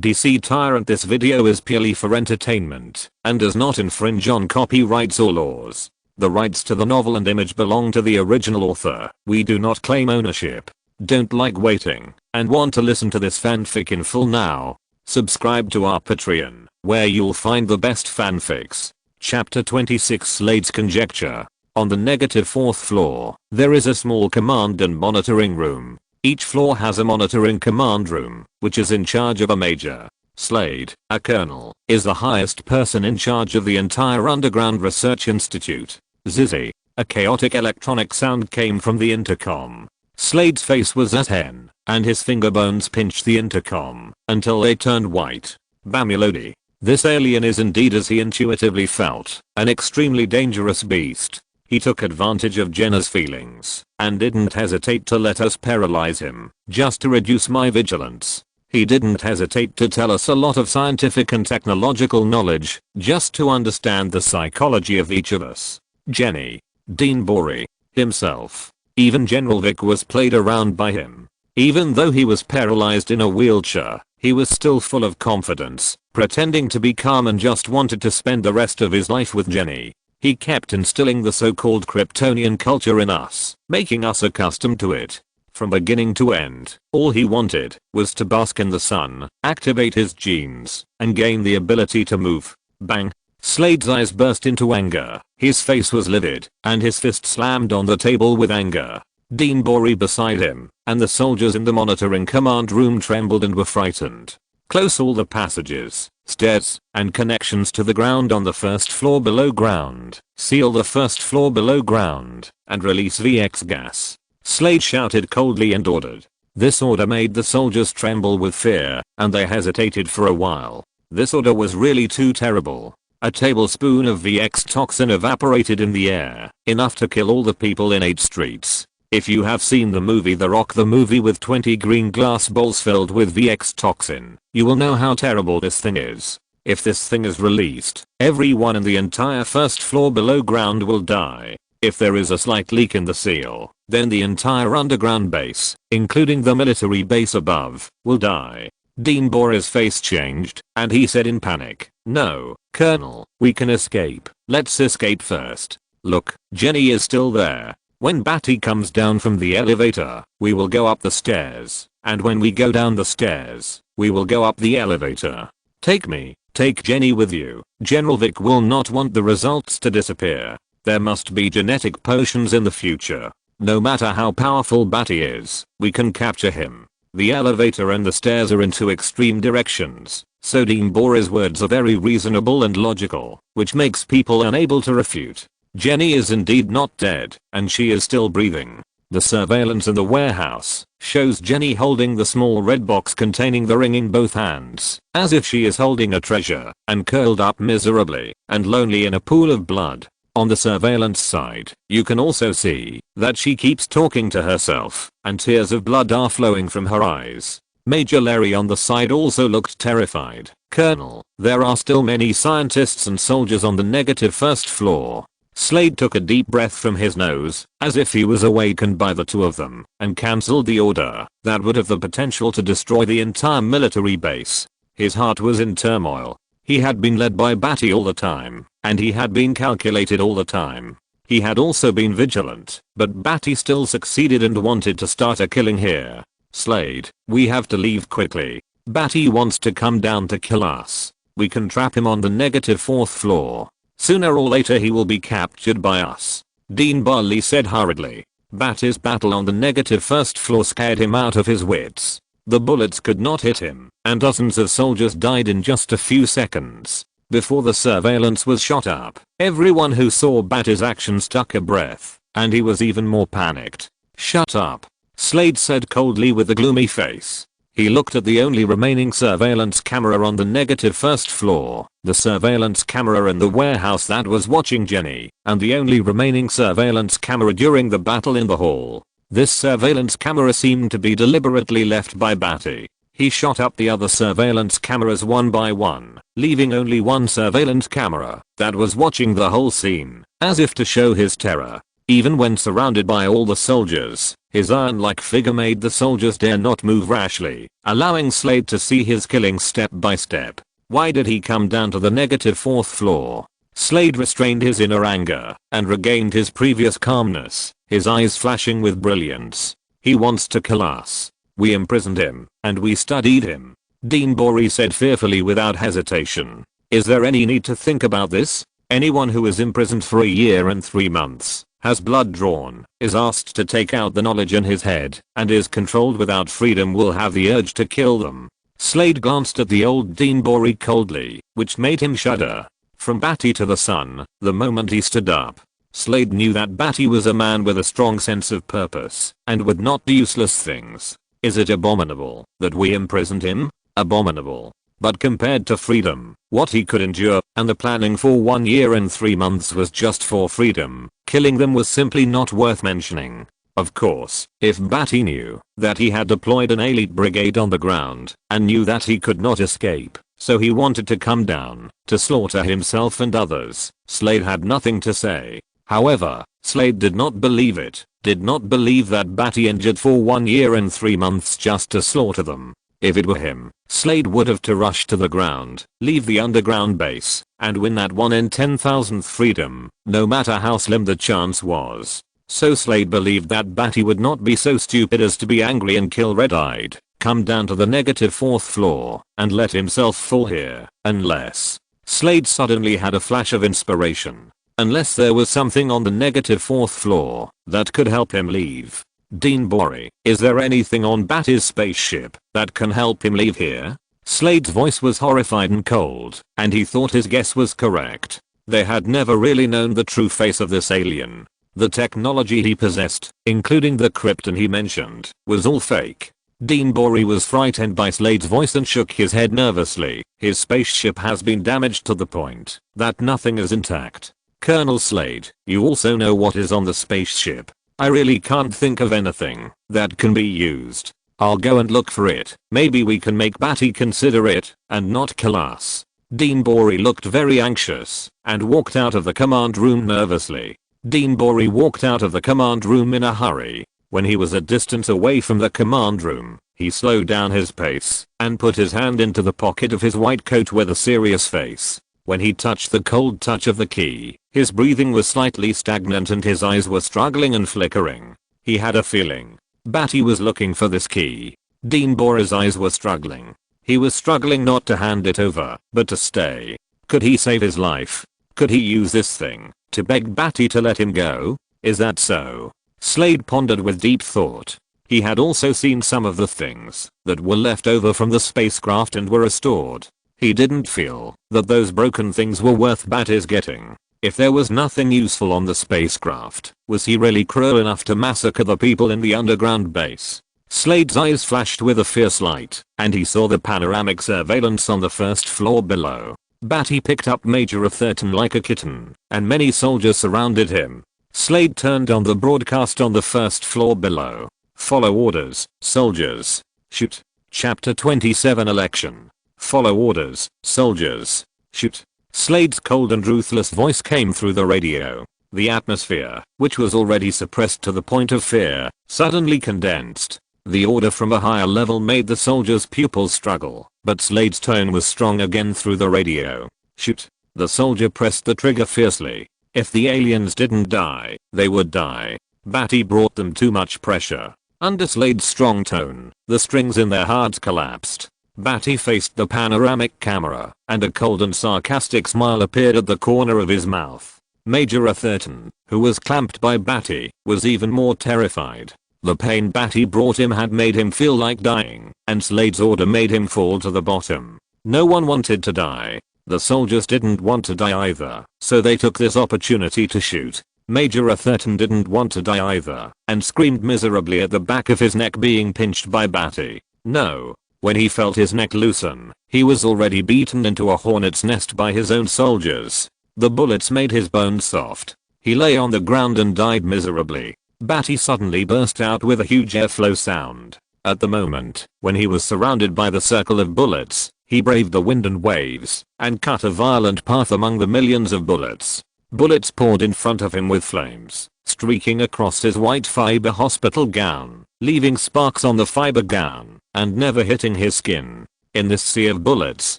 DC Tyrant. This video is purely for entertainment and does not infringe on copyrights or laws. The rights to the novel and image belong to the original author. We do not claim ownership. Don't like waiting and want to listen to this fanfic in full now? Subscribe to our Patreon, where you'll find the best fanfics. Chapter 26 Slade's Conjecture. On the -4th floor, there is a small command and monitoring room. Each floor has a monitoring command room, which is in charge of a major. Slade, a colonel, is the highest person in charge of the entire underground research institute. Zizzy, a chaotic electronic sound came from the intercom. Slade's face was as hen, and his finger bones pinched the intercom until they turned white. Bamulodi. This alien is indeed, as he intuitively felt, an extremely dangerous beast. He took advantage of Jenna's feelings and didn't hesitate to let us paralyze him just to reduce my vigilance. He didn't hesitate to tell us a lot of scientific and technological knowledge just to understand the psychology of each of us. Jenny, Dean Bori, himself, even General Vic was played around by him. Even though he was paralyzed in a wheelchair, he was still full of confidence, pretending to be calm and just wanted to spend the rest of his life with Jenny. He kept instilling the so-called Kryptonian culture in us, making us accustomed to it. From beginning to end, all he wanted was to bask in the sun, activate his genes, and gain the ability to move. Bang! Slade's eyes burst into anger. His face was livid, and his fist slammed on the table with anger. Dean Bori beside him, and the soldiers in the monitoring command room trembled and were frightened. Close all the passages, stairs, and connections to the ground on the first floor below ground. Seal the first floor below ground, and release VX gas. Slade shouted coldly and ordered. This order made the soldiers tremble with fear, and they hesitated for a while. This order was really too terrible. A tablespoon of VX toxin evaporated in the air, enough to kill all the people in 8 streets. If you have seen the movie The Rock, the movie with 20 green glass bowls filled with VX toxin, you will know how terrible this thing is. If this thing is released, everyone in the entire first floor below ground will die. If there is a slight leak in the seal, then the entire underground base, including the military base above, will die. Dean Bori's face changed, and he said in panic, "No, Colonel, we can escape. Let's escape first. Look, Jenny is still there. When Badi comes down from the elevator, we will go up the stairs, and when we go down the stairs, we will go up the elevator. Take Jenny with you. General Vic will not want the results to disappear. There must be genetic potions in the future. No matter how powerful Badi is, we can capture him. The elevator and the stairs are in 2 extreme directions, so Dean Bori's words are very reasonable and logical, which makes people unable to refute. Jenny is indeed not dead, and she is still breathing. The surveillance in the warehouse shows Jenny holding the small red box containing the ring in both hands, as if she is holding a treasure, and curled up miserably and lonely in a pool of blood. On the surveillance side, you can also see that she keeps talking to herself, and tears of blood are flowing from her eyes. Major Larry on the side also looked terrified. "Colonel, there are still many scientists and soldiers on the -1st floor." Slade took a deep breath from his nose, as if he was awakened by the 2 of them, and cancelled the order that would have the potential to destroy the entire military base. His heart was in turmoil. He had been led by Badi all the time, and he had been calculated all the time. He had also been vigilant, but Badi still succeeded and wanted to start a killing here. "Slade, we have to leave quickly. Badi wants to come down to kill us. We can trap him on the -4th floor. Sooner or later he will be captured by us," Dean Bori said hurriedly. Badi's battle on the -1st floor scared him out of his wits. The bullets could not hit him, and dozens of soldiers died in just a few seconds. Before the surveillance was shot up, everyone who saw Badi's actions took a breath, and he was even more panicked. "Shut up," Slade said coldly with a gloomy face. He looked at the only remaining surveillance camera on the -1st floor, the surveillance camera in the warehouse that was watching Jenny, and the only remaining surveillance camera during the battle in the hall. This surveillance camera seemed to be deliberately left by Badi. He shot up the other surveillance cameras one by one, leaving only one surveillance camera that was watching the whole scene, as if to show his terror. Even when surrounded by all the soldiers, his urn-like figure made the soldiers dare not move rashly, allowing Slade to see his killing step by step. Why did he come down to the negative fourth floor? Slade restrained his inner anger and regained his previous calmness, his eyes flashing with brilliance. He wants to kill us. We imprisoned him, and we studied him. Dean Borey said fearfully without hesitation. Is there any need to think about this? Anyone who is imprisoned for a year and 3 months, has blood drawn, is asked to take out the knowledge in his head, and is controlled without freedom will have the urge to kill them. Slade glanced at the old Dean Borey coldly, which made him shudder. From Badi to the sun, the moment he stood up, Slade knew that Badi was a man with a strong sense of purpose, and would not do useless things. Is it abominable that we imprisoned him? Abominable. But compared to freedom, what he could endure, and the planning for 1 year and 3 months was just for freedom, killing them was simply not worth mentioning. Of course, if Badi knew that he had deployed an elite brigade on the ground, and knew that he could not escape, so he wanted to come down, to slaughter himself and others, Slade had nothing to say. However, Slade did not believe it, did not believe that Badi endured for 1 year and 3 months just to slaughter them. If it were him, Slade would have to rush to the ground, leave the underground base, and win that 1 in 10,000th freedom, no matter how slim the chance was. So Slade believed that Badi would not be so stupid as to be angry and kill red-eyed, come down to the negative fourth floor, and let himself fall here, unless. Slade suddenly had a flash of inspiration. Unless there was something on the negative fourth floor that could help him leave. Dean Borey, is there anything on Badi's spaceship that can help him leave here? Slade's voice was horrified and cold, and he thought his guess was correct. They had never really known the true face of this alien. The technology he possessed, including the Krypton he mentioned, was all fake. Dean Borey was frightened by Slade's voice and shook his head nervously. His spaceship has been damaged to the point that nothing is intact. Colonel Slade, you also know what is on the spaceship. I really can't think of anything that can be used. I'll go and look for it. Maybe we can make Badi consider it and not kill us. Dean Borey looked very anxious and walked out of the command room nervously. Dean Borey walked out of the command room in a hurry. When he was a distance away from the command room, he slowed down his pace and put his hand into the pocket of his white coat with a serious face. When he touched the cold touch of the key, his breathing was slightly stagnant and his eyes were struggling and flickering. He had a feeling Badi was looking for this key. Dean Borey's eyes were struggling. He was struggling not to hand it over, but to stay. Could he save his life? Could he use this thing to beg Badi to let him go? Is that so? Slade pondered with deep thought. He had also seen some of the things that were left over from the spacecraft and were restored. He didn't feel that those broken things were worth Badi's getting. If there was nothing useful on the spacecraft, was he really cruel enough to massacre the people in the underground base? Slade's eyes flashed with a fierce light, and he saw the panoramic surveillance on the first floor below. Badi picked up Major Atherton like a kitten, and many soldiers surrounded him. Slade turned on the broadcast on the first floor below. Follow orders, soldiers. Shoot. Chapter 27 Election. Follow orders, soldiers. Shoot. Slade's cold and ruthless voice came through the radio. The atmosphere, which was already suppressed to the point of fear, suddenly condensed. The order from a higher level made the soldiers' pupils struggle, but Slade's tone was strong again through the radio. Shoot. The soldier pressed the trigger fiercely. If the aliens didn't die, they would die. Badi brought them too much pressure. Under Slade's strong tone, the strings in their hearts collapsed. Badi faced the panoramic camera, and a cold and sarcastic smile appeared at the corner of his mouth. Major Atherton, who was clamped by Badi, was even more terrified. The pain Badi brought him had made him feel like dying, and Slade's order made him fall to the bottom. No one wanted to die. The soldiers didn't want to die either, so they took this opportunity to shoot. Major Atherton didn't want to die either, and screamed miserably at the back of his neck being pinched by Badi. No. When he felt his neck loosen, he was already beaten into a hornet's nest by his own soldiers. The bullets made his bones soft. He lay on the ground and died miserably. Badi suddenly burst out with a huge airflow sound. At the moment, when he was surrounded by the circle of bullets, he braved the wind and waves, and cut a violent path among the millions of bullets. Bullets poured in front of him with flames, streaking across his white fiber hospital gown, leaving sparks on the fiber gown, and never hitting his skin. In this sea of bullets,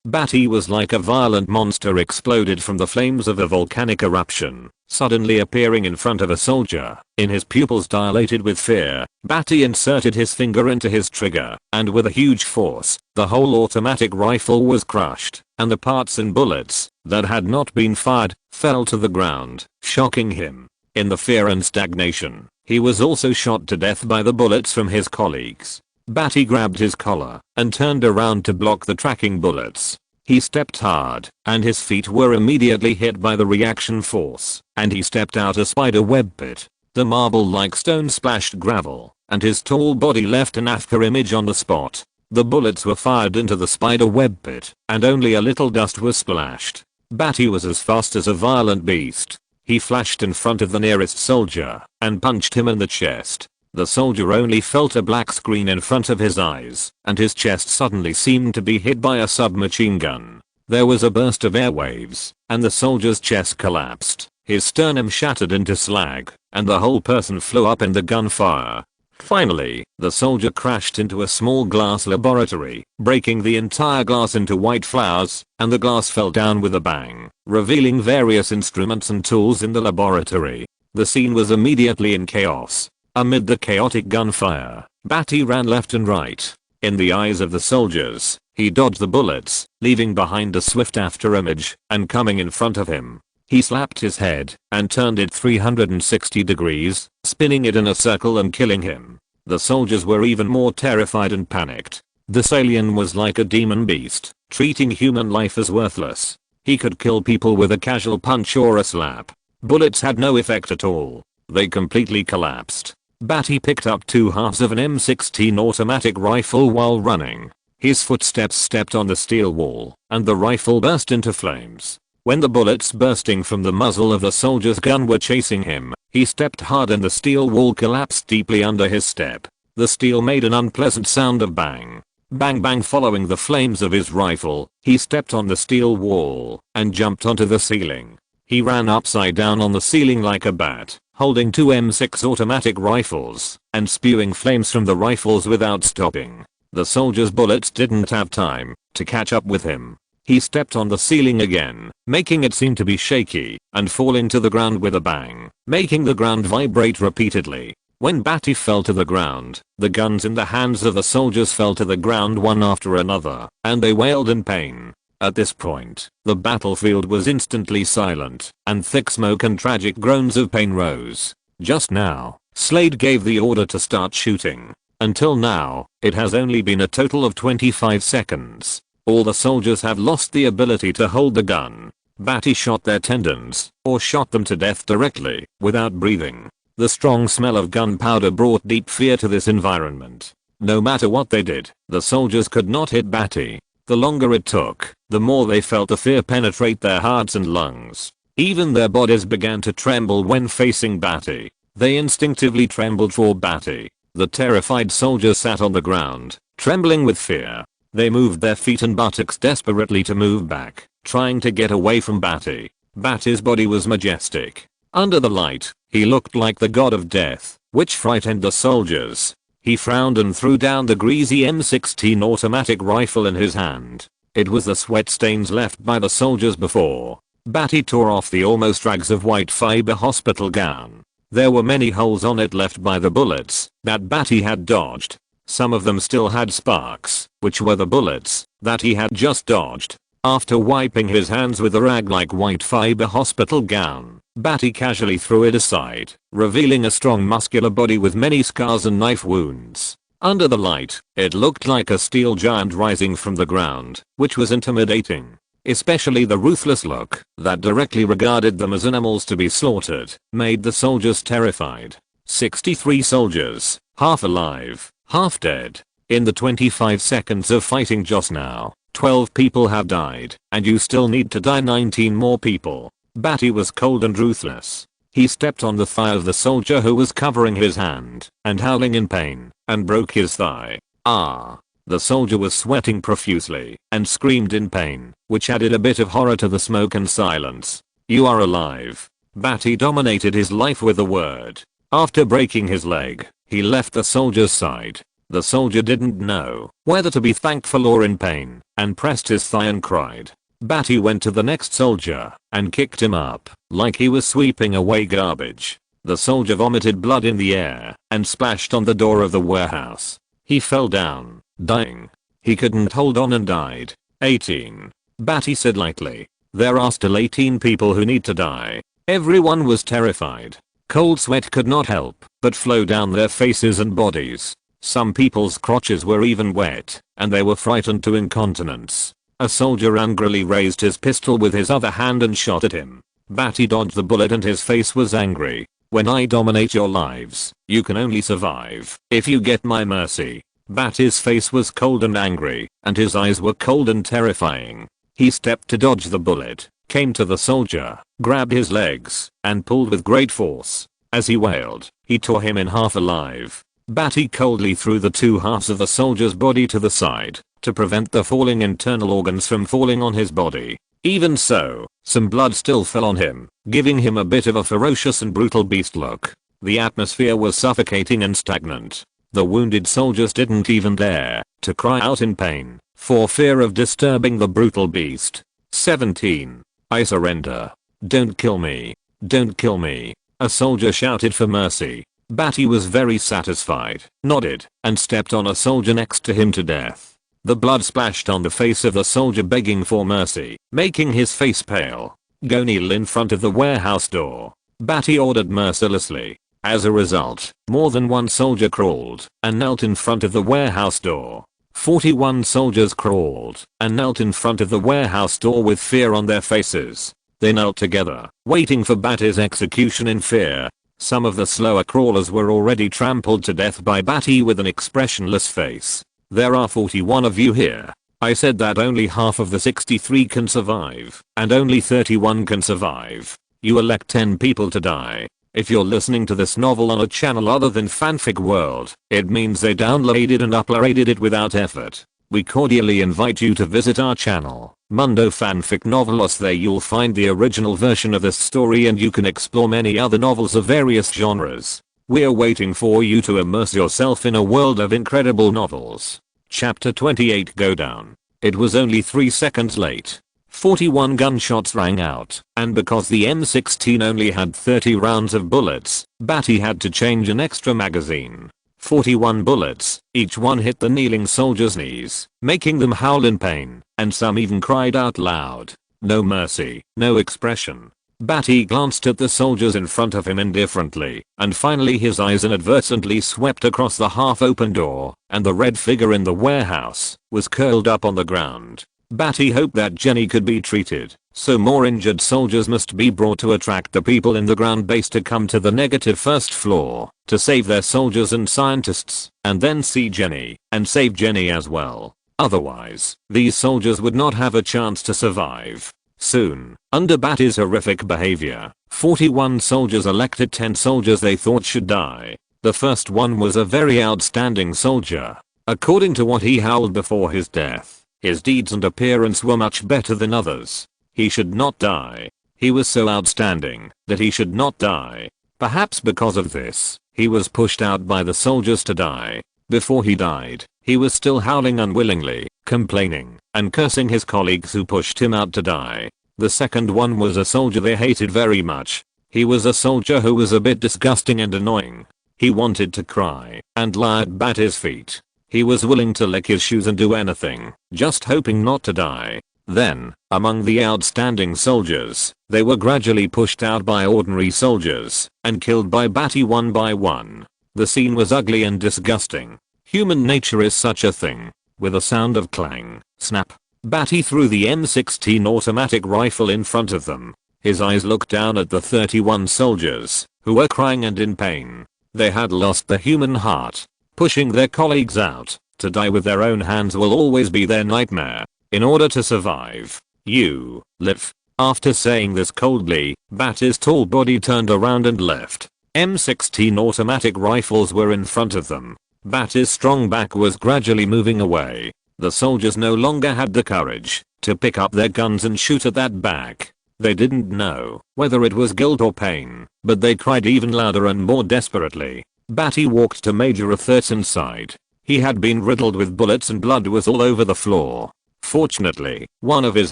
Badi was like a violent monster exploded from the flames of a volcanic eruption, suddenly appearing in front of a soldier. In his pupils dilated with fear, Badi inserted his finger into his trigger, and with a huge force, the whole automatic rifle was crushed, and the parts and bullets that had not been fired fell to the ground, shocking him. In the fear and stagnation, he was also shot to death by the bullets from his colleagues. Badi grabbed his collar and turned around to block the tracking bullets. He stepped hard, and his feet were immediately hit by the reaction force, and he stepped out a spider web pit. The marble-like stone splashed gravel, and his tall body left an after image on the spot. The bullets were fired into the spider web pit, and only a little dust was splashed. Badi was as fast as a violent beast. He flashed in front of the nearest soldier, and punched him in the chest. The soldier only felt a black screen in front of his eyes, and his chest suddenly seemed to be hit by a submachine gun. There was a burst of airwaves, and the soldier's chest collapsed. His sternum shattered into slag, and the whole person flew up in the gunfire. Finally, the soldier crashed into a small glass laboratory, breaking the entire glass into white flowers, and the glass fell down with a bang, revealing various instruments and tools in the laboratory. The scene was immediately in chaos. Amid the chaotic gunfire, Badi ran left and right. In the eyes of the soldiers, he dodged the bullets, leaving behind a swift afterimage, and coming in front of him, he slapped his head and turned it 360 degrees, spinning it in a circle and killing him. The soldiers were even more terrified and panicked. This alien was like a demon beast, treating human life as worthless. He could kill people with a casual punch or a slap. Bullets had no effect at all. They completely collapsed. Badi picked up two halves of an M16 automatic rifle while running. His footsteps stepped on the steel wall, and the rifle burst into flames. When the bullets bursting from the muzzle of the soldier's gun were chasing him, he stepped hard and the steel wall collapsed deeply under his step. The steel made an unpleasant sound of bang. Bang bang. Following the flames of his rifle, he stepped on the steel wall and jumped onto the ceiling. He ran upside down on the ceiling like a bat, holding two M6 automatic rifles and spewing flames from the rifles without stopping. The soldier's bullets didn't have time to catch up with him. He stepped on the ceiling again, making it seem to be shaky, and falling to the ground with a bang, making the ground vibrate repeatedly. When Badi fell to the ground, the guns in the hands of the soldiers fell to the ground one after another, and they wailed in pain. At this point, the battlefield was instantly silent, and thick smoke and tragic groans of pain rose. Just now, Slade gave the order to start shooting. Until now, it has only been a total of 25 seconds. All the soldiers have lost the ability to hold the gun. Badi shot their tendons, or shot them to death directly, without breathing. The strong smell of gunpowder brought deep fear to this environment. No matter what they did, the soldiers could not hit Badi. The longer it took, the more they felt the fear penetrate their hearts and lungs. Even their bodies began to tremble when facing Badi. They instinctively trembled for Badi. The terrified soldiers sat on the ground, trembling with fear. They moved their feet and buttocks desperately to move back, trying to get away from Badi. Badi's body was majestic. Under the light, he looked like the god of death, which frightened the soldiers. He frowned and threw down the greasy M16 automatic rifle in his hand. It was the sweat stains left by the soldiers before. Badi tore off the almost rags of white fiber hospital gown. There were many holes on it left by the bullets that Badi had dodged. Some of them still had sparks, which were the bullets that he had just dodged. After wiping his hands with a rag-like white fiber hospital gown, Badi casually threw it aside, revealing a strong muscular body with many scars and knife wounds. Under the light, it looked like a steel giant rising from the ground, which was intimidating. Especially the ruthless look that directly regarded them as animals to be slaughtered, made the soldiers terrified. 63 soldiers, half alive, half dead. In the 25 seconds of fighting just now, 12 people have died, and you still need to die 19 more people. Badi was cold and ruthless. He stepped on the thigh of the soldier who was covering his hand and howling in pain, and broke his thigh. Ah! The soldier was sweating profusely and screamed in pain, which added a bit of horror to the smoke and silence. You are alive. Badi dominated his life with a word. After breaking his leg, he left the soldier's side. The soldier didn't know whether to be thankful or in pain, and pressed his thigh and cried. Badi went to the next soldier and kicked him up like he was sweeping away garbage. The soldier vomited blood in the air and splashed on the door of the warehouse. He fell down, dying. He couldn't hold on and died. 18. Badi said lightly. There are still 18 people who need to die. Everyone was terrified. Cold sweat could not help but flow down their faces and bodies. Some people's crotches were even wet, and they were frightened to incontinence. A soldier angrily raised his pistol with his other hand and shot at him. Badi dodged the bullet and his face was angry. When I dominate your lives, you can only survive if you get my mercy. Badi's face was cold and angry, and his eyes were cold and terrifying. He stepped to dodge the bullet, came to the soldier, grabbed his legs, and pulled with great force. As he wailed, he tore him in half alive. Badi coldly threw the two halves of the soldier's body to the side to prevent the falling internal organs from falling on his body. Even so, some blood still fell on him, giving him a bit of a ferocious and brutal beast look. The atmosphere was suffocating and stagnant. The wounded soldiers didn't even dare to cry out in pain for fear of disturbing the brutal beast. 17. I surrender. Don't kill me. Don't kill me. A soldier shouted for mercy. Badi was very satisfied, nodded, and stepped on a soldier next to him to death. The blood splashed on the face of the soldier begging for mercy, making his face pale. Go kneel in front of the warehouse door. Badi ordered mercilessly. As a result, more than one soldier crawled and knelt in front of the warehouse door. 41 soldiers crawled and knelt in front of the warehouse door with fear on their faces. They knelt together, waiting for Badi's execution in fear. Some of the slower crawlers were already trampled to death by Badi with an expressionless face. There are 41 of you here. I said that only half of the 63 can survive, and only 31 can survive. You elect 10 people to die. If you're listening to this novel on a channel other than Fanfic World, it means they downloaded and uploaded it without effort. We cordially invite you to visit our channel, Mundo Fanfic Novelos. There you'll find the original version of this story and you can explore many other novels of various genres. We're waiting for you to immerse yourself in a world of incredible novels. Chapter 28 Go Down. It was only 3 seconds late. 41 gunshots rang out, and because the M16 only had 30 rounds of bullets, Badi had to change an extra magazine. 41 bullets, each one hit the kneeling soldier's knees, making them howl in pain, and some even cried out loud. No mercy, no expression. Badi glanced at the soldiers in front of him indifferently, and finally his eyes inadvertently swept across the half-open door, and the red figure in the warehouse was curled up on the ground. Badi hoped that Jenny could be treated, so more injured soldiers must be brought to attract the people in the ground base to come to the negative first floor to save their soldiers and scientists, and then see Jenny, and save Jenny as well. Otherwise, these soldiers would not have a chance to survive. Soon, under Badi's horrific behavior, 41 soldiers elected 10 soldiers they thought should die. The first one was a very outstanding soldier. According to what he howled before his death, his deeds and appearance were much better than others. He should not die. He was so outstanding that he should not die. Perhaps because of this, he was pushed out by the soldiers to die. Before he died, he was still howling unwillingly, complaining, and cursing his colleagues who pushed him out to die. The second one was a soldier they hated very much. He was a soldier who was a bit disgusting and annoying. He wanted to cry and lie at Badi's feet. He was willing to lick his shoes and do anything, just hoping not to die. Then, among the outstanding soldiers, they were gradually pushed out by ordinary soldiers and killed by Badi one by one. The scene was ugly and disgusting. Human nature is such a thing. With a sound of clang, snap, Badi threw the M16 automatic rifle in front of them. His eyes looked down at the 31 soldiers, who were crying and in pain. They had lost the human heart. Pushing their colleagues out to die with their own hands will always be their nightmare. In order to survive, you live. After saying this coldly, Badi's tall body turned around and left. M16 automatic rifles were in front of them. Badi's strong back was gradually moving away. The soldiers no longer had the courage to pick up their guns and shoot at that back. They didn't know whether it was guilt or pain, but they cried even louder and more desperately. Badi walked to Major Atherton's side. He had been riddled with bullets and blood was all over the floor. Fortunately, one of his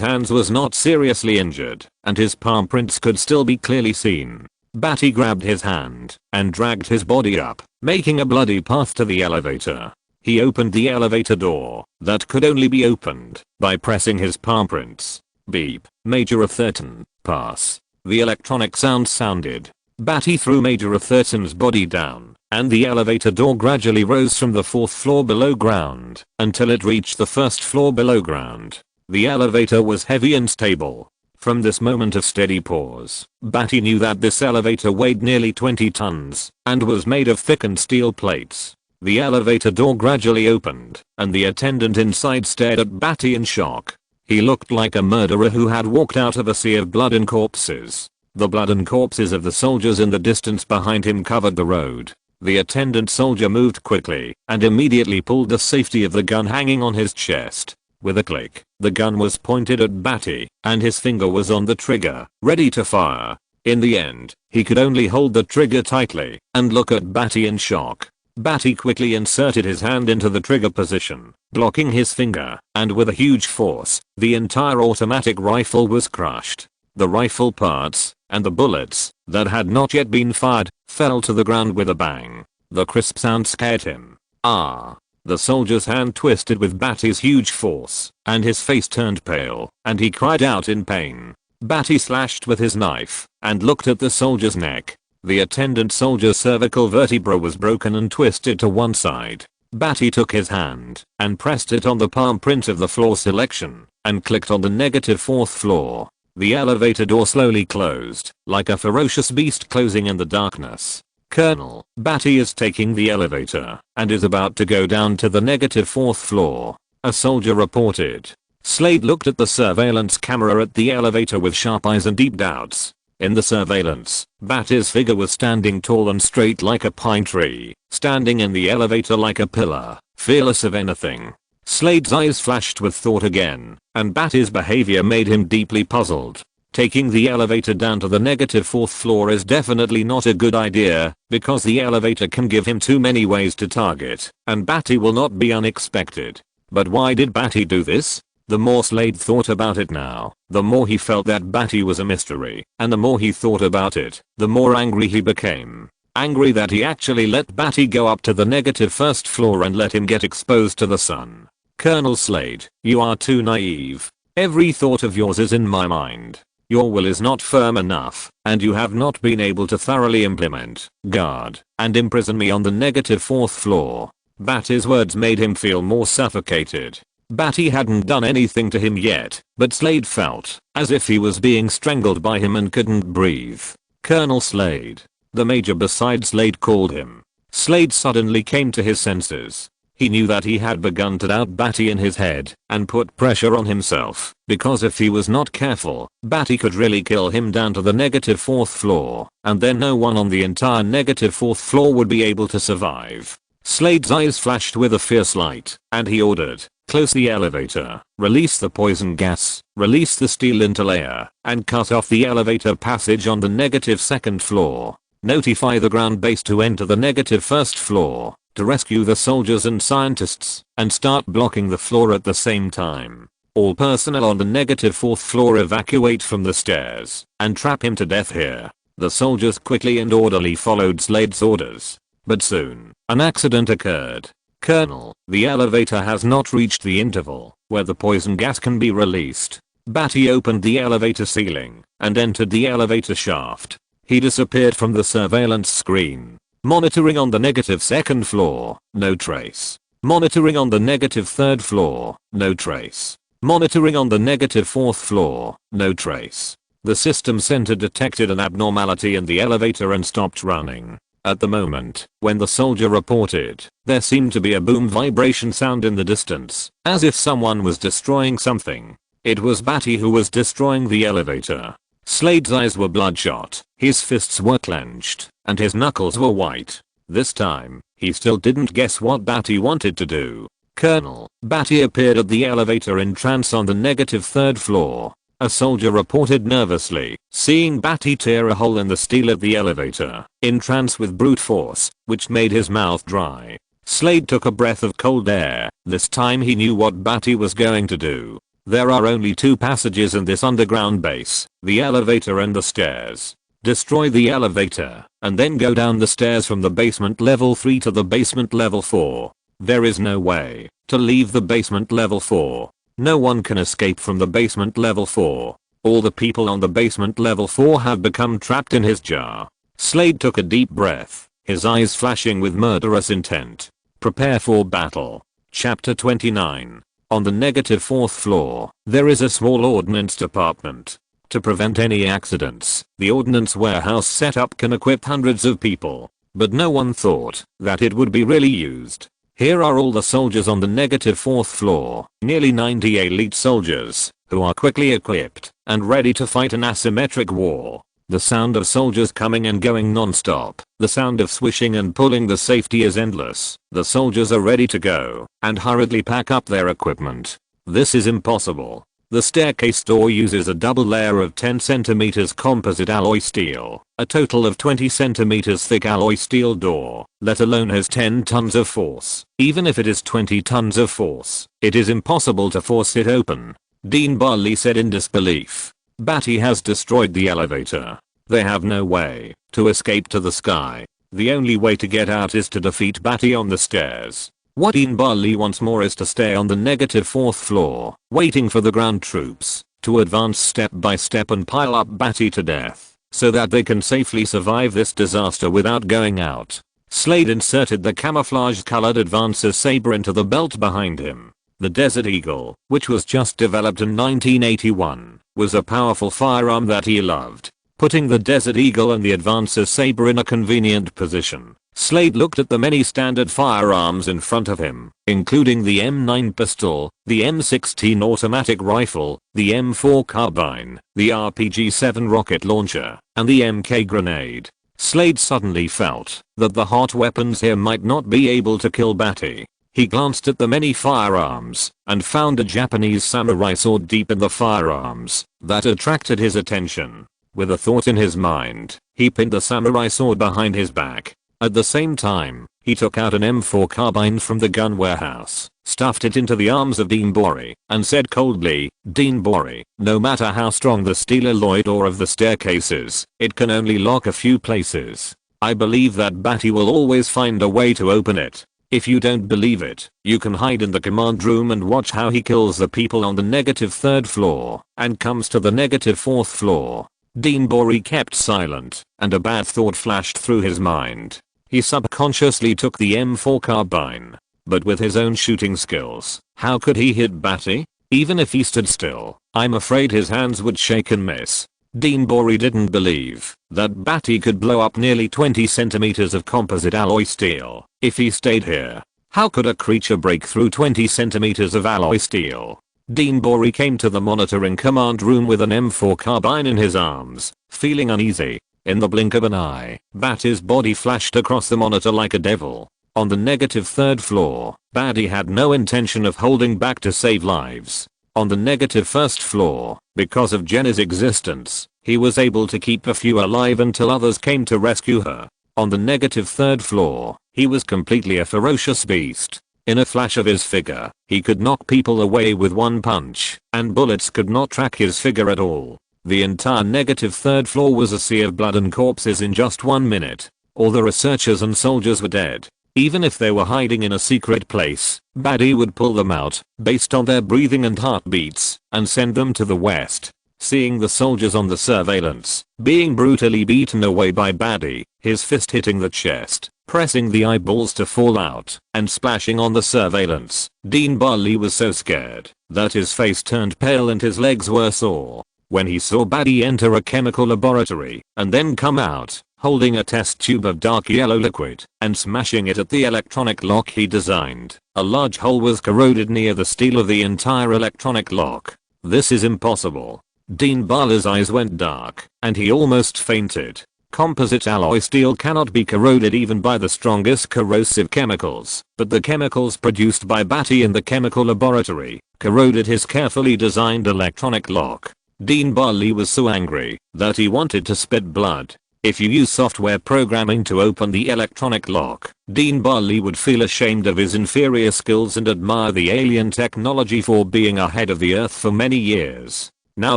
hands was not seriously injured, and his palm prints could still be clearly seen. Badi grabbed his hand and dragged his body up, making a bloody path to the elevator. He opened the elevator door that could only be opened by pressing his palm prints. Beep. Major Atherton, pass. The electronic sound sounded. Badi threw Major Atherton's body down, and the elevator door gradually rose from the 4th floor below ground until it reached the 1st floor below ground. The elevator was heavy and stable. From this moment of steady pause, Badi knew that this elevator weighed nearly 20 tons and was made of thickened steel plates. The elevator door gradually opened, and the attendant inside stared at Badi in shock. He looked like a murderer who had walked out of a sea of blood and corpses. The blood and corpses of the soldiers in the distance behind him covered the road. The attendant soldier moved quickly and immediately pulled the safety of the gun hanging on his chest. With a click, the gun was pointed at Badi, and his finger was on the trigger, ready to fire. In the end, he could only hold the trigger tightly and look at Badi in shock. Badi quickly inserted his hand into the trigger position, blocking his finger, and with a huge force, the entire automatic rifle was crushed. The rifle parts, and the bullets, that had not yet been fired, fell to the ground with a bang. The crisp sound scared him. Ah! The soldier's hand twisted with Badi's huge force, and his face turned pale, and he cried out in pain. Badi slashed with his knife, and looked at the soldier's neck. The attendant soldier's cervical vertebra was broken and twisted to one side. Badi took his hand, and pressed it on the palm print of the floor selection, and clicked on the -4th floor. The elevator door slowly closed, like a ferocious beast closing in the darkness. Colonel, Badi is taking the elevator, and is about to go down to the -4th floor. A soldier reported. Slade looked at the surveillance camera at the elevator with sharp eyes and deep doubts. In the surveillance, Badi's figure was standing tall and straight like a pine tree, standing in the elevator like a pillar, fearless of anything. Slade's eyes flashed with thought again, and Badi's behavior made him deeply puzzled. Taking the elevator down to the -4th floor is definitely not a good idea, because the elevator can give him too many ways to target, and Badi will not be unexpected. But why did Badi do this? The more Slade thought about it now, the more he felt that Badi was a mystery, and the more he thought about it, the more angry he became. Angry that he actually let Badi go up to the -1st floor and let him get exposed to the sun. Colonel Slade, you are too naive. Every thought of yours is in my mind. Your will is not firm enough, and you have not been able to thoroughly implement, guard, and imprison me on the -4th floor. Badi's words made him feel more suffocated. Badi hadn't done anything to him yet, but Slade felt as if he was being strangled by him and couldn't breathe. Colonel Slade. The major beside Slade called him. Slade suddenly came to his senses. He knew that he had begun to doubt Badi in his head and put pressure on himself, because if he was not careful, Badi could really kill him down to the -4th floor, and then no one on the entire -4th floor would be able to survive. Slade's eyes flashed with a fierce light, and he ordered, close the elevator, release the poison gas, release the steel interlayer, and cut off the elevator passage on the -2nd floor. Notify the ground base to enter the -1st floor, to rescue the soldiers and scientists, and start blocking the floor at the same time. All personnel on the -4th floor evacuate from the stairs, and trap him to death here. The soldiers quickly and orderly followed Slade's orders. But soon, an accident occurred. Colonel, the elevator has not reached the interval where the poison gas can be released. Badi opened the elevator ceiling and entered the elevator shaft. He disappeared from the surveillance screen. Monitoring on the -2nd floor, no trace. Monitoring on the -3rd floor, no trace. Monitoring on the -4th floor, no trace. The system center detected an abnormality in the elevator and stopped running. At the moment, when the soldier reported, there seemed to be a boom vibration sound in the distance, as if someone was destroying something. It was Badi who was destroying the elevator. Slade's eyes were bloodshot, his fists were clenched, and his knuckles were white. This time, he still didn't guess what Badi wanted to do. Colonel, Badi appeared at the elevator in trance on the -3rd floor. a soldier reported nervously, seeing Badi tear a hole in the steel of the elevator, in trance with brute force, which made his mouth dry. Slade took a breath of cold air. This time he knew what Badi was going to do. There are only two passages in this underground base, the elevator and the stairs. Destroy the elevator, and then go down the stairs from the basement level 3 to the basement level 4. There is no way to leave the basement level 4. No one can escape from the basement level 4. All the people on the basement level 4 have become trapped in his jar. Slade took a deep breath, his eyes flashing with murderous intent. Prepare for battle. Chapter 29. On the -4th floor, there is a small ordnance department. To prevent any accidents, the ordnance warehouse setup can equip hundreds of people. But no one thought that it would be really used. Here are all the soldiers on the -4th floor, nearly 90 elite soldiers, who are quickly equipped and ready to fight an asymmetric war. The sound of soldiers coming and going non-stop. The sound of swishing and pulling the safety is endless. The soldiers are ready to go and hurriedly pack up their equipment. This is impossible. The staircase door uses a double layer of 10 cm composite alloy steel, a total of 20 cm thick alloy steel door, let alone has 10 tons of force. Even if it is 20 tons of force, it is impossible to force it open. Dean Barley said in disbelief. Badi has destroyed the elevator. They have no way to escape to the sky. The only way to get out is to defeat Badi on the stairs. What Dean Barley wants more is to stay on the -4th floor, waiting for the ground troops to advance step by step and pile up Badi to death, so that they can safely survive this disaster without going out. Slade inserted the camouflage-colored advancer saber into the belt behind him. The Desert Eagle, which was just developed in 1981, was a powerful firearm that he loved. Putting the Desert Eagle and the advancer saber in a convenient position, Slade looked at the many standard firearms in front of him, including the M9 pistol, the M16 automatic rifle, the M4 carbine, the RPG-7 rocket launcher, and the MK grenade. Slade suddenly felt that the hot weapons here might not be able to kill Badi. He glanced at the many firearms and found a Japanese samurai sword deep in the firearms that attracted his attention. With a thought in his mind, he pinned the samurai sword behind his back. At the same time, he took out an M4 carbine from the gun warehouse, stuffed it into the arms of Dean Barley, and said coldly, "Dean Barley, no matter how strong the steel alloy door of the staircase is, it can only lock a few places. I believe that Badi will always find a way to open it. If you don't believe it, you can hide in the command room and watch how he kills the people on the -3rd floor and comes to the -4th floor." Dean Barley kept silent, and a bad thought flashed through his mind. He subconsciously took the M4 carbine. But with his own shooting skills, how could he hit Badi? Even if he stood still, I'm afraid his hands would shake and miss. Dean Barley didn't believe that Badi could blow up nearly 20 centimeters of composite alloy steel if he stayed here. How could a creature break through 20 centimeters of alloy steel? Dean Barley came to the monitoring command room with an M4 carbine in his arms, feeling uneasy. In the blink of an eye, Badi's body flashed across the monitor like a devil. On the -3rd floor, Badi had no intention of holding back to save lives. On the -1st floor, because of Jenna's existence, he was able to keep a few alive until others came to rescue her. On the -3rd floor, he was completely a ferocious beast. In a flash of his figure, he could knock people away with one punch, and bullets could not track his figure at all. The entire -3rd floor was a sea of blood and corpses in just 1 minute. All the researchers and soldiers were dead. Even if they were hiding in a secret place, Badi would pull them out, based on their breathing and heartbeats, and send them to the west. Seeing the soldiers on the surveillance being brutally beaten away by Badi, his fist hitting the chest, pressing the eyeballs to fall out, and splashing on the surveillance, Dean Barley was so scared that his face turned pale and his legs were sore. When he saw Badi enter a chemical laboratory and then come out, holding a test tube of dark yellow liquid and smashing it at the electronic lock he designed, a large hole was corroded near the steel of the entire electronic lock. This is impossible. Dean Barley's eyes went dark, and he almost fainted. Composite alloy steel cannot be corroded even by the strongest corrosive chemicals, but the chemicals produced by Badi in the chemical laboratory corroded his carefully designed electronic lock. Dean Barley was so angry that he wanted to spit blood. If you use software programming to open the electronic lock, Dean Barley would feel ashamed of his inferior skills and admire the alien technology for being ahead of the Earth for many years. Now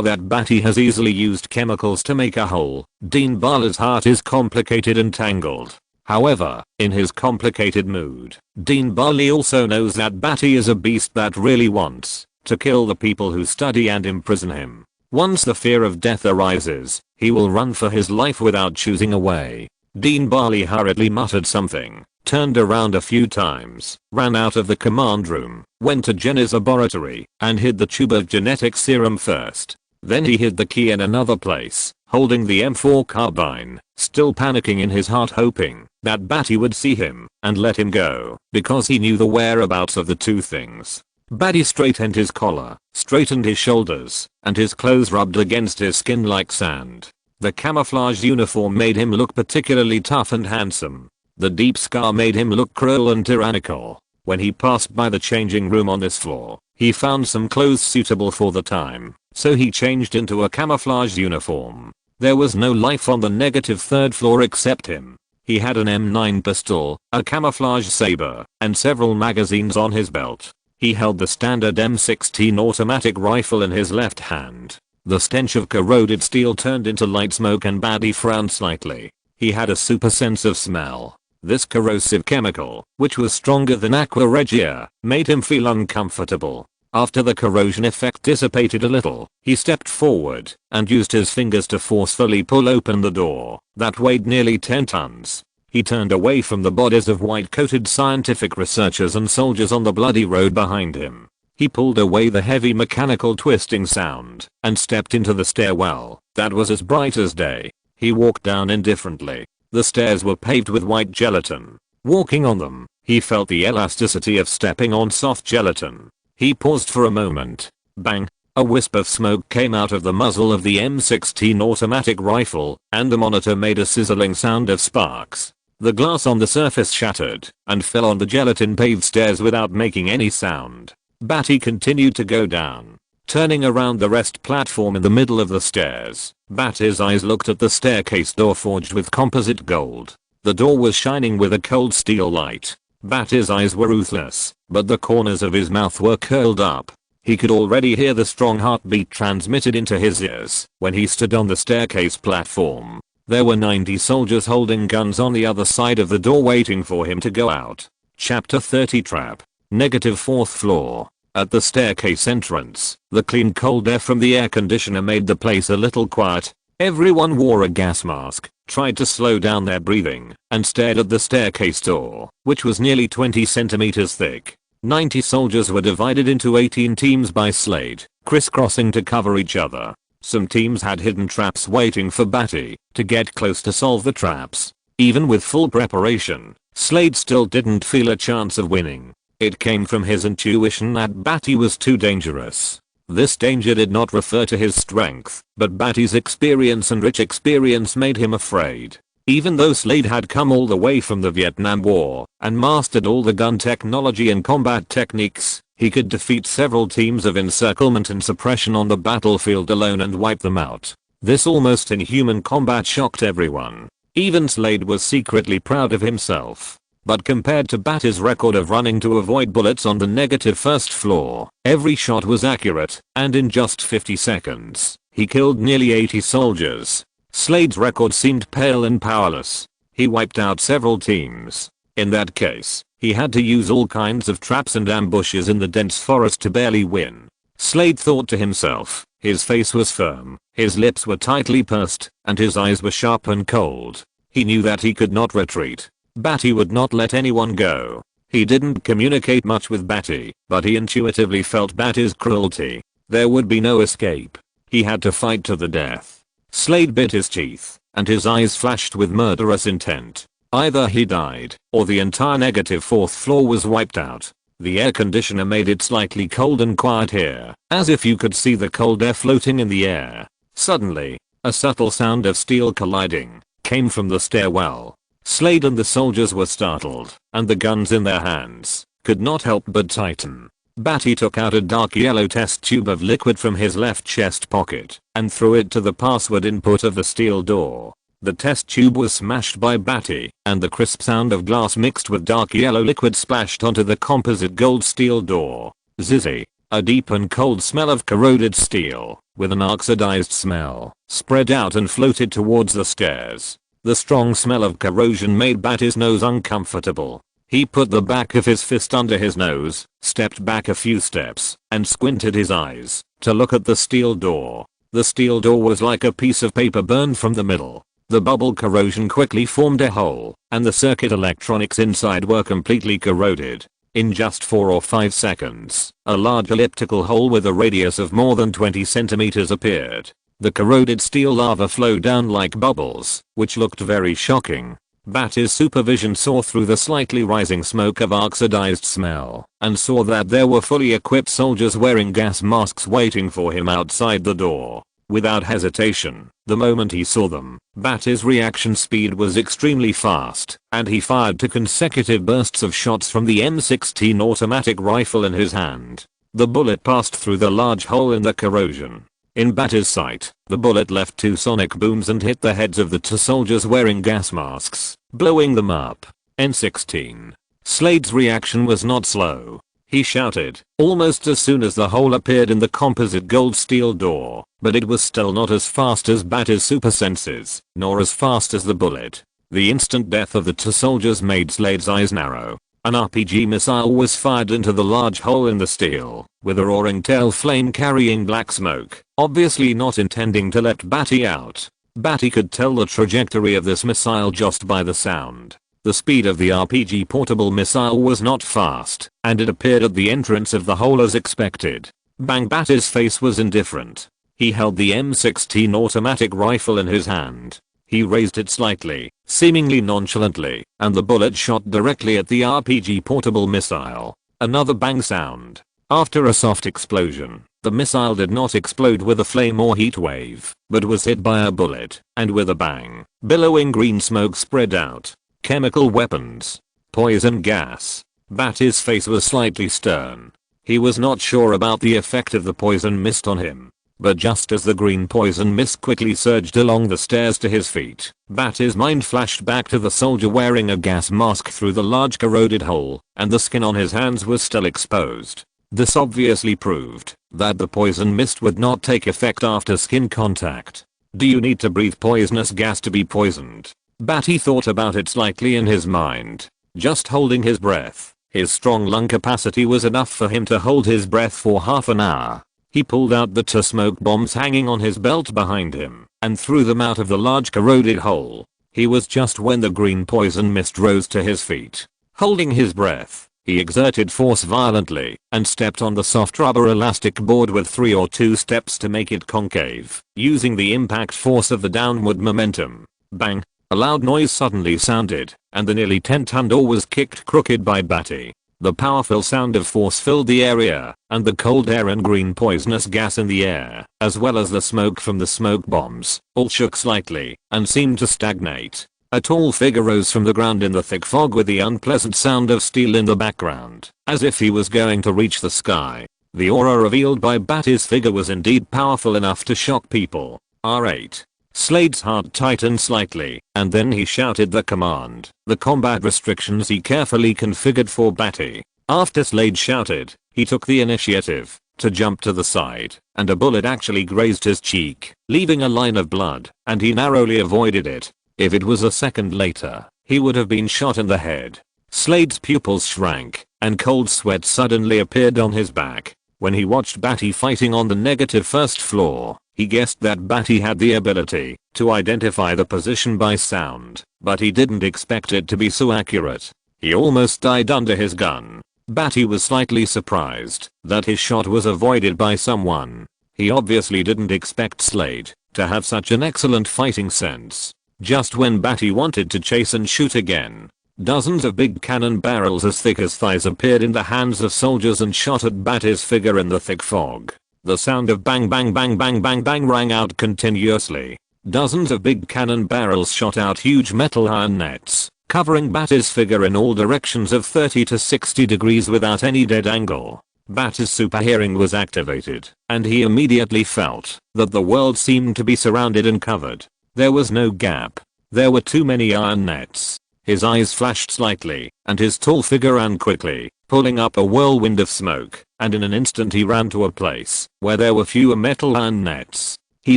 that Badi has easily used chemicals to make a hole, Dean Barley's heart is complicated and tangled. However, in his complicated mood, Dean Barley also knows that Badi is a beast that really wants to kill the people who study and imprison him. Once the fear of death arises, he will run for his life without choosing a way. Dean Barley hurriedly muttered something, turned around a few times, ran out of the command room, went to Jenny's laboratory, and hid the tube of genetic serum first. Then he hid the key in another place, holding the M4 carbine, still panicking in his heart, hoping that Badi would see him and let him go, because he knew the whereabouts of the two things. Badi straightened his collar, straightened his shoulders, and his clothes rubbed against his skin like sand. The camouflage uniform made him look particularly tough and handsome. The deep scar made him look cruel and tyrannical. When he passed by the changing room on this floor, he found some clothes suitable for the time, so he changed into a camouflage uniform. There was no life on the negative third floor except him. He had an M9 pistol, a camouflage saber, and several magazines on his belt. He held the standard M16 automatic rifle in his left hand. The stench of corroded steel turned into light smoke and Badi frowned slightly. He had a super sense of smell. This corrosive chemical, which was stronger than aqua regia, made him feel uncomfortable. After the corrosion effect dissipated a little, he stepped forward and used his fingers to forcefully pull open the door that weighed nearly 10 tons. He turned away from the bodies of white-coated scientific researchers and soldiers on the bloody road behind him. He pulled away the heavy mechanical twisting sound and stepped into the stairwell that was as bright as day. He walked down indifferently. The stairs were paved with white gelatin. Walking on them, he felt the elasticity of stepping on soft gelatin. He paused for a moment. Bang! A wisp of smoke came out of the muzzle of the M16 automatic rifle, and the monitor made a sizzling sound of sparks. The glass on the surface shattered and fell on the gelatin-paved stairs without making any sound. Badi continued to go down, turning around the rest platform in the middle of the stairs. Badi's eyes looked at the staircase door forged with composite gold. The door was shining with a cold steel light. Badi's eyes were ruthless, but the corners of his mouth were curled up. He could already hear the strong heartbeat transmitted into his ears when he stood on the staircase platform. There were 90 soldiers holding guns on the other side of the door waiting for him to go out. Chapter 30 Trap. Negative 4th floor. At the staircase entrance, the clean cold air from the air conditioner made the place a little quiet. Everyone wore a gas mask, tried to slow down their breathing, and stared at the staircase door, which was nearly 20 centimeters thick. 90 soldiers were divided into 18 teams by Slade, crisscrossing to cover each other. Some teams had hidden traps waiting for Badi to get close to solve the traps. Even with full preparation, Slade still didn't feel a chance of winning. It came from his intuition that Badi was too dangerous. This danger did not refer to his strength, but Badi's experience and rich experience made him afraid. Even though Slade had come all the way from the Vietnam War and mastered all the gun technology and combat techniques, he could defeat several teams of encirclement and suppression on the battlefield alone and wipe them out. This almost inhuman combat shocked everyone. Even Slade was secretly proud of himself. But compared to Badi's record of running to avoid bullets on the negative 1st floor, every shot was accurate, and in just 50 seconds, he killed nearly 80 soldiers. Slade's record seemed pale and powerless. He wiped out several teams. In that case, he had to use all kinds of traps and ambushes in the dense forest to barely win. Slade thought to himself. His face was firm, his lips were tightly pursed, and his eyes were sharp and cold. He knew that he could not retreat. Badi would not let anyone go. He didn't communicate much with Badi, but he intuitively felt Badi's cruelty. There would be no escape. He had to fight to the death. Slade bit his teeth, and his eyes flashed with murderous intent. Either he died, or the entire negative 4th floor was wiped out. The air conditioner made it slightly cold and quiet here, as if you could see the cold air floating in the air. Suddenly, a subtle sound of steel colliding came from the stairwell. Slade and the soldiers were startled, and the guns in their hands could not help but tighten. Badi took out a dark yellow test tube of liquid from his left chest pocket and threw it to the password input of the steel door. The test tube was smashed by Badi, and the crisp sound of glass mixed with dark yellow liquid splashed onto the composite gold steel door. Zizzy. A deep and cold smell of corroded steel, with an oxidized smell, spread out and floated towards the stairs. The strong smell of corrosion made Badi's nose uncomfortable. He put the back of his fist under his nose, stepped back a few steps, and squinted his eyes to look at the steel door. The steel door was like a piece of paper burned from the middle. The bubble corrosion quickly formed a hole, and the circuit electronics inside were completely corroded. In just 4 or 5 seconds, a large elliptical hole with a radius of more than 20 centimeters appeared. The corroded steel lava flowed down like bubbles, which looked very shocking. Badi's supervision saw through the slightly rising smoke of oxidized smell and saw that there were fully equipped soldiers wearing gas masks waiting for him outside the door. Without hesitation, the moment he saw them, Badi's reaction speed was extremely fast, and he fired 2 consecutive bursts of shots from the M16 automatic rifle in his hand. The bullet passed through the large hole in the corrosion. In Badi's sight, the bullet left 2 sonic booms and hit the heads of the 2 soldiers wearing gas masks, blowing them up. N16. Slade's reaction was not slow. He shouted, almost as soon as the hole appeared in the composite gold steel door, but it was still not as fast as Badi's super senses, nor as fast as the bullet. The instant death of the 2 soldiers made Slade's eyes narrow. An RPG missile was fired into the large hole in the steel, with a roaring tail flame carrying black smoke, obviously not intending to let Badi out. Badi could tell the trajectory of this missile just by the sound. The speed of the RPG portable missile was not fast, and it appeared at the entrance of the hole as expected. Bang. Badi's face was indifferent. He held the M16 automatic rifle in his hand. He raised it slightly, seemingly nonchalantly, and the bullet shot directly at the RPG portable missile. Another bang sound. After a soft explosion, the missile did not explode with a flame or heat wave, but was hit by a bullet, and with a bang, billowing green smoke spread out. Chemical weapons. Poison gas. Badi's face was slightly stern. He was not sure about the effect of the poison mist on him. But just as the green poison mist quickly surged along the stairs to his feet, Badi's mind flashed back to the soldier wearing a gas mask through the large corroded hole, and the skin on his hands was still exposed. This obviously proved that the poison mist would not take effect after skin contact. Do you need to breathe poisonous gas to be poisoned? Badi thought about it slightly in his mind. Just holding his breath, his strong lung capacity was enough for him to hold his breath for half an hour. He pulled out the 2 smoke bombs hanging on his belt behind him and threw them out of the large corroded hole. He was just when the green poison mist rose to his feet. Holding his breath, he exerted force violently and stepped on the soft rubber elastic board with 3 or 2 steps to make it concave, using the impact force of the downward momentum. Bang! A loud noise suddenly sounded, and the nearly 10-ton door was kicked crooked by Badi. The powerful sound of force filled the area, and the cold air and green poisonous gas in the air, as well as the smoke from the smoke bombs, all shook slightly and seemed to stagnate. A tall figure rose from the ground in the thick fog with the unpleasant sound of steel in the background, as if he was going to reach the sky. The aura revealed by Badi's figure was indeed powerful enough to shock people. R8. Slade's heart tightened slightly, and then he shouted the command, the combat restrictions he carefully configured for Badi. After Slade shouted, he took the initiative to jump to the side, and a bullet actually grazed his cheek, leaving a line of blood, and he narrowly avoided it. If it was a second later, he would have been shot in the head. Slade's pupils shrank, and cold sweat suddenly appeared on his back. When he watched Badi fighting on the negative first floor, he guessed that Badi had the ability to identify the position by sound, but he didn't expect it to be so accurate. He almost died under his gun. Badi was slightly surprised that his shot was avoided by someone. He obviously didn't expect Slade to have such an excellent fighting sense. Just when Badi wanted to chase and shoot again, dozens of big cannon barrels as thick as thighs appeared in the hands of soldiers and shot at Badi's figure in the thick fog. The sound of bang bang bang bang bang bang rang out continuously. Dozens of big cannon barrels shot out huge metal iron nets, covering Badi's figure in all directions of 30 to 60 degrees without any dead angle. Bati's super hearing was activated, and he immediately felt that the world seemed to be surrounded and covered. There was no gap. There were too many iron nets. His eyes flashed slightly, and his tall figure ran quickly, pulling up a whirlwind of smoke, and in an instant he ran to a place where there were fewer metal iron nets. He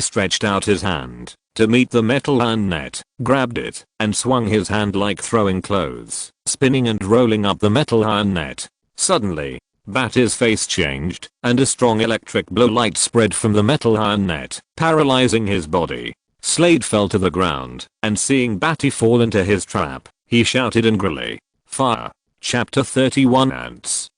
stretched out his hand to meet the metal iron net, grabbed it, and swung his hand like throwing clothes, spinning and rolling up the metal iron net. Suddenly, Bati's face changed, and a strong electric blue light spread from the metal iron net, paralyzing his body. Slade fell to the ground, and seeing Badi fall into his trap, he shouted angrily, "Fire!" Chapter 31 Ants.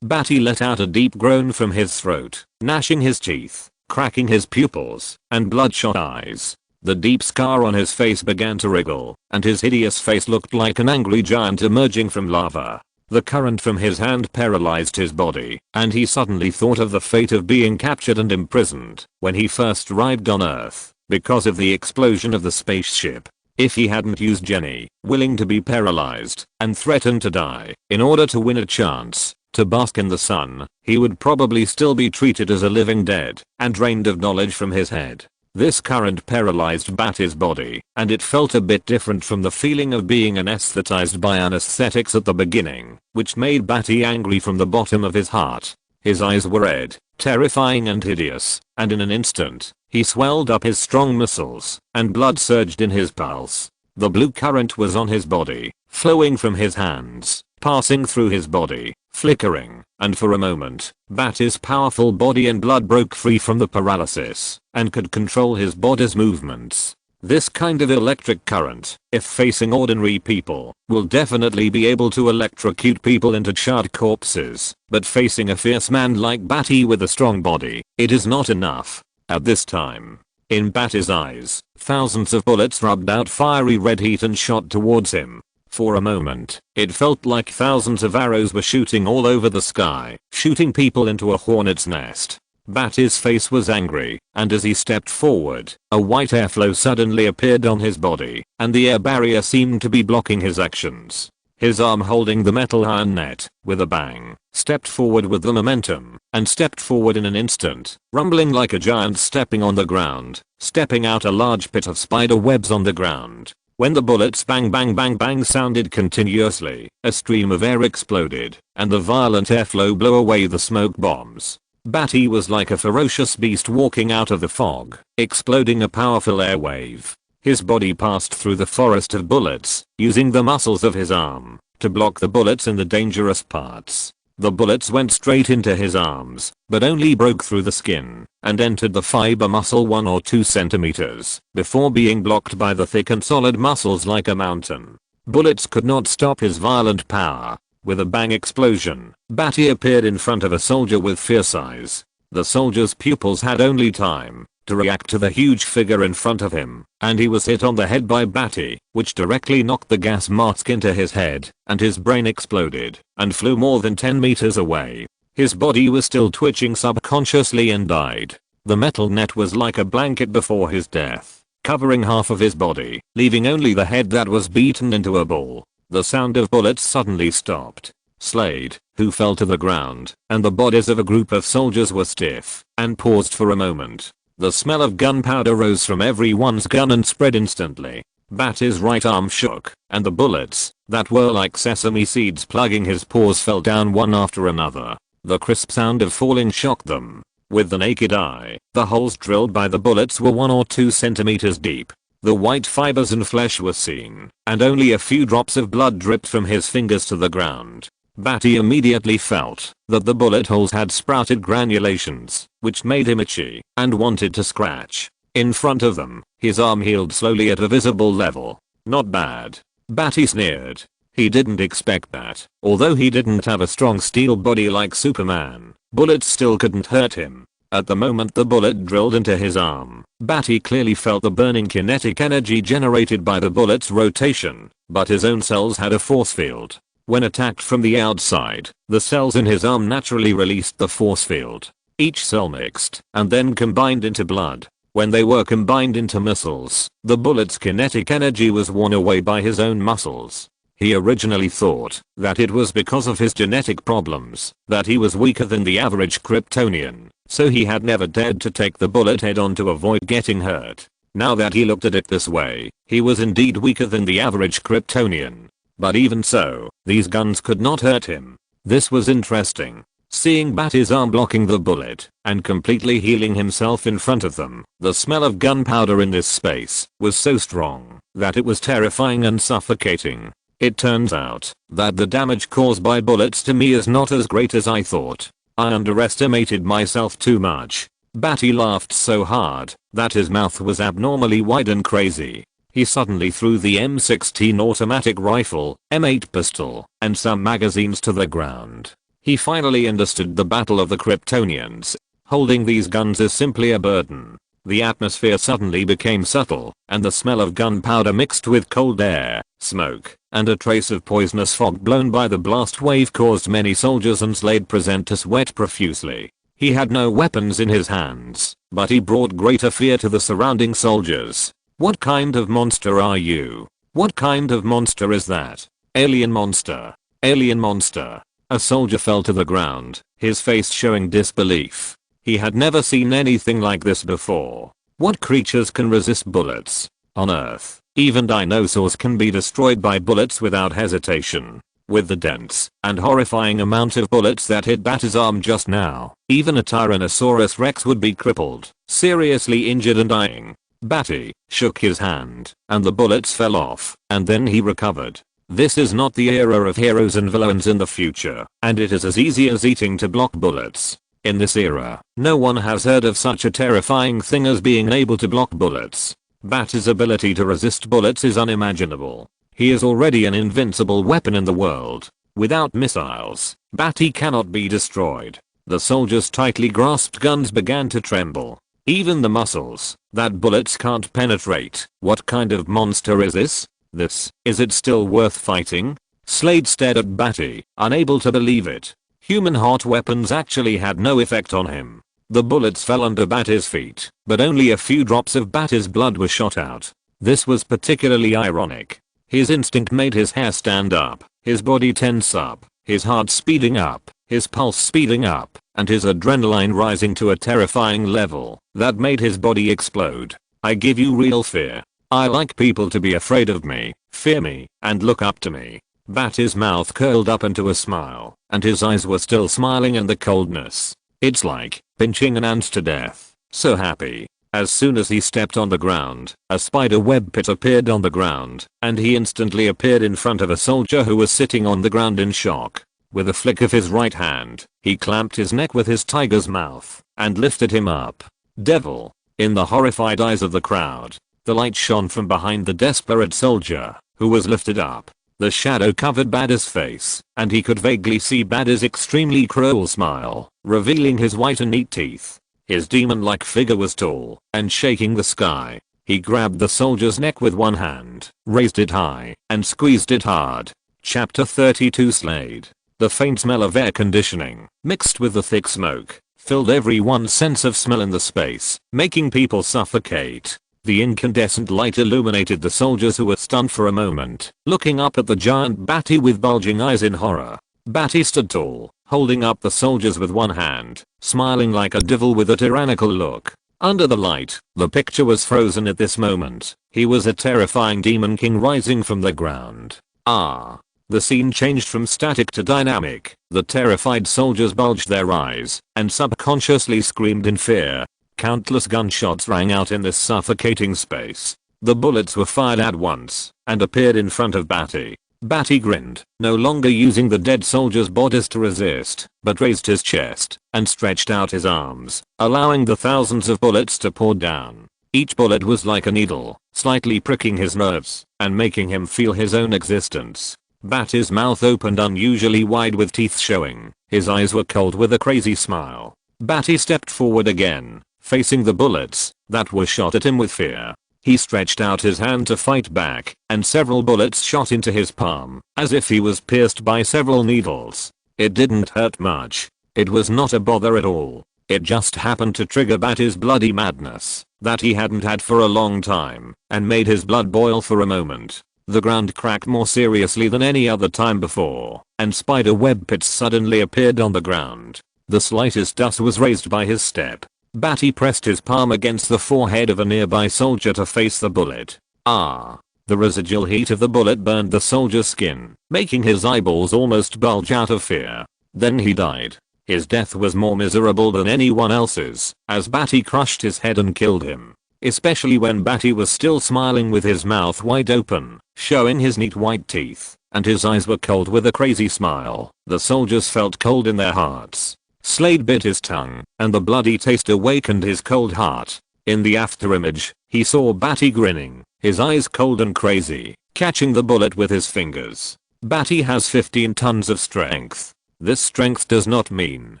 Badi let out a deep groan from his throat, gnashing his teeth, cracking his pupils, and bloodshot eyes. The deep scar on his face began to wriggle, and his hideous face looked like an angry giant emerging from lava. The current from his hand paralyzed his body, and he suddenly thought of the fate of being captured and imprisoned when he first arrived on Earth, because of the explosion of the spaceship. If he hadn't used Jenny, willing to be paralyzed, and threatened to die, in order to win a chance to bask in the sun, he would probably still be treated as a living dead, and drained of knowledge from his head. This current paralyzed Bati's body, and it felt a bit different from the feeling of being anesthetized by anesthetics at the beginning, which made Badi angry from the bottom of his heart. His eyes were red, terrifying and hideous, and in an instant, he swelled up his strong muscles, and blood surged in his pulse. The blue current was on his body, flowing from his hands, passing through his body, flickering, and for a moment, Bati's powerful body and blood broke free from the paralysis, and could control his body's movements. This kind of electric current, if facing ordinary people, will definitely be able to electrocute people into charred corpses, but facing a fierce man like Badi with a strong body, it is not enough. At this time, in Bati's eyes, thousands of bullets rubbed out fiery red heat and shot towards him. For a moment, it felt like thousands of arrows were shooting all over the sky, shooting people into a hornet's nest. Bati's face was angry, and as he stepped forward, a white airflow suddenly appeared on his body, and the air barrier seemed to be blocking his actions. His arm holding the metal iron net, with a bang, stepped forward with the momentum, and stepped forward in an instant, rumbling like a giant stepping on the ground, stepping out a large pit of spider webs on the ground. When the bullets bang bang bang bang sounded continuously, a stream of air exploded, and the violent airflow blew away the smoke bombs. Badi was like a ferocious beast walking out of the fog, exploding a powerful air wave. His body passed through the forest of bullets, using the muscles of his arm to block the bullets in the dangerous parts. The bullets went straight into his arms, but only broke through the skin and entered the fiber muscle 1 or 2 centimeters before being blocked by the thick and solid muscles like a mountain. Bullets could not stop his violent power. With a bang explosion, Badi appeared in front of a soldier with fierce eyes. The soldier's pupils had only time to react to the huge figure in front of him, and he was hit on the head by Badi, which directly knocked the gas mask into his head, and his brain exploded and flew more than 10 meters away. His body was still twitching subconsciously and died. The metal net was like a blanket before his death, covering half of his body, leaving only the head that was beaten into a ball. The sound of bullets suddenly stopped. Slade, who fell to the ground, and the bodies of a group of soldiers were stiff and paused for a moment. The smell of gunpowder rose from everyone's gun and spread instantly. Bati's right arm shook, and the bullets, that were like sesame seeds plugging his pores, fell down one after another. The crisp sound of falling shocked them. With the naked eye, the holes drilled by the bullets were 1 or 2 centimeters deep. The white fibers and flesh were seen, and only a few drops of blood dripped from his fingers to the ground. Badi immediately felt that the bullet holes had sprouted granulations, which made him itchy and wanted to scratch. In front of them, his arm healed slowly at a visible level. Not bad. Badi sneered. He didn't expect that. Although he didn't have a strong steel body like Superman, bullets still couldn't hurt him. At the moment the bullet drilled into his arm, Badi clearly felt the burning kinetic energy generated by the bullet's rotation, but his own cells had a force field. When attacked from the outside, the cells in his arm naturally released the force field. Each cell mixed and then combined into blood. When they were combined into muscles, the bullet's kinetic energy was worn away by his own muscles. He originally thought that it was because of his genetic problems that he was weaker than the average Kryptonian, so he had never dared to take the bullet head on to avoid getting hurt. Now that he looked at it this way, he was indeed weaker than the average Kryptonian. But even so, these guns could not hurt him. This was interesting. Seeing Badi's arm blocking the bullet and completely healing himself in front of them, the smell of gunpowder in this space was so strong that it was terrifying and suffocating. It turns out that the damage caused by bullets to me is not as great as I thought. I underestimated myself too much. Badi laughed so hard that his mouth was abnormally wide and crazy. He suddenly threw the M16 automatic rifle, M8 pistol, and some magazines to the ground. He finally understood the battle of the Kryptonians. Holding these guns is simply a burden. The atmosphere suddenly became subtle, and the smell of gunpowder mixed with cold air, smoke, and a trace of poisonous fog blown by the blast wave caused many soldiers and Slade present to sweat profusely. He had no weapons in his hands, but he brought greater fear to the surrounding soldiers. What kind of monster are you? What kind of monster is that? Alien monster. Alien monster. A soldier fell to the ground, his face showing disbelief. He had never seen anything like this before. What creatures can resist bullets? On Earth, even dinosaurs can be destroyed by bullets without hesitation. With the dense and horrifying amount of bullets that hit Badi's arm just now, even a Tyrannosaurus Rex would be crippled, seriously injured and dying. Badi shook his hand, and the bullets fell off, and then he recovered. This is not the era of heroes and villains in the future, and it is as easy as eating to block bullets. In this era, no one has heard of such a terrifying thing as being able to block bullets. Badi's ability to resist bullets is unimaginable. He is already an invincible weapon in the world. Without missiles, Badi cannot be destroyed. The soldiers' tightly grasped guns began to tremble. Even the muscles that bullets can't penetrate. What kind of monster is this? Is it still worth fighting? Slade stared at Badi, unable to believe it. Human heart weapons actually had no effect on him. The bullets fell under Badi's feet, but only a few drops of Badi's blood were shot out. This was particularly ironic. His instinct made his hair stand up, his body tense up, his heart speeding up, his pulse speeding up, and his adrenaline rising to a terrifying level that made his body explode. I give you real fear. I like people to be afraid of me, fear me, and look up to me. Badi's mouth curled up into a smile, and his eyes were still smiling in the coldness. It's like pinching an ant to death. So happy. As soon as he stepped on the ground, a spider web pit appeared on the ground, and he instantly appeared in front of a soldier who was sitting on the ground in shock. With a flick of his right hand, he clamped his neck with his tiger's mouth, and lifted him up. Devil. In the horrified eyes of the crowd, the light shone from behind the desperate soldier, who was lifted up. The shadow covered Badi's face, and he could vaguely see Badi's extremely cruel smile, revealing his white and neat teeth. His demon-like figure was tall and shaking the sky. He grabbed the soldier's neck with one hand, raised it high, and squeezed it hard. Chapter 32 Slade. The faint smell of air conditioning, mixed with the thick smoke, filled everyone's sense of smell in the space, making people suffocate. The incandescent light illuminated the soldiers who were stunned for a moment, looking up at the giant Badi with bulging eyes in horror. Badi stood tall, holding up the soldiers with one hand, smiling like a devil with a tyrannical look. Under the light, the picture was frozen at this moment. He was a terrifying demon king rising from the ground. Ah! The scene changed from static to dynamic. The terrified soldiers bulged their eyes and subconsciously screamed in fear. Countless gunshots rang out in this suffocating space. The bullets were fired at once and appeared in front of Badi. Badi grinned, no longer using the dead soldiers' bodies to resist, but raised his chest and stretched out his arms, allowing the thousands of bullets to pour down. Each bullet was like a needle, slightly pricking his nerves and making him feel his own existence. Badi's mouth opened unusually wide with teeth showing. His eyes were cold with a crazy smile. Badi stepped forward again, facing the bullets that were shot at him with fear. He stretched out his hand to fight back, and several bullets shot into his palm, as if he was pierced by several needles. It didn't hurt much. It was not a bother at all. It just happened to trigger Badi's bloody madness that he hadn't had for a long time, and made his blood boil for a moment. The ground cracked more seriously than any other time before, and spider web pits suddenly appeared on the ground. The slightest dust was raised by his step. Badi pressed his palm against the forehead of a nearby soldier to face the bullet. Ah! The residual heat of the bullet burned the soldier's skin, making his eyeballs almost bulge out of fear. Then he died. His death was more miserable than anyone else's, as Badi crushed his head and killed him. Especially when Badi was still smiling with his mouth wide open, showing his neat white teeth, and his eyes were cold with a crazy smile. The soldiers felt cold in their hearts. Slade bit his tongue, and the bloody taste awakened his cold heart. In the afterimage, he saw Badi grinning, his eyes cold and crazy, catching the bullet with his fingers. Badi has 15 tons of strength. This strength does not mean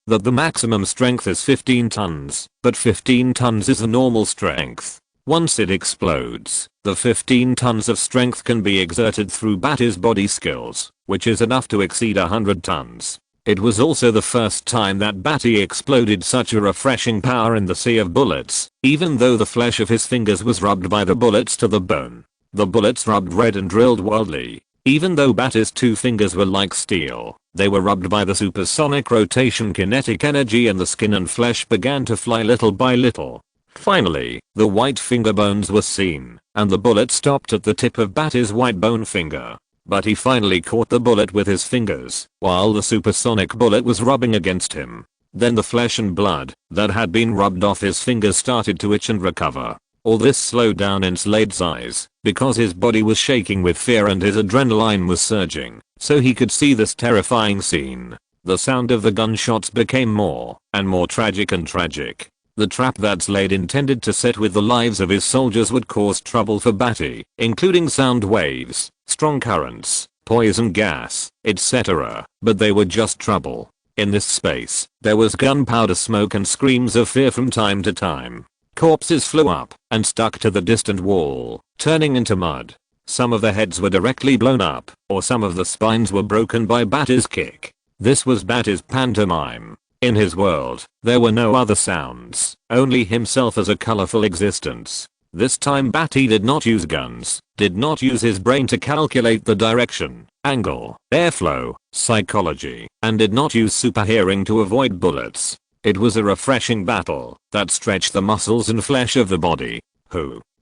that the maximum strength is 15 tons, but 15 tons is the normal strength. Once it explodes, the 15 tons of strength can be exerted through Badi's body skills, which is enough to exceed 100 tons. It was also the first time that Badi exploded such a refreshing power in the sea of bullets, even though the flesh of his fingers was rubbed by the bullets to the bone. The bullets rubbed red and drilled wildly. Even though Badi's 2 fingers were like steel, they were rubbed by the supersonic rotation kinetic energy, and the skin and flesh began to fly little by little. Finally, the white finger bones were seen, and the bullet stopped at the tip of Badi's white bone finger. But he finally caught the bullet with his fingers, while the supersonic bullet was rubbing against him. Then the flesh and blood that had been rubbed off his fingers started to itch and recover. All this slowed down in Slade's eyes, because his body was shaking with fear and his adrenaline was surging, so he could see this terrifying scene. The sound of the gunshots became more and more tragic and tragic. The trap that Slade intended to set with the lives of his soldiers would cause trouble for Badi, including sound waves, strong currents, poison gas, etc. But they were just trouble. In this space, there was gunpowder smoke and screams of fear from time to time. Corpses flew up and stuck to the distant wall, turning into mud. Some of the heads were directly blown up, or some of the spines were broken by Badi's kick. This was Badi's pantomime. In his world, there were no other sounds, only himself as a colorful existence. This time Badi did not use guns, did not use his brain to calculate the direction, angle, airflow, psychology, and did not use super hearing to avoid bullets. It was a refreshing battle that stretched the muscles and flesh of the body.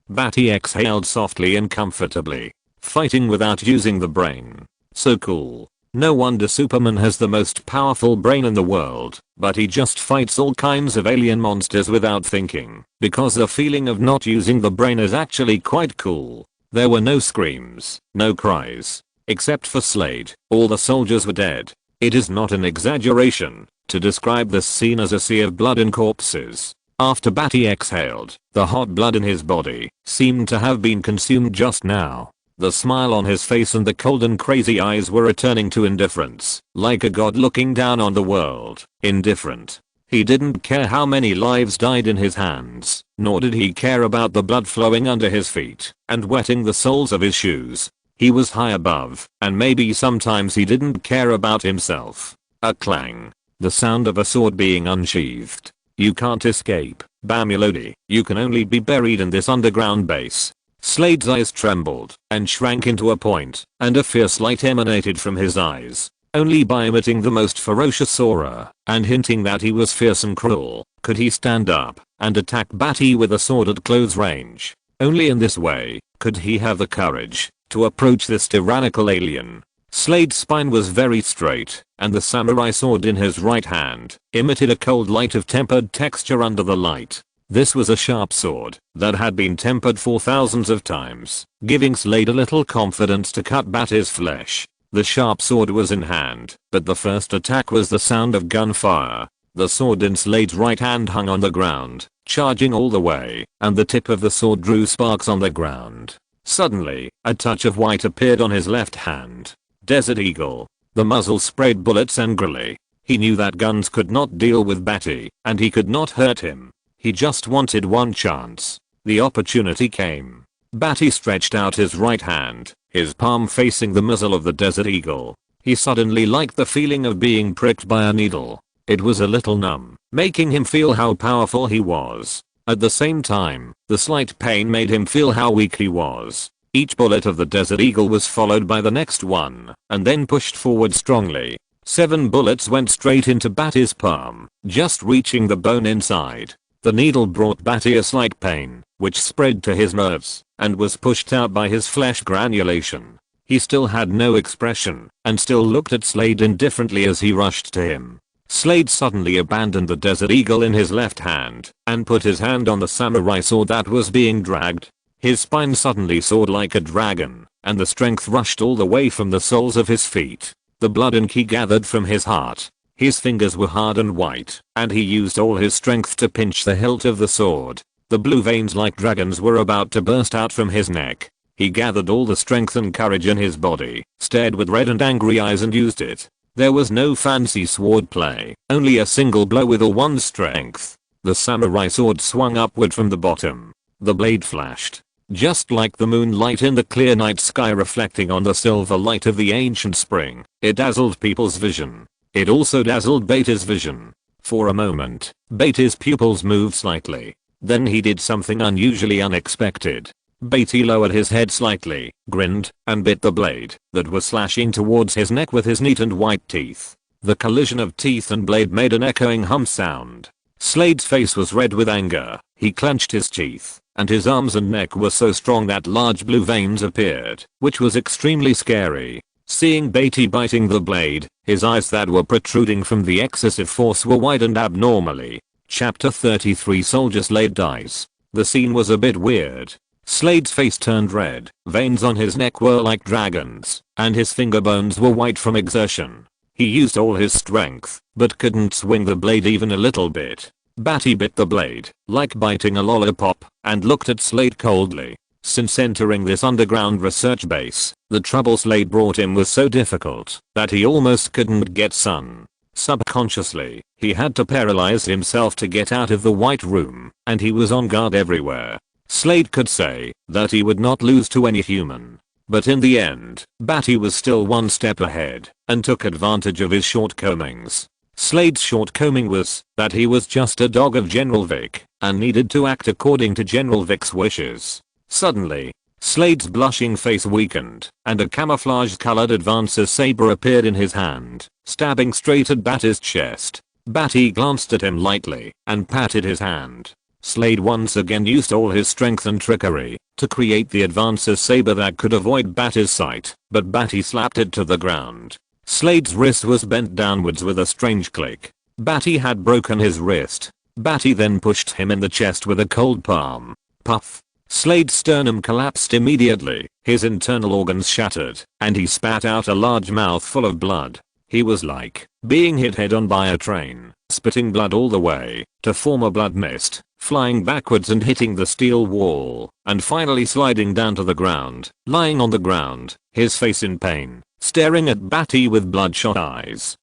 Badi exhaled softly and comfortably, fighting without using the brain. So cool. No wonder Superman has the most powerful brain in the world, but he just fights all kinds of alien monsters without thinking, because the feeling of not using the brain is actually quite cool. There were no screams, no cries. Except for Slade, all the soldiers were dead. It is not an exaggeration to describe this scene as a sea of blood and corpses. After Badi exhaled, the hot blood in his body seemed to have been consumed just now. The smile on his face and the cold and crazy eyes were returning to indifference, like a god looking down on the world, indifferent. He didn't care how many lives died in his hands, nor did he care about the blood flowing under his feet and wetting the soles of his shoes. He was high above, and maybe sometimes he didn't care about himself. A clang. The sound of a sword being unsheathed. You can't escape, Bamulodi. You can only be buried in this underground base. Slade's eyes trembled and shrank into a point, and a fierce light emanated from his eyes. Only by emitting the most ferocious aura and hinting that he was fierce and cruel could he stand up and attack Badi with a sword at close range. Only in this way could he have the courage to approach this tyrannical alien. Slade's spine was very straight, and the samurai sword in his right hand emitted a cold light of tempered texture under the light. This was a sharp sword that had been tempered for thousands of times, giving Slade a little confidence to cut Badi's flesh. The sharp sword was in hand, but the first attack was the sound of gunfire. The sword in Slade's right hand hung on the ground, charging all the way, and the tip of the sword drew sparks on the ground. Suddenly, a touch of white appeared on his left hand. Desert Eagle. The muzzle sprayed bullets angrily. He knew that guns could not deal with Badi, and he could not hurt him. He just wanted one chance. The opportunity came. Badi stretched out his right hand, his palm facing the muzzle of the Desert Eagle. He suddenly liked the feeling of being pricked by a needle. It was a little numb, making him feel how powerful he was. At the same time, the slight pain made him feel how weak he was. Each bullet of the Desert Eagle was followed by the next one, and then pushed forward strongly. 7 bullets went straight into Badi's palm, just reaching the bone inside. The needle brought Badi a slight pain, which spread to his nerves, and was pushed out by his flesh granulation. He still had no expression, and still looked at Slade indifferently as he rushed to him. Slade suddenly abandoned the Desert Eagle in his left hand, and put his hand on the samurai sword that was being dragged. His spine suddenly soared like a dragon, and the strength rushed all the way from the soles of his feet. The blood and ki gathered from his heart. His fingers were hard and white, and he used all his strength to pinch the hilt of the sword. The blue veins like dragons were about to burst out from his neck. He gathered all the strength and courage in his body, stared with red and angry eyes and used it. There was no fancy sword play, only a single blow with all one's strength. The samurai sword swung upward from the bottom. The blade flashed, just like the moonlight in the clear night sky reflecting on the silver light of the ancient spring. It dazzled people's vision. It also dazzled Badi's vision. For a moment, Badi's pupils moved slightly. Then he did something unusually unexpected. Badi lowered his head slightly, grinned, and bit the blade that was slashing towards his neck with his neat and white teeth. The collision of teeth and blade made an echoing hum sound. Slade's face was red with anger. He clenched his teeth, and his arms and neck were so strong that large blue veins appeared, which was extremely scary. Seeing Badi biting the blade, his eyes that were protruding from the excessive force were widened abnormally. Chapter 33 Soldier Slade dies. The scene was a bit weird. Slade's face turned red, veins on his neck were like dragons, and his finger bones were white from exertion. He used all his strength, but couldn't swing the blade even a little bit. Badi bit the blade, like biting a lollipop, and looked at Slade coldly. Since entering this underground research base, the trouble Slade brought him was so difficult that he almost couldn't get sun. Subconsciously, he had to paralyze himself to get out of the white room, and he was on guard everywhere. Slade could say that he would not lose to any human. But in the end, Badi was still one step ahead, and took advantage of his shortcomings. Slade's shortcoming was that he was just a dog of General Vic, and needed to act according to General Vic's wishes. Suddenly, Slade's blushing face weakened, and a camouflage-colored advancer saber appeared in his hand, stabbing straight at Badi's chest. Badi glanced at him lightly, and patted his hand. Slade once again used all his strength and trickery to create the advancer's saber that could avoid Badi's sight, but Badi slapped it to the ground. Slade's wrist was bent downwards with a strange click. Badi had broken his wrist. Badi then pushed him in the chest with a cold palm. Puff. Slade's sternum collapsed immediately, his internal organs shattered, and he spat out a large mouthful of blood. He was like being hit head on by a train, spitting blood all the way to form a blood mist, flying backwards and hitting the steel wall, and finally sliding down to the ground, lying on the ground, his face in pain, staring at Badi with bloodshot eyes.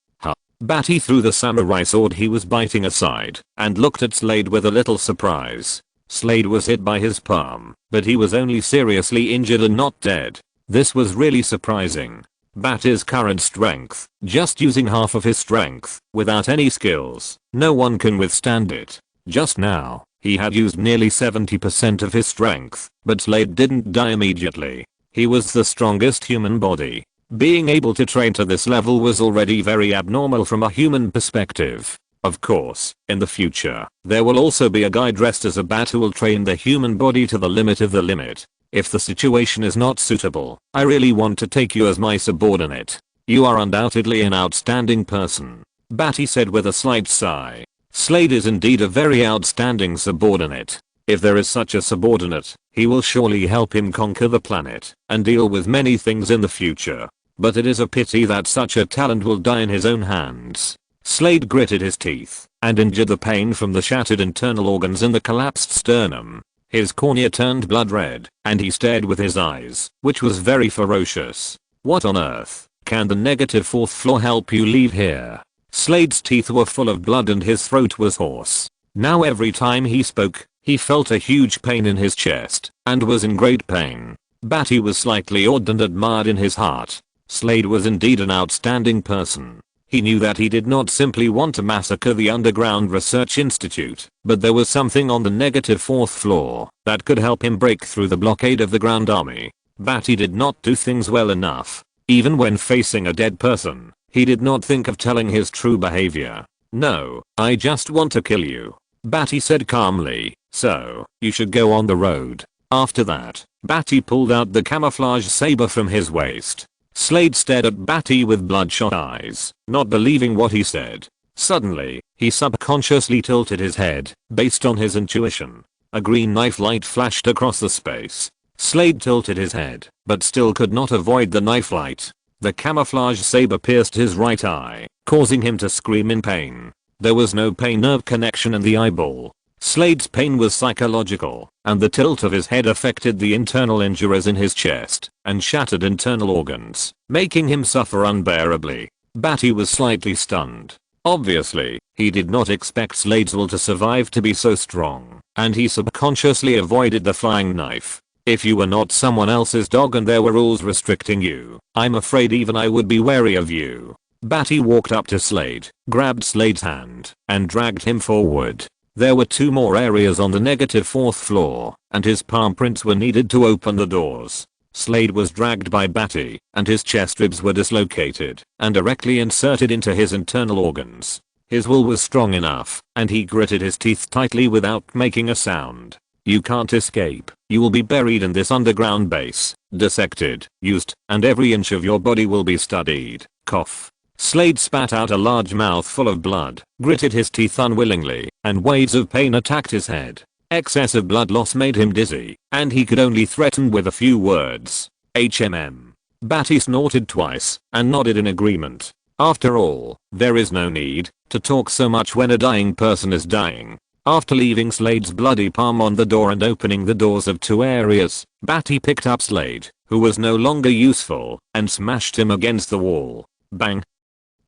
Badi threw the samurai sword he was biting aside, and looked at Slade with a little surprise. Slade was hit by his palm, but he was only seriously injured and not dead. This was really surprising. Badi's current strength, just using half of his strength, without any skills, no one can withstand it. Just now, he had used nearly 70% of his strength, but Slade didn't die immediately. He was the strongest human body. Being able to train to this level was already very abnormal from a human perspective. Of course, in the future, there will also be a guy dressed as a bat who will train the human body to the limit of the limit. If the situation is not suitable, I really want to take you as my subordinate. You are undoubtedly an outstanding person, Badi said with a slight sigh. Slade is indeed a very outstanding subordinate. If there is such a subordinate, he will surely help him conquer the planet and deal with many things in the future. But it is a pity that such a talent will die in his own hands. Slade gritted his teeth and endured the pain from the shattered internal organs in the collapsed sternum. His cornea turned blood red, and he stared with his eyes, which was very ferocious. What on earth? Can the negative fourth floor help you leave here? Slade's teeth were full of blood and his throat was hoarse. Now every time he spoke, he felt a huge pain in his chest, and was in great pain. Badi was slightly awed and admired in his heart. Slade was indeed an outstanding person. He knew that he did not simply want to massacre the Underground Research Institute, but there was something on the negative fourth floor that could help him break through the blockade of the Ground Army. Badi did not do things well enough. Even when facing a dead person, he did not think of telling his true behavior. "No, I just want to kill you," Badi said calmly, "so, you should go on the road." After that, Badi pulled out the camouflage saber from his waist. Slade stared at Badi with bloodshot eyes, not believing what he said. Suddenly, he subconsciously tilted his head, based on his intuition. A green knife light flashed across the space. Slade tilted his head, but still could not avoid the knife light. The camouflage saber pierced his right eye, causing him to scream in pain. There was no pain-nerve connection in the eyeball. Slade's pain was psychological, and the tilt of his head affected the internal injuries in his chest and shattered internal organs, making him suffer unbearably. Badi was slightly stunned. Obviously, he did not expect Slade's will to survive to be so strong, and he subconsciously avoided the flying knife. If you were not someone else's dog and there were rules restricting you, I'm afraid even I would be wary of you. Badi walked up to Slade, grabbed Slade's hand, and dragged him forward. There were 2 more areas on the -4th floor, and his palm prints were needed to open the doors. Slade was dragged by Badi, and his chest ribs were dislocated and directly inserted into his internal organs. His will was strong enough, and he gritted his teeth tightly without making a sound. "You can't escape. You will be buried in this underground base, dissected, used, and every inch of your body will be studied." Cough. Slade spat out a large mouthful of blood, gritted his teeth unwillingly, and waves of pain attacked his head. Excessive blood loss made him dizzy, and he could only threaten with a few words. "HMM." Badi snorted twice, and nodded in agreement. After all, there is no need to talk so much when a dying person is dying. After leaving Slade's bloody palm on the door and opening the doors of 2 areas, Badi picked up Slade, who was no longer useful, and smashed him against the wall. Bang.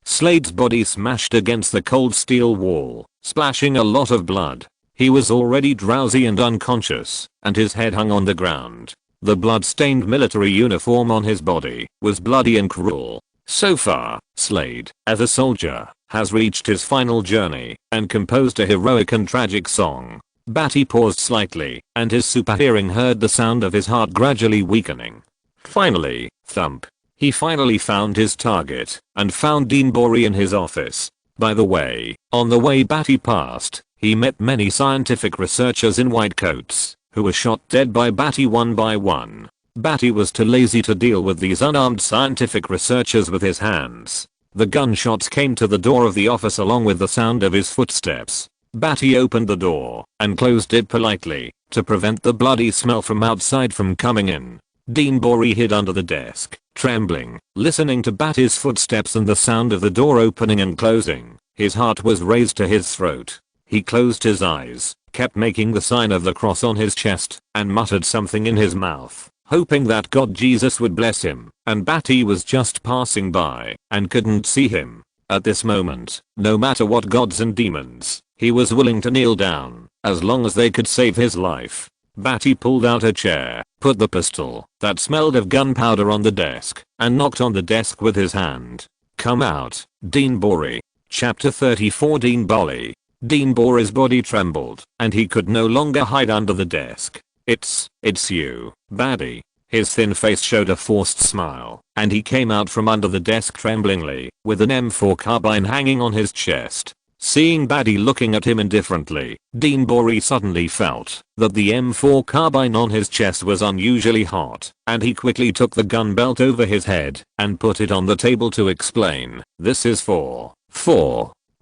Slade's body smashed against the cold steel wall, splashing a lot of blood. He was already drowsy and unconscious, and his head hung on the ground. The blood-stained military uniform on his body was bloody and cruel. So far, Slade, as a soldier, has reached his final journey and composed a heroic and tragic song. Badi paused slightly, and his super hearing heard the sound of his heart gradually weakening. Finally, thump. He finally found his target and found Dean Borey in his office. By the way, on the way Badi passed, he met many scientific researchers in white coats who were shot dead by Badi one by one. Badi was too lazy to deal with these unarmed scientific researchers with his hands. The gunshots came to the door of the office along with the sound of his footsteps. Badi opened the door and closed it politely to prevent the bloody smell from outside from coming in. Dean Borey hid under the desk, trembling, listening to Badi's footsteps and the sound of the door opening and closing. His heart was raised to his throat. He closed his eyes, kept making the sign of the cross on his chest, and muttered something in his mouth, hoping that God Jesus would bless him, and Badi was just passing by and couldn't see him. At this moment, no matter what gods and demons, he was willing to kneel down, as long as they could save his life. Badi pulled out a chair, put the pistol that smelled of gunpowder on the desk, and knocked on the desk with his hand. "Come out, Dean Borey." Chapter 34. Dean Borey. Dean Borey's body trembled, and he could no longer hide under the desk. It's you, Badi." His thin face showed a forced smile, and he came out from under the desk tremblingly, with an M4 carbine hanging on his chest. Seeing Badi looking at him indifferently, Dean Borey suddenly felt that the M4 carbine on his chest was unusually hot, and he quickly took the gun belt over his head and put it on the table to explain. "This is for."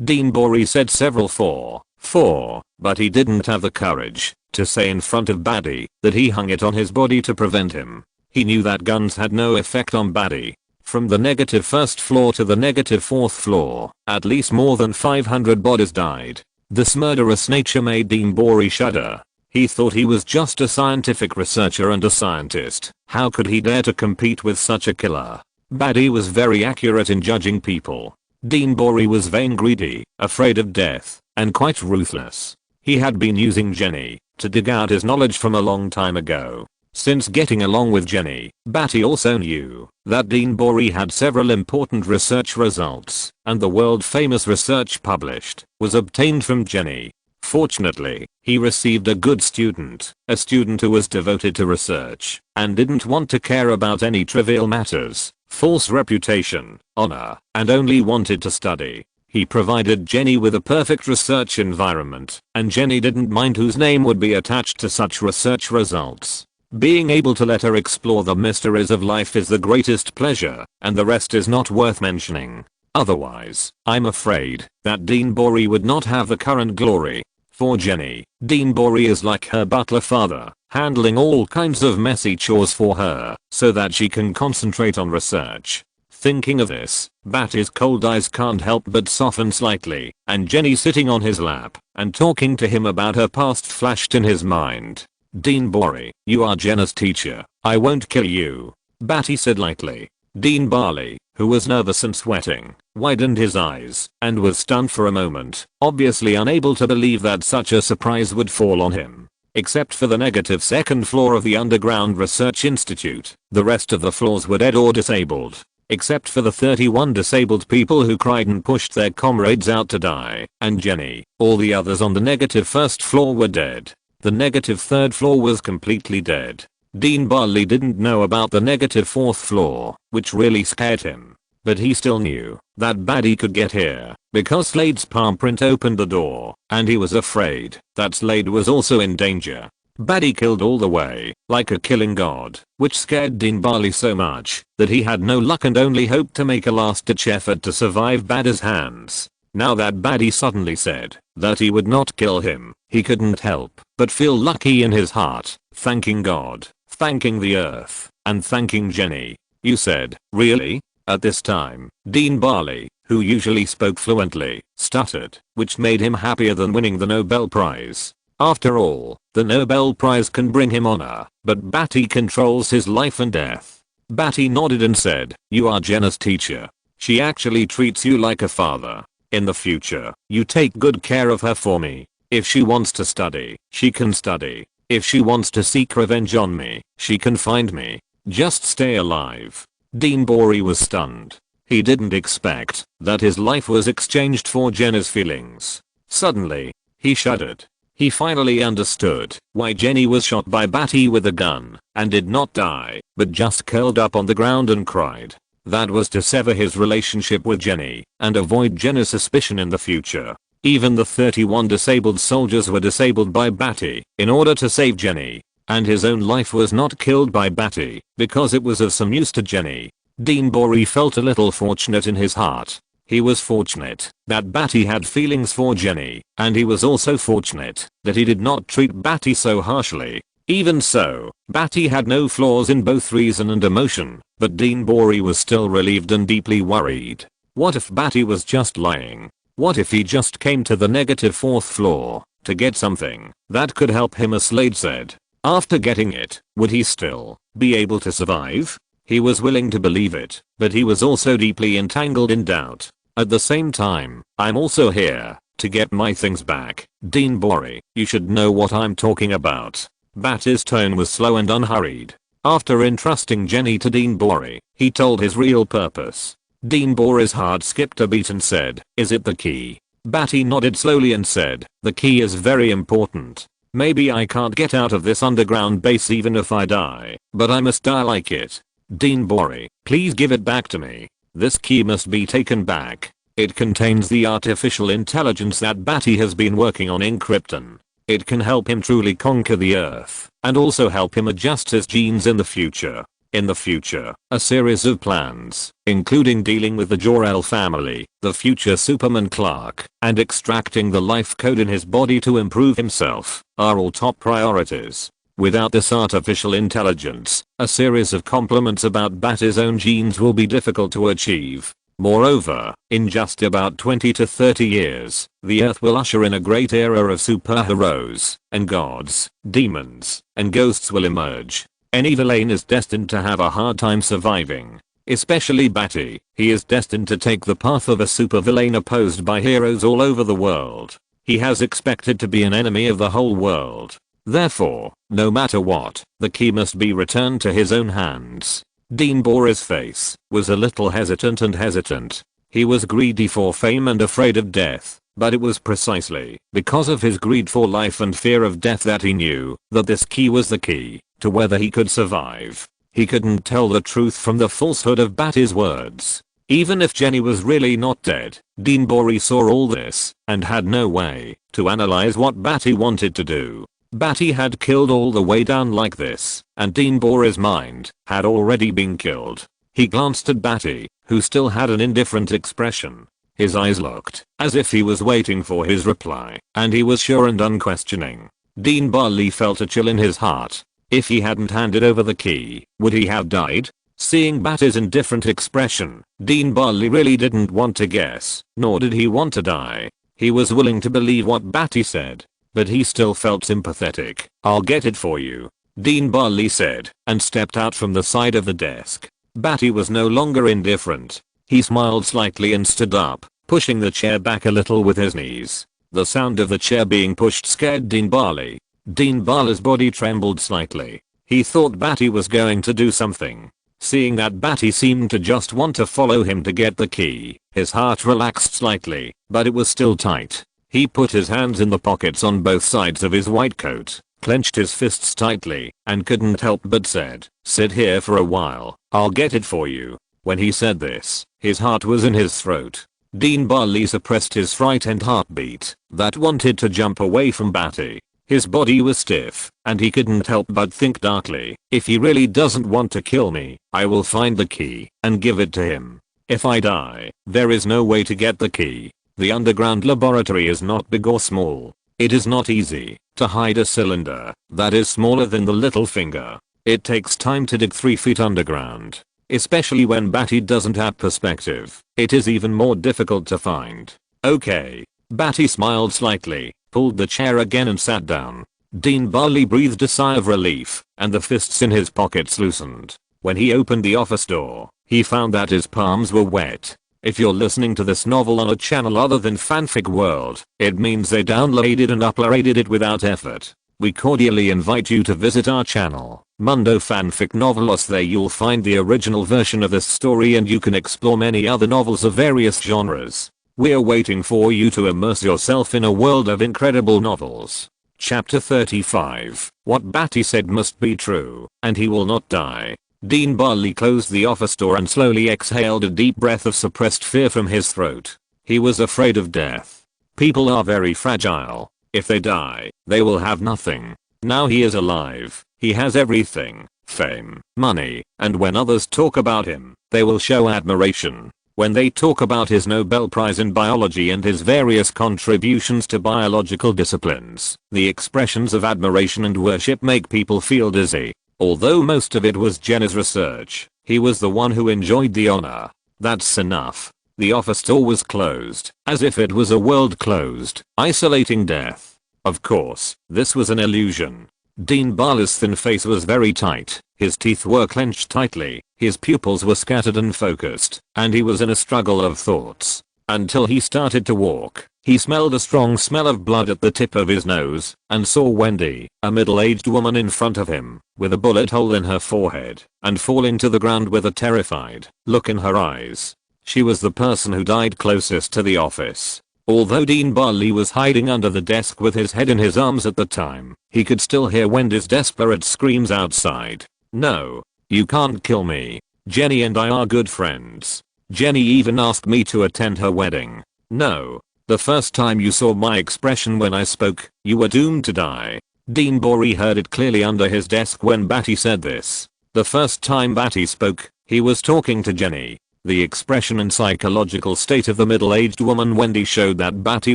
Dean Borey said several four, but he didn't have the courage to say in front of Badi that he hung it on his body to prevent him. He knew that guns had no effect on Badi. From the -1st floor to the -4th floor, at least more than 500 bodies died. This murderous nature made Dean Borey shudder. He thought he was just a scientific researcher and a scientist. How could he dare to compete with such a killer? Badi was very accurate in judging people. Dean Borey was vain, greedy, afraid of death, and quite ruthless. He had been using Jenny to dig out his knowledge from a long time ago. Since getting along with Jenny, Badi also knew that Dean Borey had several important research results, and the world-famous research published was obtained from Jenny. Fortunately, He received a good student, a student who was devoted to research and didn't want to care about any trivial matters, false reputation, honor, and only wanted to study. He provided Jenny with a perfect research environment, and Jenny didn't mind whose name would be attached to such research results. Being able to let her explore the mysteries of life is the greatest pleasure, and the rest is not worth mentioning. Otherwise, I'm afraid that Dean Bori would not have the current glory. For Jenny, Dean Bori is like her butler father, handling all kinds of messy chores for her, so that she can concentrate on research. Thinking of this, Badi's cold eyes can't help but soften slightly, and Jenny sitting on his lap and talking to him about her past flashed in his mind. Dean Bori, you are Jenna's teacher. I won't kill you, Badi said lightly. Dean Bali, who was nervous and sweating, widened his eyes and was stunned for a moment, obviously unable to believe that such a surprise would fall on him. Except for the negative second floor of the underground research institute, the rest of the floors were dead or disabled. Except for the 31 disabled people who cried and pushed their comrades out to die, and Jenny, all the others on the negative first floor were dead. The negative third floor was completely dead. Dean Bali didn't know about the negative fourth floor, which really scared him. But he still knew that Badi could get here because Slade's palm print opened the door, and he was afraid that Slade was also in danger. Badi killed all the way, like a killing god, which scared Dean Bali so much that he had no luck and only hoped to make a last-ditch effort to survive Badi's hands. Now that Badi suddenly said that he would not kill him, he couldn't help but feel lucky in his heart, thanking God, thanking the earth, and thanking Jenny. You said, really? At this time, Dean Bali, who usually spoke fluently, stuttered, which made him happier than winning the Nobel Prize. After all, the Nobel Prize can bring him honor, but Badi controls his life and death. Badi nodded and said, you are Jenna's teacher. She actually treats you like a father. In the future, you take good care of her for me. If she wants to study, she can study. If she wants to seek revenge on me, she can find me. Just stay alive. Dean Bori was stunned. He didn't expect that his life was exchanged for Jenna's feelings. Suddenly, he shuddered. He finally understood why Jenny was shot by Badi with a gun and did not die, but just curled up on the ground and cried. That was to sever his relationship with Jenny and avoid Jenna's suspicion in the future. Even the 31 disabled soldiers were disabled by Badi in order to save Jenny, and his own life was not killed by Badi because it was of some use to Jenny. Dean Bori felt a little fortunate in his heart. He was fortunate that Badi had feelings for Jenny, and he was also fortunate that he did not treat Badi so harshly. Even so, Badi had no flaws in both reason and emotion, but Dean Bori was still relieved and deeply worried. What if Badi was just lying? What if he just came to the negative fourth floor to get something that could help him, as Slade said? After getting it, would he still be able to survive? He was willing to believe it, but he was also deeply entangled in doubt. At the same time, I'm also here to get my things back. Dean Bori, you should know what I'm talking about. Badi's tone was slow and unhurried. After entrusting Jenny to Dean Bori, he told his real purpose. Dean Bori's heart skipped a beat and said, is it the key? Badi nodded slowly and said, the key is very important. Maybe I can't get out of this underground base even if I die, but I must die like it. Dean Bori, please give it back to me. This key must be taken back. It contains the artificial intelligence that Badi has been working on in Krypton. It can help him truly conquer the Earth, and also help him adjust his genes in the future. In the future, a series of plans, including dealing with the Jor-El family, the future Superman Clark, and extracting the life code in his body to improve himself, are all top priorities. Without this artificial intelligence, a series of compliments about Badi's own genes will be difficult to achieve. Moreover, in just about 20 to 30 years, the Earth will usher in a great era of superheroes, and gods, demons, and ghosts will emerge. Any villain is destined to have a hard time surviving. Especially Badi, he is destined to take the path of a supervillain opposed by heroes all over the world. He has expected to be an enemy of the whole world. Therefore, no matter what, the key must be returned to his own hands. Dean Bori's face was a little hesitant. He was greedy for fame and afraid of death, But it was precisely because of his greed for life and fear of death that he knew that this key was the key to whether he could survive. He couldn't tell the truth from the falsehood of Badi's words. Even if Jenny was really not dead, Dean Bori saw all this and had no way to analyze what Badi wanted to do. Badi had killed all the way down like this, and Dean Bori's mind had already been killed. He glanced at Badi, who still had an indifferent expression. His eyes looked as if he was waiting for his reply, and he was sure and unquestioning. Dean Bali felt a chill in his heart. If he hadn't handed over the key, would he have died? Seeing Badi's indifferent expression, Dean Bali really didn't want to guess, nor did he want to die. He was willing to believe what Badi said, but he still felt sympathetic. "I'll get it for you," Dean Bali said, and stepped out from the side of the desk. Badi was no longer indifferent. He smiled slightly and stood up, pushing the chair back a little with his knees. The sound of the chair being pushed scared Dean Bali. Dean Bali's body trembled slightly. He thought Badi was going to do something. Seeing that Badi seemed to just want to follow him to get the key, his heart relaxed slightly, but it was still tight. He put his hands in the pockets on both sides of his white coat, clenched his fists tightly, and couldn't help but said, "Sit here for a while, I'll get it for you." When he said this, his heart was in his throat. Dean Bali suppressed his fright and heartbeat that wanted to jump away from Badi. His body was stiff, and he couldn't help but think darkly, if he really doesn't want to kill me, I will find the key and give it to him. If I die, there is no way to get the key. The underground laboratory is not big or small. It is not easy to hide a cylinder that is smaller than the little finger. It takes time to dig 3 feet underground. Especially when Badi doesn't have perspective, it is even more difficult to find. Okay. Badi smiled slightly, pulled the chair again and sat down. Dean Bali breathed a sigh of relief, and the fists in his pockets loosened. When he opened the office door, he found that his palms were wet. If you're listening to this novel on a channel other than Fanfic World, it means they downloaded and uploaded it without effort. We cordially invite you to visit our channel, Mundo Fanfic Novelos. There you'll find the original version of this story and you can explore many other novels of various genres. We're waiting for you to immerse yourself in a world of incredible novels. Chapter 35. What Badi said must be true, and he will not die. Dean Bali closed the office door and slowly exhaled a deep breath of suppressed fear from his throat. He was afraid of death. People are very fragile. If they die, they will have nothing. Now he is alive. He has everything: fame, money, and when others talk about him, they will show admiration. When they talk about his Nobel Prize in biology and his various contributions to biological disciplines, the expressions of admiration and worship make people feel dizzy. Although most of it was Jenna's research, he was the one who enjoyed the honor. That's enough. The office door was closed, as if it was a world closed, isolating death. Of course, this was an illusion. Dean Bali's thin face was very tight, his teeth were clenched tightly, his pupils were scattered and focused, and he was in a struggle of thoughts. Until he started to walk, he smelled a strong smell of blood at the tip of his nose, and saw Wendy, a middle-aged woman in front of him, with a bullet hole in her forehead, and falling to the ground with a terrified look in her eyes. She was the person who died closest to the office. Although Dean Bali was hiding under the desk with his head in his arms at the time, he could still hear Wendy's desperate screams outside. "No, you can't kill me. Jenny and I are good friends. Jenny even asked me to attend her wedding. No. The first time you saw my expression when I spoke, you were doomed to die." Dean Bori heard it clearly under his desk when Badi said this. The first time Badi spoke, he was talking to Jenny. The expression and psychological state of the middle-aged woman Wendy showed that Badi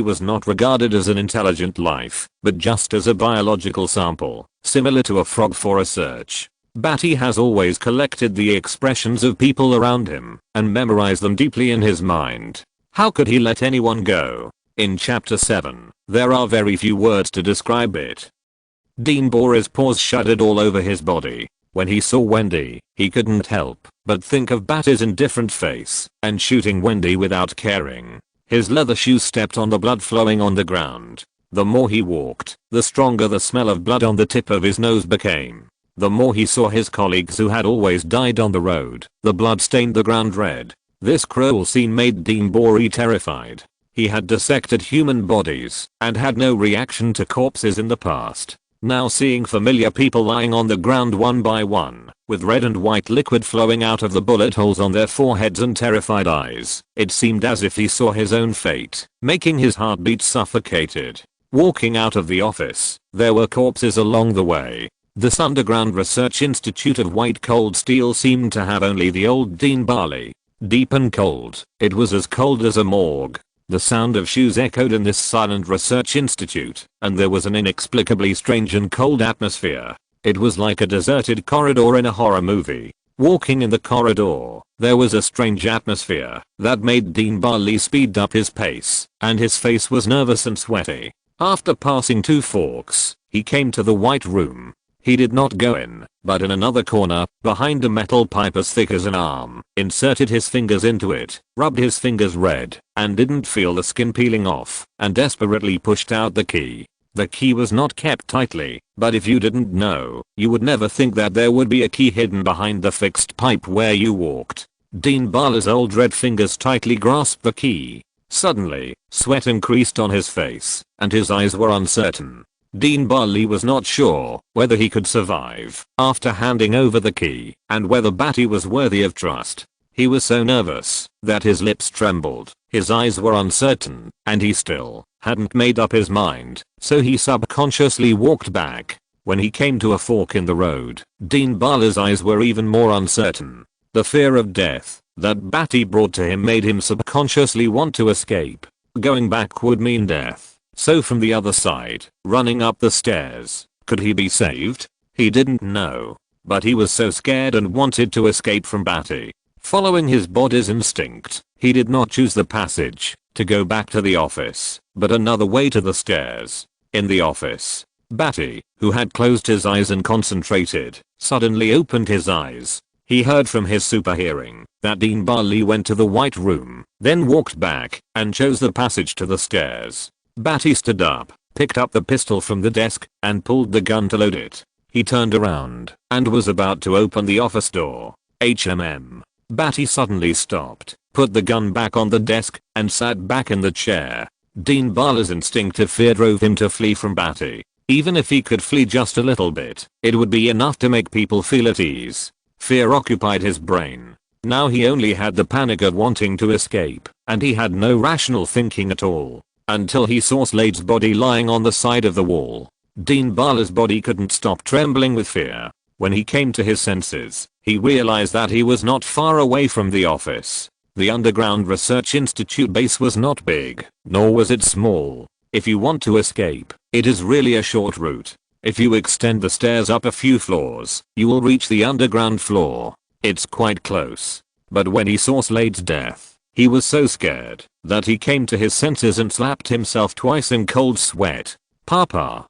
was not regarded as an intelligent life, but just as a biological sample, similar to a frog for research. Badi has always collected the expressions of people around him and memorized them deeply in his mind. How could he let anyone go? In chapter 7, there are very few words to describe it. Dean Bori's paws shuddered all over his body. When he saw Wendy, he couldn't help but think of Badi's indifferent face and shooting Wendy without caring. His leather shoes stepped on the blood flowing on the ground. The more he walked, the stronger the smell of blood on the tip of his nose became. The more he saw his colleagues who had always died on the road, the blood stained the ground red. This cruel scene made Dean Bori terrified. He had dissected human bodies and had no reaction to corpses in the past. Now seeing familiar people lying on the ground one by one, with red and white liquid flowing out of the bullet holes on their foreheads and terrified eyes, it seemed as if he saw his own fate, making his heartbeat suffocated. Walking out of the office, there were corpses along the way. This underground research institute of white cold steel seemed to have only the old Dean Barley. Deep and cold, it was as cold as a morgue. The sound of shoes echoed in this silent research institute, and there was an inexplicably strange and cold atmosphere. It was like a deserted corridor in a horror movie. Walking in the corridor, there was a strange atmosphere that made Dean Barley speed up his pace, and his face was nervous and sweaty. After passing 2 forks, he came to the white room. He did not go in, but in another corner, behind a metal pipe as thick as an arm, inserted his fingers into it, rubbed his fingers red, and didn't feel the skin peeling off, and desperately pushed out the key. The key was not kept tightly, but if you didn't know, you would never think that there would be a key hidden behind the fixed pipe where you walked. Dean Barley's old red fingers tightly grasped the key. Suddenly, sweat increased on his face, and his eyes were uncertain. Dean Barley was not sure whether he could survive after handing over the key, and whether Badi was worthy of trust. He was so nervous that his lips trembled, his eyes were uncertain, and he still hadn't made up his mind, so he subconsciously walked back. When he came to a fork in the road, Dean Barley's eyes were even more uncertain. The fear of death that Badi brought to him made him subconsciously want to escape. Going back would mean death. So from the other side, running up the stairs, could he be saved? He didn't know. But he was so scared and wanted to escape from Badi. Following his body's instinct, he did not choose the passage to go back to the office, but another way to the stairs. In the office, Badi, who had closed his eyes and concentrated, suddenly opened his eyes. He heard from his super hearing that Dean Barley went to the white room, then walked back and chose the passage to the stairs. Badi stood up, picked up the pistol from the desk, and pulled the gun to load it. He turned around and was about to open the office door. Badi suddenly stopped, put the gun back on the desk, and sat back in the chair. Dean Barley's instinctive fear drove him to flee from Badi. Even if he could flee just a little bit, it would be enough to make people feel at ease. Fear occupied his brain. Now he only had the panic of wanting to escape, and he had no rational thinking at all. Until he saw Slade's body lying on the side of the wall. Dean Barley's body couldn't stop trembling with fear. When he came to his senses, he realized that he was not far away from the office. The underground research institute base was not big, nor was it small. If you want to escape, it is really a short route. If you extend the stairs up a few floors, you will reach the underground floor. It's quite close. But when he saw Slade's death, he was so scared that he came to his senses and slapped himself twice in cold sweat. Papa.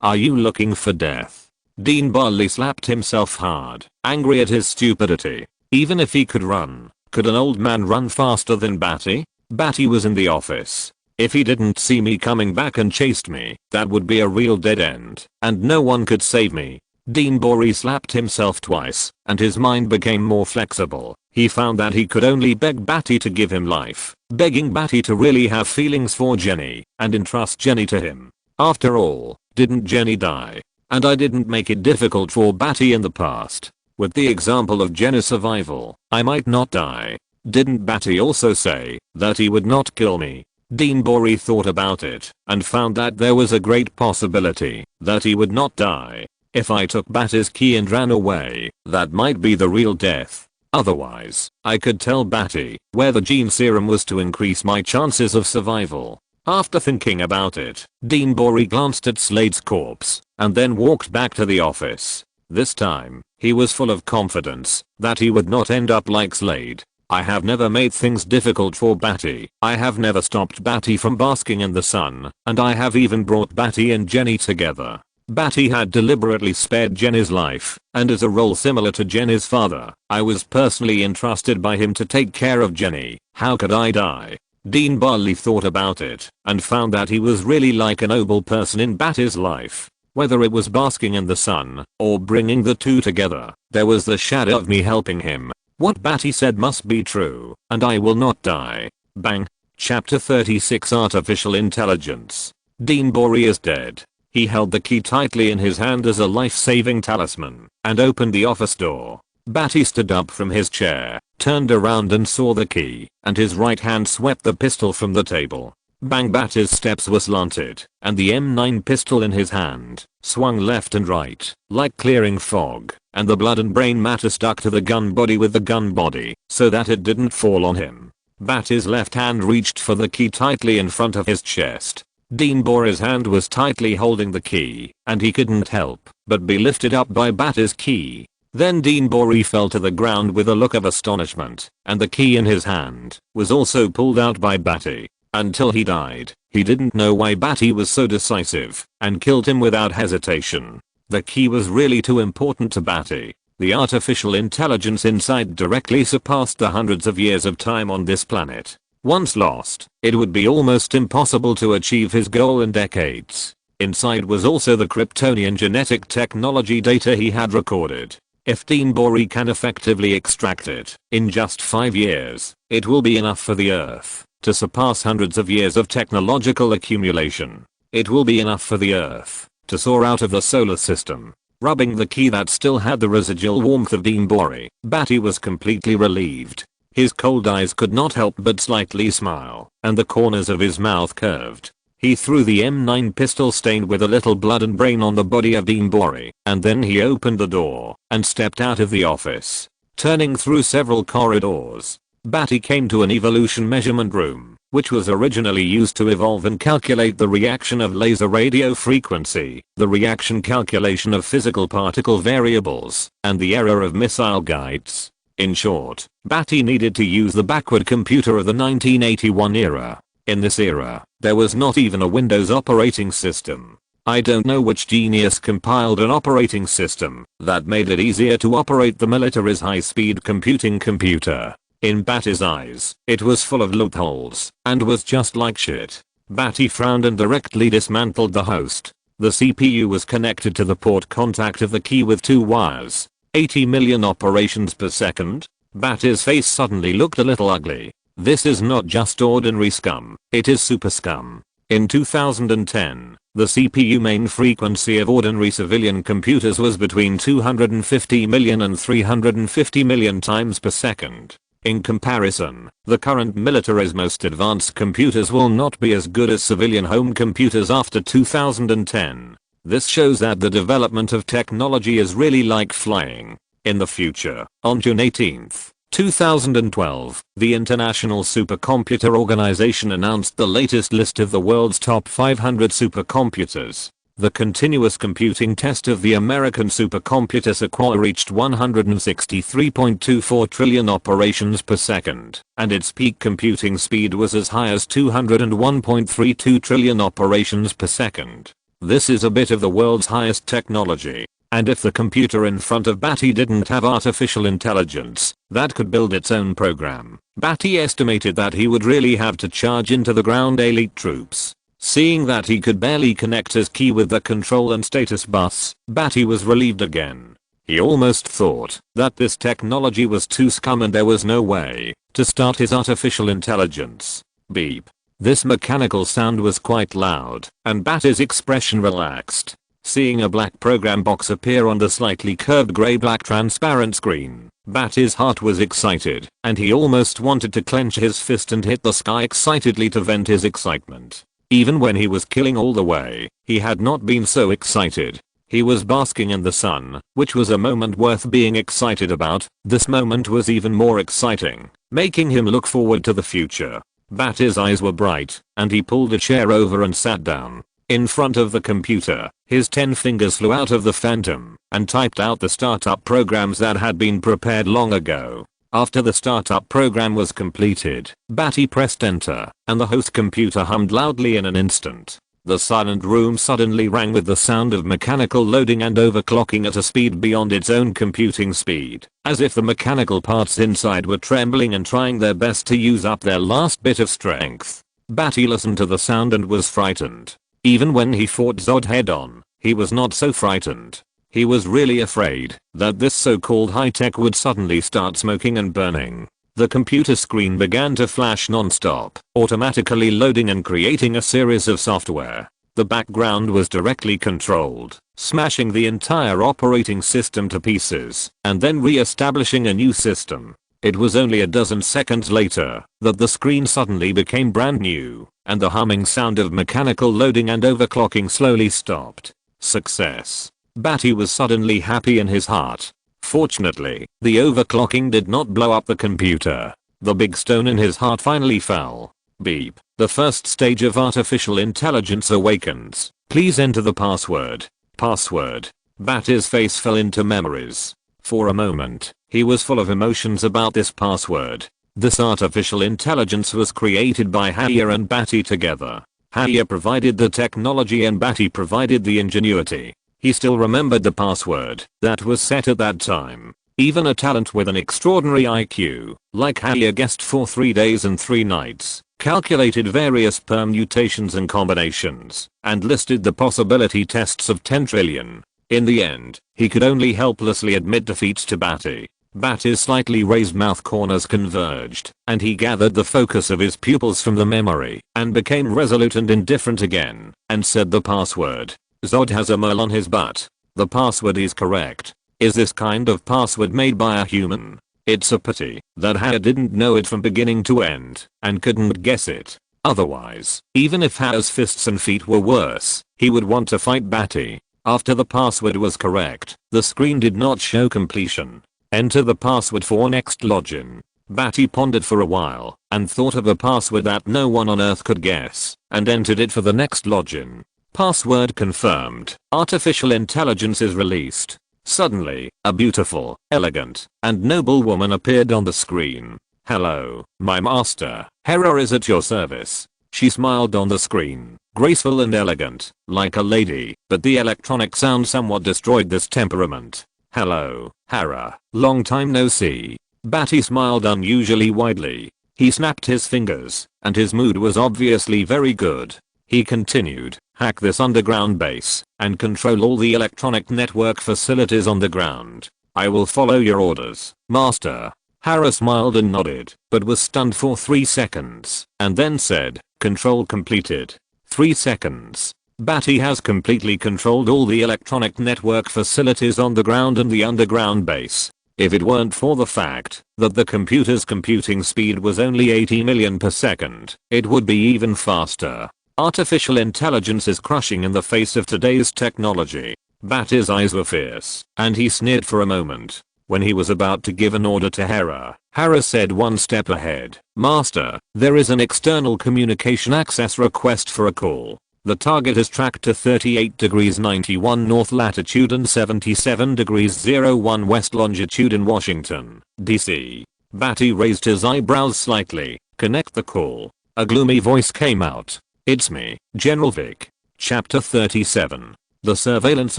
Are you looking for death? Dean Barley slapped himself hard, angry at his stupidity. Even if he could run, could an old man run faster than Badi? Badi was in the office. If he didn't see me coming back and chased me, that would be a real dead end, and no one could save me. Dean Barley slapped himself twice, and his mind became more flexible. He found that he could only beg Badi to give him life, begging Badi to really have feelings for Jenny, and entrust Jenny to him. After all, didn't Jenny die? And I didn't make it difficult for Badi in the past. With the example of Jenny's survival, I might not die. Didn't Badi also say that he would not kill me? Dean Barley thought about it, and found that there was a great possibility that he would not die. If I took Badi's key and ran away, that might be the real death. Otherwise, I could tell Badi where the gene serum was to increase my chances of survival. After thinking about it, Dean Barley glanced at Slade's corpse, and then walked back to the office. This time, he was full of confidence that he would not end up like Slade. I have never made things difficult for Badi. I have never stopped Badi from basking in the sun, and I have even brought Badi and Jenny together. Badi had deliberately spared Jenny's life, and as a role similar to Jenny's father, I was personally entrusted by him to take care of Jenny. How could I die? Dean Barley thought about it, and found that he was really like a noble person in Badi's life. Whether it was basking in the sun, or bringing the two together, there was the shadow of me helping him. What Badi said must be true, and I will not die. Bang. Chapter 36 Artificial Intelligence. Dean Borey is dead. He held the key tightly in his hand as a life-saving talisman, and opened the office door. Badi stood up from his chair, turned around and saw the key, and his right hand swept the pistol from the table. Bang! Badi's steps were slanted, and the M9 pistol in his hand swung left and right, like clearing fog, and the blood and brain matter stuck to the gun body with the gun body, so that it didn't fall on him. Badi's left hand reached for the key tightly in front of his chest. Dean Borey's hand was tightly holding the key, and he couldn't help but be lifted up by Badi's key. Then Dean Borey fell to the ground with a look of astonishment, and the key in his hand was also pulled out by Badi. Until he died, he didn't know why Badi was so decisive, and killed him without hesitation. The key was really too important to Badi. The artificial intelligence inside directly surpassed the hundreds of years of time on this planet. Once lost, it would be almost impossible to achieve his goal in decades. Inside was also the Kryptonian genetic technology data he had recorded. If Dean Borey can effectively extract it, in just 5 years, it will be enough for the Earth to surpass hundreds of years of technological accumulation. It will be enough for the Earth to soar out of the solar system. Rubbing the key that still had the residual warmth of Dean Borey, Badi was completely relieved. His cold eyes could not help but slightly smile, and the corners of his mouth curved. He threw the M9 pistol stained with a little blood and brain on the body of Dean Borey, and then he opened the door and stepped out of the office. Turning through several corridors, Badi came to an evolution measurement room, which was originally used to evolve and calculate the reaction of laser radio frequency, the reaction calculation of physical particle variables, and the error of missile guides. In short, Badi needed to use the backward computer of the 1981 era. In this era, there was not even a Windows operating system. I don't know which genius compiled an operating system that made it easier to operate the military's high-speed computing computer. In Badi's eyes, it was full of loopholes, and was just like shit. Badi frowned and directly dismantled the host. The CPU was connected to the port contact of the key with 2 wires. 80 million operations per second? Badi's face suddenly looked a little ugly. This is not just ordinary scum, it is super scum. In 2010, the CPU main frequency of ordinary civilian computers was between 250 million and 350 million times per second. In comparison, the current military's most advanced computers will not be as good as civilian home computers after 2010. This shows that the development of technology is really like flying. In the future, on June 18, 2012, the International Supercomputer Organization announced the latest list of the world's top 500 supercomputers. The continuous computing test of the American supercomputer Sequoia reached 163.24 trillion operations per second, and its peak computing speed was as high as 201.32 trillion operations per second. This is a bit of the world's highest technology. And if the computer in front of Badi didn't have artificial intelligence that could build its own program, Badi estimated that he would really have to charge into the ground elite troops. Seeing that he could barely connect his key with the control and status bus, Badi was relieved again. He almost thought that this technology was too scum and there was no way to start his artificial intelligence. Beep. This mechanical sound was quite loud, and Badi's expression relaxed. Seeing a black program box appear on the slightly curved grey-black transparent screen, Badi's heart was excited, and he almost wanted to clench his fist and hit the sky excitedly to vent his excitement. Even when he was killing all the way, he had not been so excited. He was basking in the sun, which was a moment worth being excited about. This moment was even more exciting, making him look forward to the future. Badi's eyes were bright, and he pulled a chair over and sat down. In front of the computer, his 10 fingers flew out of the phantom and typed out the startup programs that had been prepared long ago. After the startup program was completed, Badi pressed enter, and the host computer hummed loudly in an instant. The silent room suddenly rang with the sound of mechanical loading and overclocking at a speed beyond its own computing speed, as if the mechanical parts inside were trembling and trying their best to use up their last bit of strength. Badi listened to the sound and was frightened. Even when he fought Zod head-on, he was not so frightened. He was really afraid that this so-called high-tech would suddenly start smoking and burning. The computer screen began to flash non-stop, automatically loading and creating a series of software. The background was directly controlled, smashing the entire operating system to pieces, and then re-establishing a new system. It was only a dozen seconds later that the screen suddenly became brand new, and the humming sound of mechanical loading and overclocking slowly stopped. Success. Badi was suddenly happy in his heart. Fortunately, the overclocking did not blow up the computer. The big stone in his heart finally fell. Beep. The first stage of artificial intelligence awakens. Please enter the password. Password. Badi's face fell into memories. For a moment, he was full of emotions about this password. This artificial intelligence was created by Haya and Badi together. Haya provided the technology and Badi provided the ingenuity. He still remembered the password that was set at that time. Even a talent with an extraordinary IQ, like Haya, guessed for 3 days and 3 nights, calculated various permutations and combinations, and listed the possibility tests of 10 trillion. In the end, he could only helplessly admit defeat to Badi. Badi's slightly raised mouth corners converged, and he gathered the focus of his pupils from the memory, and became resolute and indifferent again, and said the password. Zod has a mole on his butt. The password is correct. Is this kind of password made by a human? It's a pity that Haya didn't know it from beginning to end, and couldn't guess it. Otherwise, even if Haya's fists and feet were worse, he would want to fight Badi. After the password was correct, the screen did not show completion. Enter the password for next login. Badi pondered for a while, and thought of a password that no one on earth could guess, and entered it for the next login. Password confirmed. Artificial intelligence is released. Suddenly, a beautiful, elegant, and noble woman appeared on the screen. Hello, my master. Hera is at your service. She smiled on the screen, graceful and elegant, like a lady, but the electronic sound somewhat destroyed this temperament. Hello, Hera. Long time no see. Badi smiled unusually widely. He snapped his fingers, and his mood was obviously very good. He continued, hack this underground base, and control all the electronic network facilities on the ground. I will follow your orders, master. Hera smiled and nodded, but was stunned for 3 seconds, and then said, control completed. 3 seconds. Badi has completely controlled all the electronic network facilities on the ground and the underground base. If it weren't for the fact that the computer's computing speed was only 80 million per second, it would be even faster. Artificial intelligence is crushing in the face of today's technology. Badi's eyes were fierce, and he sneered for a moment. When he was about to give an order to Hera, Hera said one step ahead, master, there is an external communication access request for a call. The target is tracked to 38 degrees 91 north latitude and 77 degrees 01 west longitude in Washington, D.C. Badi raised his eyebrows slightly. Connect the call. A gloomy voice came out. It's me, General Vic. Chapter 37. The surveillance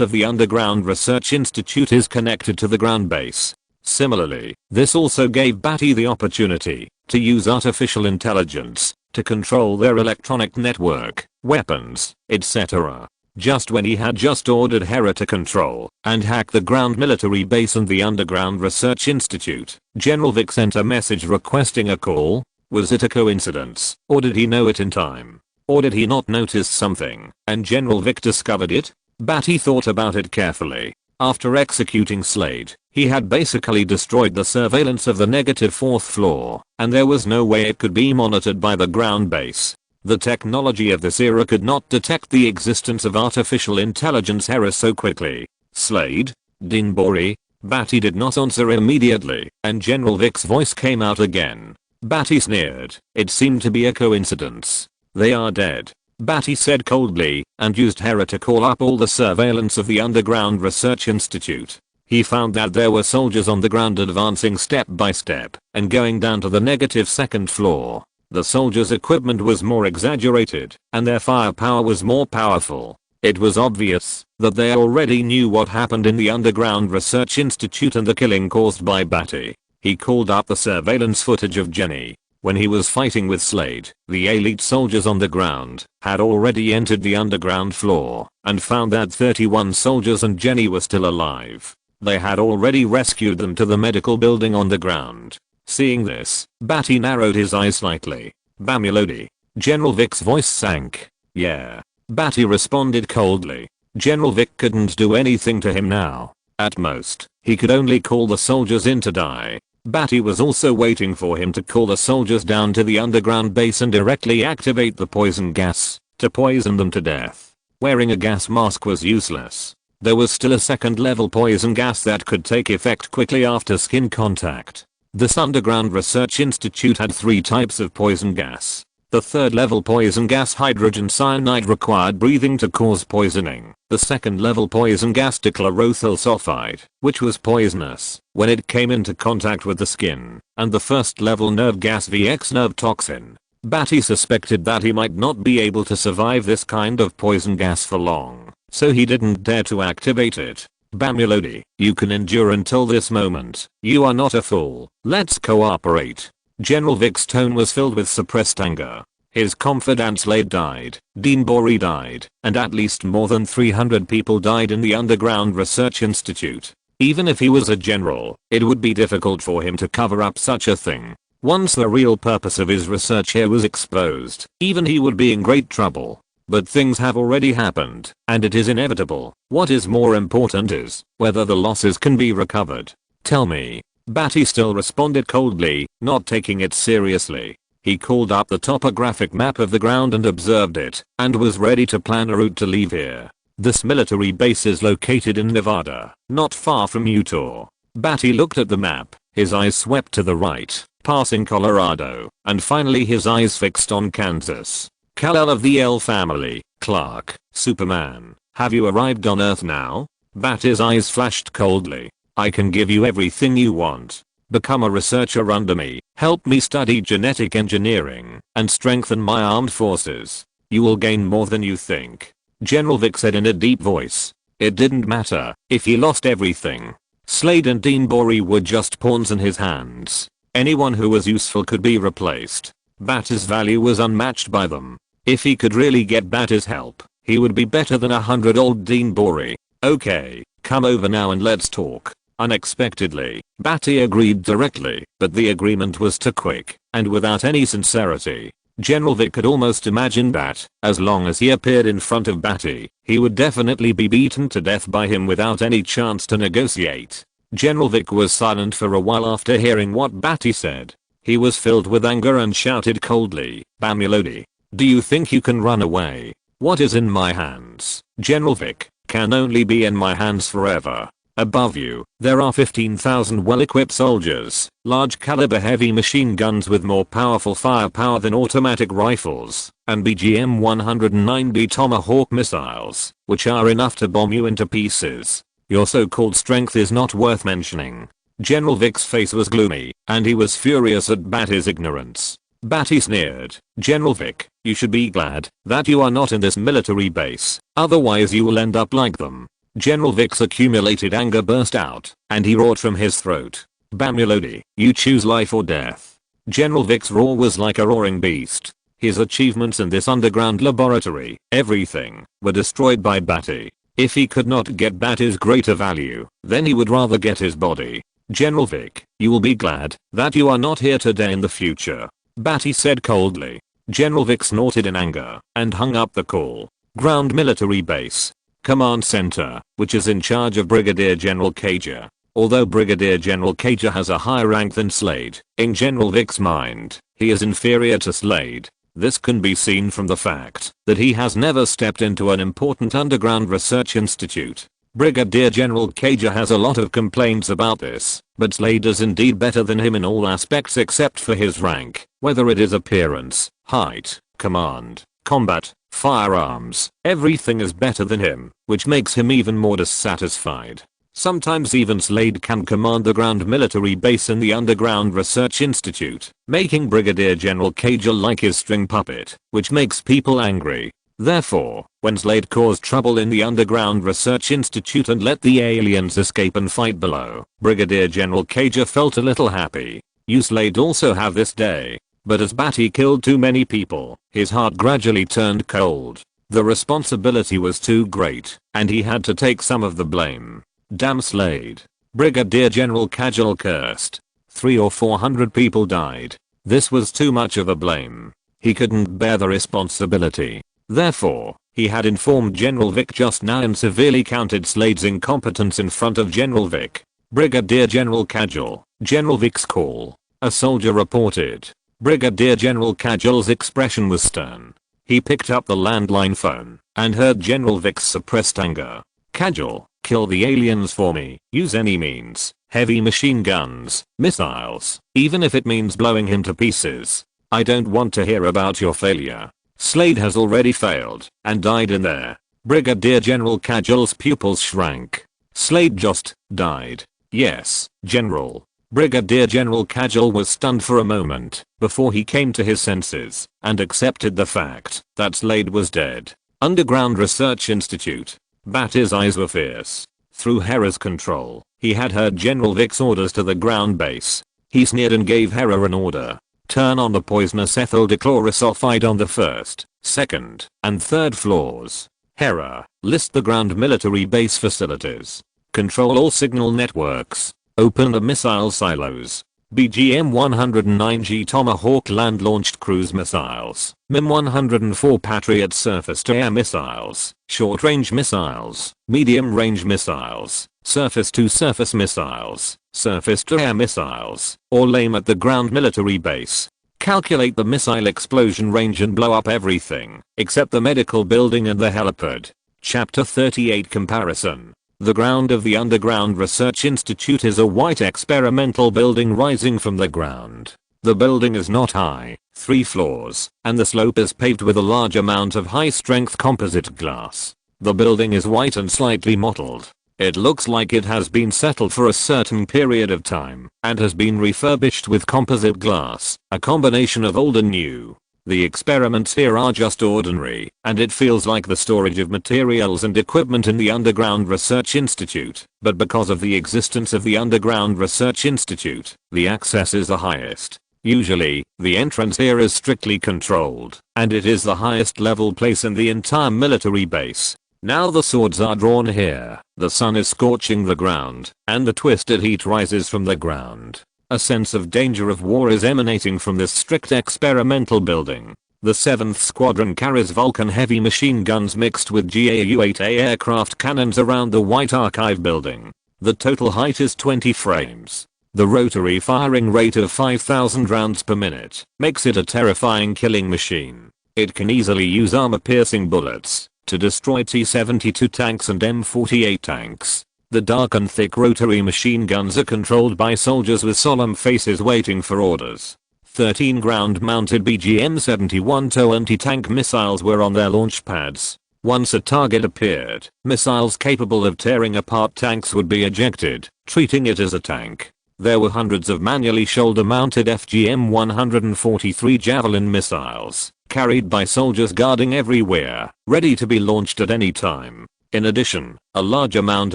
of the Underground Research Institute is connected to the ground base. Similarly, this also gave Badi the opportunity to use artificial intelligence to control their electronic network, weapons, etc. Just when he had just ordered Hera to control and hack the ground military base and the Underground Research Institute, General Vic sent a message requesting a call. Was it a coincidence, or did he know it in time? Or did he not notice something, and General Vic discovered it? Badi thought about it carefully. After executing Slade, he had basically destroyed the surveillance of the -4th floor, and there was no way it could be monitored by the ground base. The technology of this era could not detect the existence of artificial intelligence errors so quickly. Slade? Dinbori? Badi did not answer immediately, and General Vic's voice came out again. Badi sneered. It seemed to be a coincidence. They are dead. Badi said coldly, and used Hera to call up all the surveillance of the Underground Research Institute. He found that there were soldiers on the ground advancing step by step and going down to the -2nd floor. The soldiers' equipment was more exaggerated, and their firepower was more powerful. It was obvious that they already knew what happened in the Underground Research Institute and the killing caused by Badi. He called up the surveillance footage of Jenny. When he was fighting with Slade, the elite soldiers on the ground had already entered the underground floor and found that 31 soldiers and Jenny were still alive. They had already rescued them to the medical building on the ground. Seeing this, Badi narrowed his eyes slightly. Bamulodi. General Vic's voice sank. Yeah. Badi responded coldly. General Vic couldn't do anything to him now. At most, he could only call the soldiers in to die. Badi was also waiting for him to call the soldiers down to the underground base and directly activate the poison gas to poison them to death. Wearing a gas mask was useless. There was still a second level poison gas that could take effect quickly after skin contact. This underground research institute had 3 types of poison gas. The third level poison gas hydrogen cyanide required breathing to cause poisoning. The second level poison gas dichlorophyll sulfide, which was poisonous when it came into contact with the skin. And the first level nerve gas VX nerve toxin. Badi suspected that he might not be able to survive this kind of poison gas for long, so he didn't dare to activate it. Bamulodi, you can endure until this moment. You are not a fool. Let's cooperate. General Vic's tone was filled with suppressed anger. His confidant Slade died, Dean Bori died, and at least more than 300 people died in the Underground Research Institute. Even if he was a general, it would be difficult for him to cover up such a thing. Once the real purpose of his research here was exposed, even he would be in great trouble. But things have already happened, and it is inevitable. What is more important is whether the losses can be recovered. Tell me. Badi still responded coldly, not taking it seriously. He called up the topographic map of the ground and observed it, and was ready to plan a route to leave here. This military base is located in Nevada, not far from Utah. Badi looked at the map, his eyes swept to the right, passing Colorado, and finally his eyes fixed on Kansas. Kal-El of the L family, Clark, Superman, have you arrived on Earth now? Badi's eyes flashed coldly. I can give you everything you want. Become a researcher under me, help me study genetic engineering, and strengthen my armed forces. You will gain more than you think. General Vic said in a deep voice. It didn't matter if he lost everything. Slade and Dean Bori were just pawns in his hands. Anyone who was useful could be replaced. Badi's value was unmatched by them. If he could really get Badi's help, he would be better than 100-old Dean Bori. Okay, come over now and let's talk. Unexpectedly, Badi agreed directly, but the agreement was too quick, and without any sincerity. General Vic could almost imagine that, as long as he appeared in front of Badi, he would definitely be beaten to death by him without any chance to negotiate. General Vic was silent for a while after hearing what Badi said. He was filled with anger and shouted coldly, Bamulodi, do you think you can run away? What is in my hands, General Vic, can only be in my hands forever. Above you, there are 15,000 well-equipped soldiers, large caliber heavy machine guns with more powerful firepower than automatic rifles, and BGM-109B Tomahawk missiles, which are enough to bomb you into pieces. Your so-called strength is not worth mentioning. General Vic's face was gloomy, and he was furious at Badi's ignorance. Badi sneered, General Vic, you should be glad that you are not in this military base, otherwise you will end up like them. General Vic's accumulated anger burst out, and he roared from his throat. Bamulodi, you choose life or death. General Vic's roar was like a roaring beast. His achievements in this underground laboratory, everything, were destroyed by Badi. If he could not get Badi's greater value, then he would rather get his body. General Vic, you will be glad that you are not here today in the future. Badi said coldly. General Vic snorted in anger, and hung up the call. Ground military base. Command Center, which is in charge of Brigadier General Kager. Although Brigadier General Kager has a higher rank than Slade, in General Vic's mind, he is inferior to Slade. This can be seen from the fact that he has never stepped into an important underground research institute. Brigadier General Kager has a lot of complaints about this, but Slade is indeed better than him in all aspects except for his rank, whether it is appearance, height, command, combat, firearms, everything is better than him, which makes him even more dissatisfied. Sometimes even Slade can command the ground military base in the Underground Research Institute, making Brigadier General Kager like his string puppet, which makes people angry. Therefore, when Slade caused trouble in the Underground Research Institute and let the aliens escape and fight below, Brigadier General Kager felt a little happy. You Slade also have this day. But as Badi killed too many people, his heart gradually turned cold. The responsibility was too great, and he had to take some of the blame. Damn Slade. Brigadier General Kager cursed. 300 or 400 people died. This was too much of a blame. He couldn't bear the responsibility. Therefore, he had informed General Vic just now and severely counted Slade's incompetence in front of General Vic. Brigadier General Cajal, General Vic's call. A soldier reported. Brigadier General Cajal's expression was stern. He picked up the landline phone and heard General Vic's suppressed anger. Cajal, kill the aliens for me. Use any means. Heavy machine guns, missiles, even if it means blowing him to pieces. I don't want to hear about your failure. Slade has already failed and died in there. Brigadier General Cajal's pupils shrank. Slade just died. Yes, General. Brigadier General Cajal was stunned for a moment before he came to his senses and accepted the fact that Slade was dead. Underground Research Institute. Badi's eyes were fierce. Through Hera's control, he had heard General Vic's orders to the ground base. He sneered and gave Hera an order. Turn on the poisonous ethyl dichlorosulfide on the first, second, and third floors. Hera, list the ground military base facilities. Control all signal networks. Open the missile silos. BGM-109G Tomahawk land-launched cruise missiles. MIM-104 Patriot surface-to-air missiles. Short-range missiles. Medium-range missiles. Surface-to-surface missiles. Surface-to-air missiles. All aim at the ground military base. Calculate the missile explosion range and blow up everything except the medical building and the helipad. Chapter 38 Comparison. The ground of the Underground Research Institute is a white experimental building rising from the ground. The building is not high, 3 floors, and the slope is paved with a large amount of high-strength composite glass. The building is white and slightly mottled. It looks like it has been settled for a certain period of time and has been refurbished with composite glass, a combination of old and new. The experiments here are just ordinary, and it feels like the storage of materials and equipment in the Underground Research Institute. But because of the existence of the Underground Research Institute, the access is the highest. Usually, the entrance here is strictly controlled, and it is the highest level place in the entire military base. Now the swords are drawn here, the sun is scorching the ground, and the twisted heat rises from the ground. A sense of danger of war is emanating from this strict experimental building. The 7th Squadron carries Vulcan heavy machine guns mixed with GAU-8A aircraft cannons around the White Archive building. The total height is 20 frames. The rotary firing rate of 5,000 rounds per minute makes it a terrifying killing machine. It can easily use armor-piercing bullets to destroy T-72 tanks and M48 tanks. The dark and thick rotary machine guns are controlled by soldiers with solemn faces waiting for orders. 13 ground-mounted BGM-71 TOW anti-tank missiles were on their launch pads. Once a target appeared, missiles capable of tearing apart tanks would be ejected, treating it as a tank. There were hundreds of manually shoulder-mounted FGM-143 Javelin missiles, carried by soldiers guarding everywhere, ready to be launched at any time. In addition, a large amount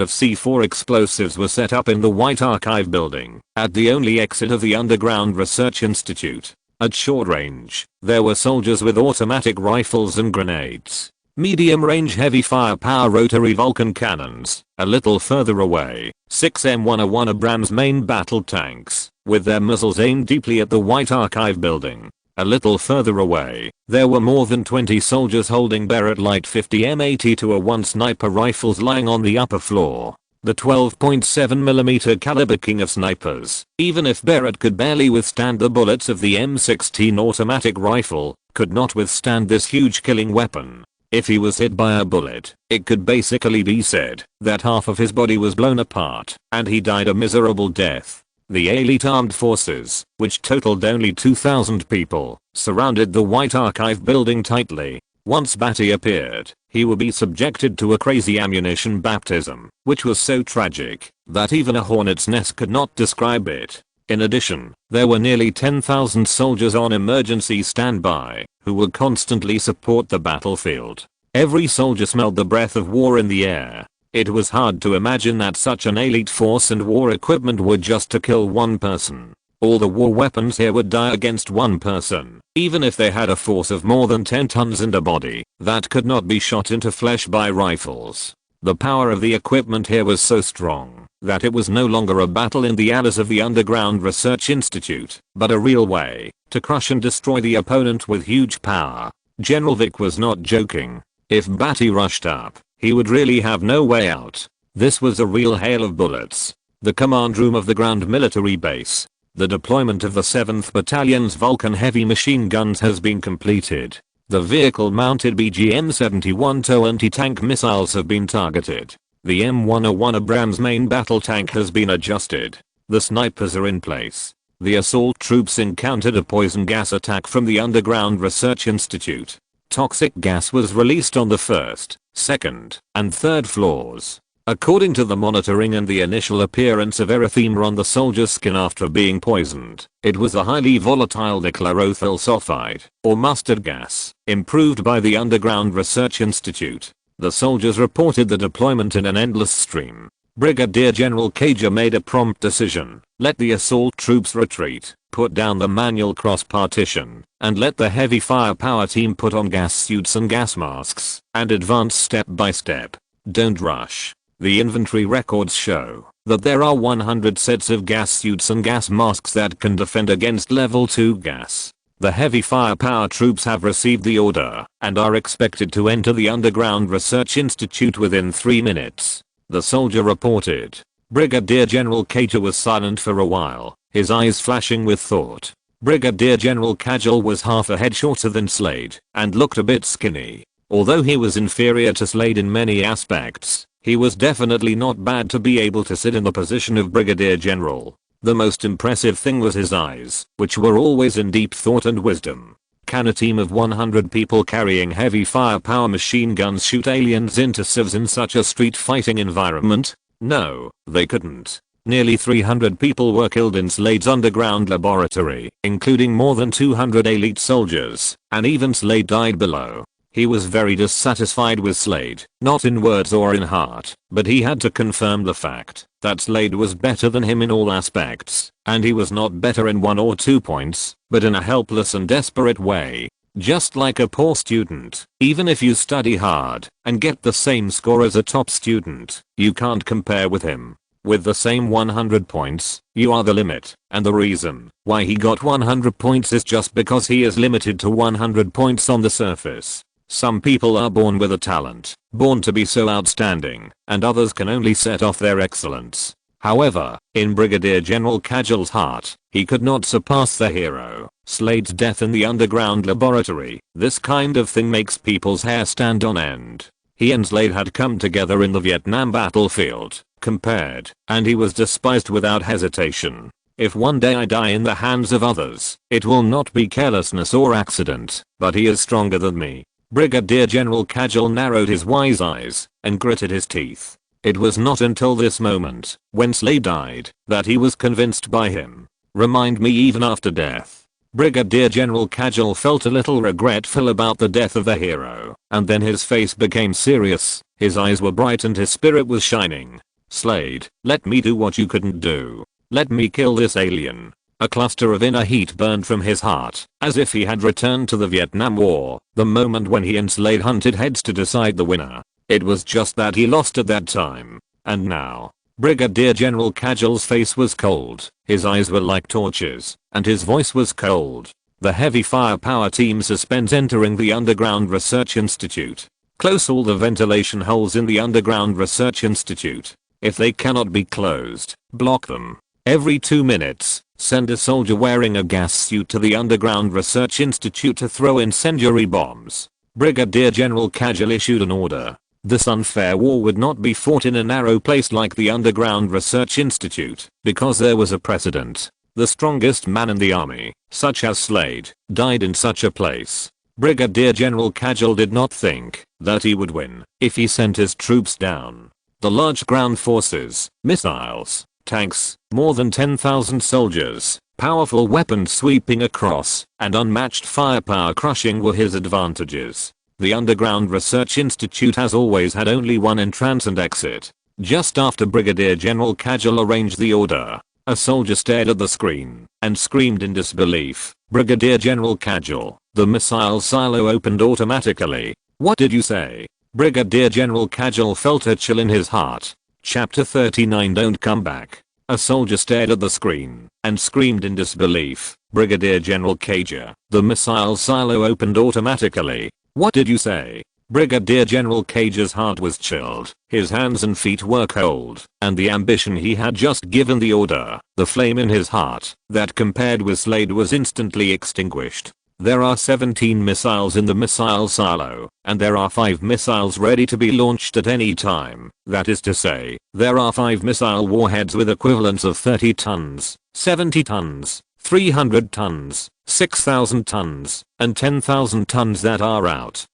of C4 explosives were set up in the White Archive building, at the only exit of the Underground Research Institute. At short range, there were soldiers with automatic rifles and grenades. Medium-range heavy firepower rotary Vulcan cannons. A little further away, 6 M101 Abrams main battle tanks, with their muzzles aimed deeply at the White Archive building. A little further away, there were more than 20 soldiers holding Barrett Light 50 M82A1 sniper rifles lying on the upper floor. The 12.7mm caliber king of snipers, even if Barrett could barely withstand the bullets of the M16 automatic rifle, could not withstand this huge killing weapon. If he was hit by a bullet, it could basically be said that half of his body was blown apart, and he died a miserable death. The elite armed forces, which totaled only 2,000 people, surrounded the White Archive building tightly. Once Badi appeared, he would be subjected to a crazy ammunition baptism, which was so tragic that even a hornet's nest could not describe it. In addition, there were nearly 10,000 soldiers on emergency standby, who would constantly support the battlefield. Every soldier smelled the breath of war in the air. It was hard to imagine that such an elite force and war equipment were just to kill one person. All the war weapons here would die against one person, even if they had a force of more than 10 tons and a body that could not be shot into flesh by rifles. The power of the equipment here was so strong that it was no longer a battle in the alleys of the underground research institute, but a real way to crush and destroy the opponent with huge power. General Vic was not joking. If Badi rushed up, he would really have no way out. This was a real hail of bullets. The command room of the ground military base. The deployment of the 7th Battalion's Vulcan heavy machine guns has been completed. The vehicle-mounted BGM-71 TOW anti-tank missiles have been targeted. The M101 Abrams main battle tank has been adjusted. The snipers are in place. The assault troops encountered a poison gas attack from the Underground Research Institute. Toxic gas was released on the 1st, 2nd, and 3rd floors. According to the monitoring and the initial appearance of erythema on the soldier's skin after being poisoned, it was a highly volatile dichlorophyll sulfide, or mustard gas, improved by the Underground Research Institute. The soldiers reported the deployment in an endless stream. Brigadier General Cager made a prompt decision. Let the assault troops retreat, put down the manual cross partition, and let the heavy firepower team put on gas suits and gas masks, and advance step by step. Don't rush. The inventory records show that there are 100 sets of gas suits and gas masks that can defend against level 2 gas. The heavy firepower troops have received the order and are expected to enter the Underground Research Institute within 3 minutes. The soldier reported. Brigadier General Cager was silent for a while, his eyes flashing with thought. Brigadier General Cager was half a head shorter than Slade and looked a bit skinny. Although he was inferior to Slade in many aspects, he was definitely not bad to be able to sit in the position of Brigadier General. The most impressive thing was his eyes, which were always in deep thought and wisdom. Can a team of 100 people carrying heavy firepower machine guns shoot aliens into civs in such a street fighting environment? No, they couldn't. Nearly 300 people were killed in Slade's underground laboratory, including more than 200 elite soldiers, and even Slade died below. He was very dissatisfied with Slade, not in words or in heart, but he had to confirm the fact that Slade was better than him in all aspects, and he was not better in 1 or 2 points, but in a helpless and desperate way. Just like a poor student, even if you study hard and get the same score as a top student, you can't compare with him. With the same 100 points, you are the limit, and the reason why he got 100 points is just because he is limited to 100 points on the surface. Some people are born with a talent, born to be so outstanding, and others can only set off their excellence. However, in Brigadier General Cagel's heart, he could not surpass the hero. Slade's death in the underground laboratory. This kind of thing makes people's hair stand on end. He and Slade had come together in the Vietnam battlefield, compared, and he was despised without hesitation. If one day I die in the hands of others, it will not be carelessness or accident, but he is stronger than me. Brigadier General Cagel narrowed his wise eyes and gritted his teeth. It was not until this moment, when Slade died, that he was convinced by him. Remind me even after death. Brigadier General Cagel felt a little regretful about the death of the hero, and then his face became serious, his eyes were bright and his spirit was shining. Slade, let me do what you couldn't do. Let me kill this alien. A cluster of inner heat burned from his heart, as if he had returned to the Vietnam War, the moment when he and Slade hunted heads to decide the winner. It was just that he lost at that time. And now, Brigadier General Cagel's face was cold, his eyes were like torches, and his voice was cold. The heavy firepower team suspends entering the Underground Research Institute. Close all the ventilation holes in the Underground Research Institute. If they cannot be closed, block them. Every 2 minutes, send a soldier wearing a gas suit to the Underground Research Institute to throw incendiary bombs. Brigadier General Cagel issued an order. This unfair war would not be fought in a narrow place like the Underground Research Institute, because there was a precedent. The strongest man in the army, such as Slade, died in such a place. Brigadier General Cagel did not think that he would win if he sent his troops down. The large ground forces, missiles, tanks, more than 10,000 soldiers, powerful weapons sweeping across, and unmatched firepower crushing were his advantages. The Underground Research Institute has always had only one entrance and exit. Just after Brigadier General Cagel arranged the order, a soldier stared at the screen and screamed in disbelief. Brigadier General Cagel, the missile silo opened automatically. What did you say? Brigadier General Cagel felt a chill in his heart. Chapter 39 Don't come back. A soldier stared at the screen and screamed in disbelief. Brigadier General Cager, the missile silo opened automatically. What did you say? Brigadier General Cager's heart was chilled, his hands and feet were cold, and the ambition he had just given the order, the flame in his heart, that compared with Slade was instantly extinguished. There are 17 missiles in the missile silo, and there are 5 missiles ready to be launched at any time. That is to say, there are 5 missile warheads with equivalents of 30 tons, 70 tons, 300 tons, 6,000 tons, and 10,000 tons that are out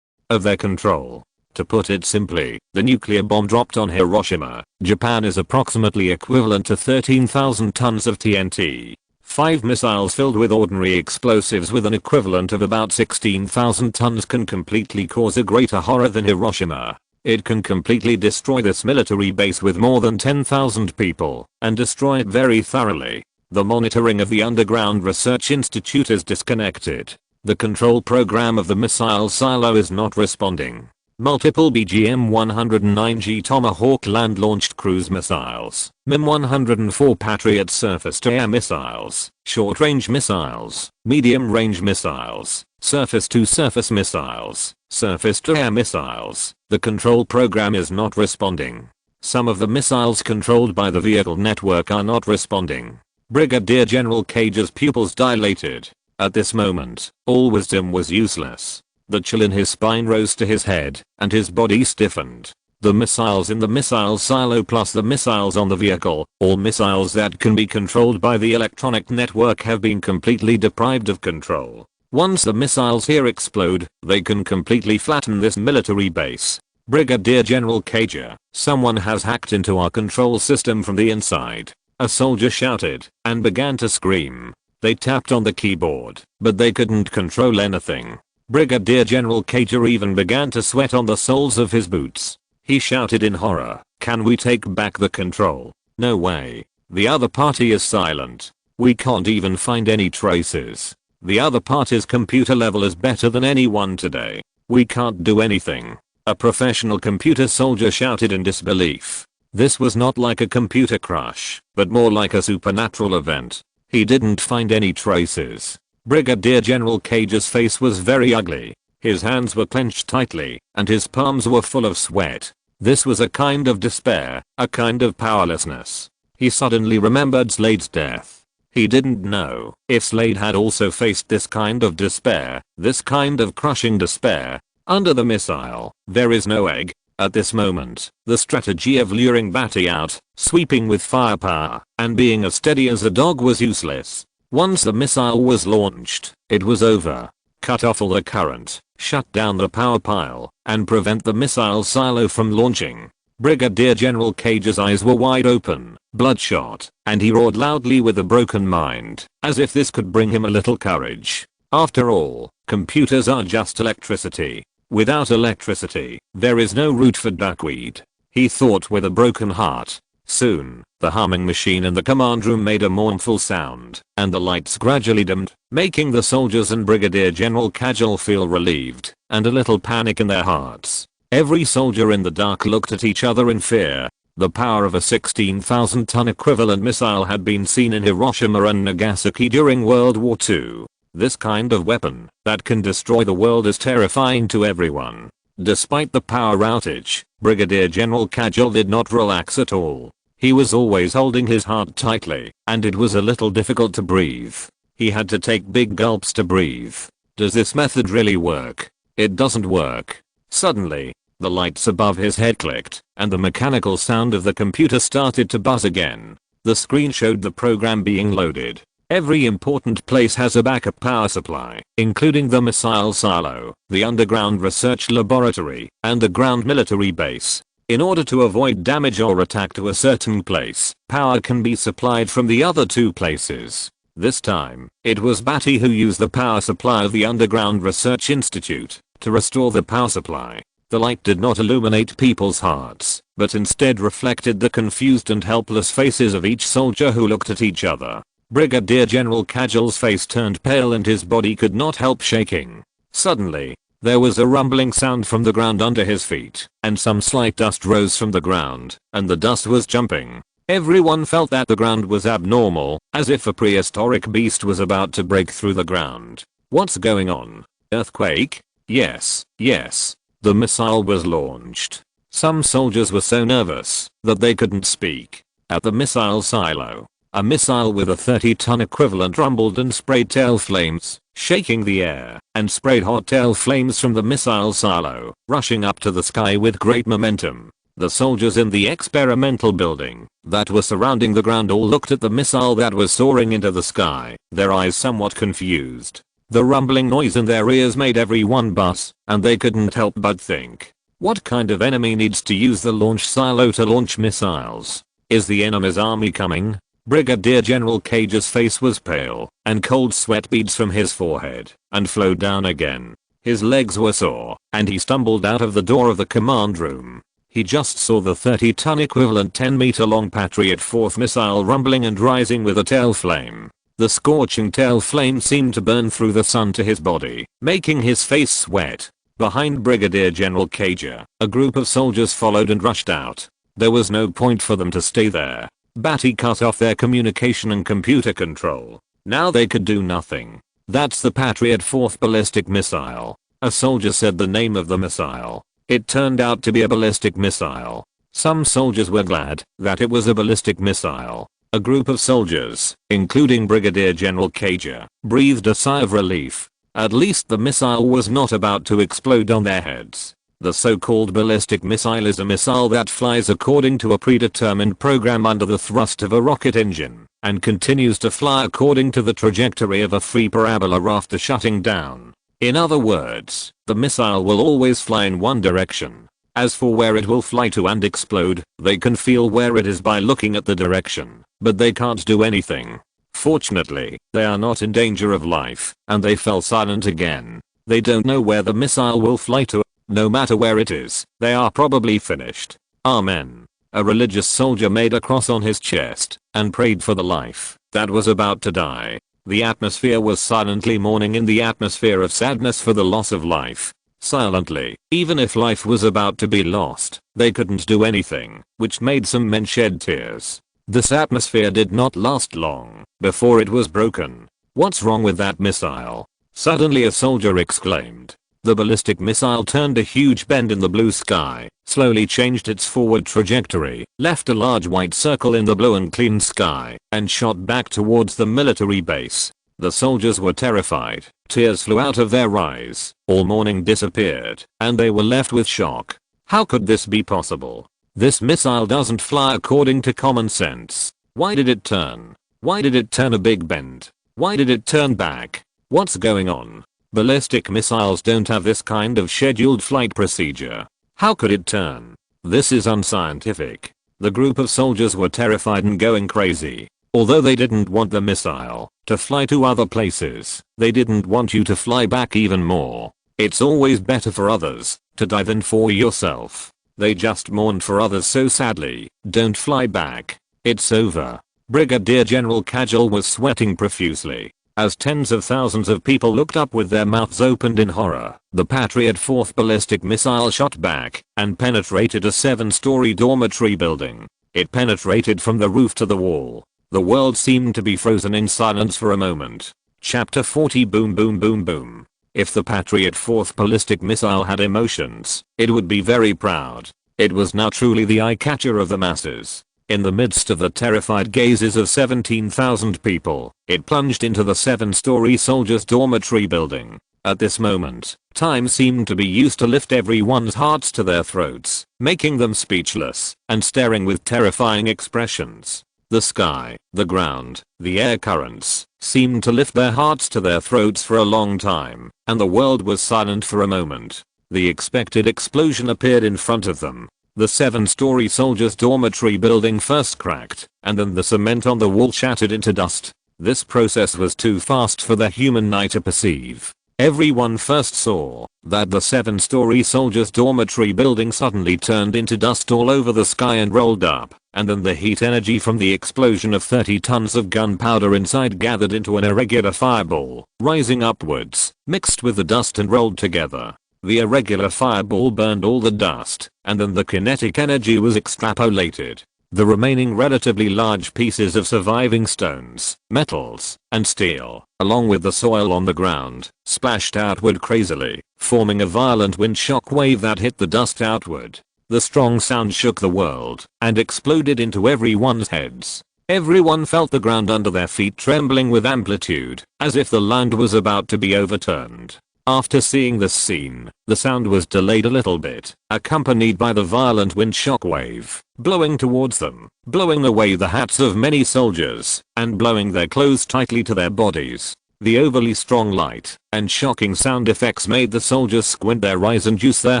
of their control. To put it simply, the nuclear bomb dropped on Hiroshima, Japan is approximately equivalent to 13,000 tons of TNT. 5 missiles filled with ordinary explosives with an equivalent of about 16,000 tons can completely cause a greater horror than Hiroshima. It can completely destroy this military base with more than 10,000 people, and destroy it very thoroughly. The monitoring of the Underground Research Institute is disconnected. The control program of the missile silo is not responding. Multiple BGM-109G Tomahawk land-launched cruise missiles, MIM-104 Patriot surface-to-air missiles, short-range missiles, medium-range missiles, surface-to-surface missiles, surface-to-air missiles. The control program is not responding. Some of the missiles controlled by the vehicle network are not responding. Brigadier General Cager's pupils dilated. At this moment, all wisdom was useless. The chill in his spine rose to his head, and his body stiffened. The missiles in the missile silo plus the missiles on the vehicle, all missiles that can be controlled by the electronic network have been completely deprived of control. Once the missiles here explode, they can completely flatten this military base. Brigadier General Cager, someone has hacked into our control system from the inside. A soldier shouted, and began to scream. They tapped on the keyboard, but they couldn't control anything. Brigadier General Cager even began to sweat on the soles of his boots. He shouted in horror, "Can we take back the control?" "No way. The other party is silent. We can't even find any traces. The other party's computer level is better than anyone today. We can't do anything." A professional computer soldier shouted in disbelief. This was not like a computer crash, but more like a supernatural event. He didn't find any traces. Brigadier General Cager's face was very ugly. His hands were clenched tightly, and his palms were full of sweat. This was a kind of despair, a kind of powerlessness. He suddenly remembered Slade's death. He didn't know if Slade had also faced this kind of despair, this kind of crushing despair. Under the missile, there is no egg. At this moment, the strategy of luring Badi out, sweeping with firepower, and being as steady as a dog was useless. Once the missile was launched, it was over. Cut off all the current, shut down the power pile, and prevent the missile silo from launching. Brigadier General Cager's eyes were wide open, bloodshot, and he roared loudly with a broken mind, as if this could bring him a little courage. After all, computers are just electricity. Without electricity, there is no root for duckweed. He thought with a broken heart. Soon, the humming machine in the command room made a mournful sound, and the lights gradually dimmed, making the soldiers and Brigadier General Cager feel relieved, and a little panic in their hearts. Every soldier in the dark looked at each other in fear. The power of a 16,000-ton equivalent missile had been seen in Hiroshima and Nagasaki during World War II. This kind of weapon that can destroy the world is terrifying to everyone. Despite the power outage, Brigadier General Cager did not relax at all. He was always holding his heart tightly, and it was a little difficult to breathe. He had to take big gulps to breathe. Does this method really work? It doesn't work. Suddenly, the lights above his head clicked, and the mechanical sound of the computer started to buzz again. The screen showed the program being loaded. Every important place has a backup power supply, including the missile silo, the underground research laboratory, and the ground military base. In order to avoid damage or attack to a certain place, power can be supplied from the other 2 places. This time, it was Badi who used the power supply of the Underground Research Institute to restore the power supply. The light did not illuminate people's hearts, but instead reflected the confused and helpless faces of each soldier who looked at each other. Brigadier General Cager's face turned pale and his body could not help shaking. Suddenly, There was a rumbling sound from the ground under his feet, and some slight dust rose from the ground, and the dust was jumping. Everyone felt that the ground was abnormal, as if a prehistoric beast was about to break through the ground. What's going on? Earthquake? Yes, yes. The missile was launched. Some soldiers were so nervous that they couldn't speak. At the missile silo, a missile with a 30-ton equivalent rumbled and sprayed tail flames, shaking the air, and sprayed hot tail flames from the missile silo, rushing up to the sky with great momentum. The soldiers in the experimental building that were surrounding the ground all looked at the missile that was soaring into the sky, their eyes somewhat confused. The rumbling noise in their ears made everyone buzz, and they couldn't help but think, what kind of enemy needs to use the launch silo to launch missiles? Is the enemy's army coming? Brigadier General Cage's face was pale, and cold sweat beads from his forehead, and flowed down again. His legs were sore, and he stumbled out of the door of the command room. He just saw the 30-ton equivalent 10-meter long Patriot 4th missile rumbling and rising with a tail flame. The scorching tail flame seemed to burn through the sun to his body, making his face sweat. Behind Brigadier General Cage, a group of soldiers followed and rushed out. There was no point for them to stay there. Badi cut off their communication and computer control. Now they could do nothing. That's the Patriot 4th ballistic missile. A soldier said the name of the missile. It turned out to be a ballistic missile. Some soldiers were glad that it was a ballistic missile. A group of soldiers, including Brigadier General Cage, breathed a sigh of relief. At least the missile was not about to explode on their heads. The so-called ballistic missile is a missile that flies according to a predetermined program under the thrust of a rocket engine, and continues to fly according to the trajectory of a free parabola after shutting down. In other words, the missile will always fly in one direction. As for where it will fly to and explode, they can feel where it is by looking at the direction, but they can't do anything. Fortunately, they are not in danger of life, and they fell silent again. They don't know where the missile will fly to. No matter where it is, they are probably finished. Amen. A religious soldier made a cross on his chest and prayed for the life that was about to die. The atmosphere was silently mourning in the atmosphere of sadness for the loss of life. Silently, even if life was about to be lost, they couldn't do anything, which made some men shed tears. This atmosphere did not last long before it was broken. What's wrong with that missile? Suddenly a soldier exclaimed. The ballistic missile turned a huge bend in the blue sky, slowly changed its forward trajectory, left a large white circle in the blue and clean sky, and shot back towards the military base. The soldiers were terrified, tears flew out of their eyes, all mourning disappeared, and they were left with shock. How could this be possible? This missile doesn't fly according to common sense. Why did it turn? Why did it turn a big bend? Why did it turn back? What's going on? Ballistic missiles don't have this kind of scheduled flight procedure. How could it turn? This is unscientific. The group of soldiers were terrified and going crazy. Although they didn't want the missile to fly to other places, they didn't want you to fly back even more. It's always better for others to die than for yourself. They just mourned for others so sadly. Don't fly back. It's over. Brigadier General Kajal was sweating profusely. As tens of thousands of people looked up with their mouths opened in horror, the Patriot 4th ballistic missile shot back and penetrated a 7-story dormitory building. It penetrated from the roof to the wall. The world seemed to be frozen in silence for a moment. Chapter 40 Boom boom boom boom. If the Patriot 4th ballistic missile had emotions, it would be very proud. It was now truly the eye-catcher of the masses. In the midst of the terrified gazes of 17,000 people, it plunged into the 7-story soldiers' dormitory building. At this moment, time seemed to be used to lift everyone's hearts to their throats, making them speechless and staring with terrifying expressions. The sky, the ground, the air currents seemed to lift their hearts to their throats for a long time, and the world was silent for a moment. The expected explosion appeared in front of them. The 7-story soldiers' dormitory building first cracked, and then the cement on the wall shattered into dust. This process was too fast for the human eye to perceive. Everyone first saw that the 7-story soldiers' dormitory building suddenly turned into dust all over the sky and rolled up, and then the heat energy from the explosion of 30 tons of gunpowder inside gathered into an irregular fireball, rising upwards, mixed with the dust and rolled together. The irregular fireball burned all the dust, and then the kinetic energy was extrapolated. The remaining relatively large pieces of surviving stones, metals, and steel, along with the soil on the ground, splashed outward crazily, forming a violent wind shock wave that hit the dust outward. The strong sound shook the world and exploded into everyone's heads. Everyone felt the ground under their feet trembling with amplitude, as if the land was about to be overturned. After seeing this scene, the sound was delayed a little bit, accompanied by the violent wind shock wave, blowing towards them, blowing away the hats of many soldiers, and blowing their clothes tightly to their bodies. The overly strong light and shocking sound effects made the soldiers squint their eyes and use their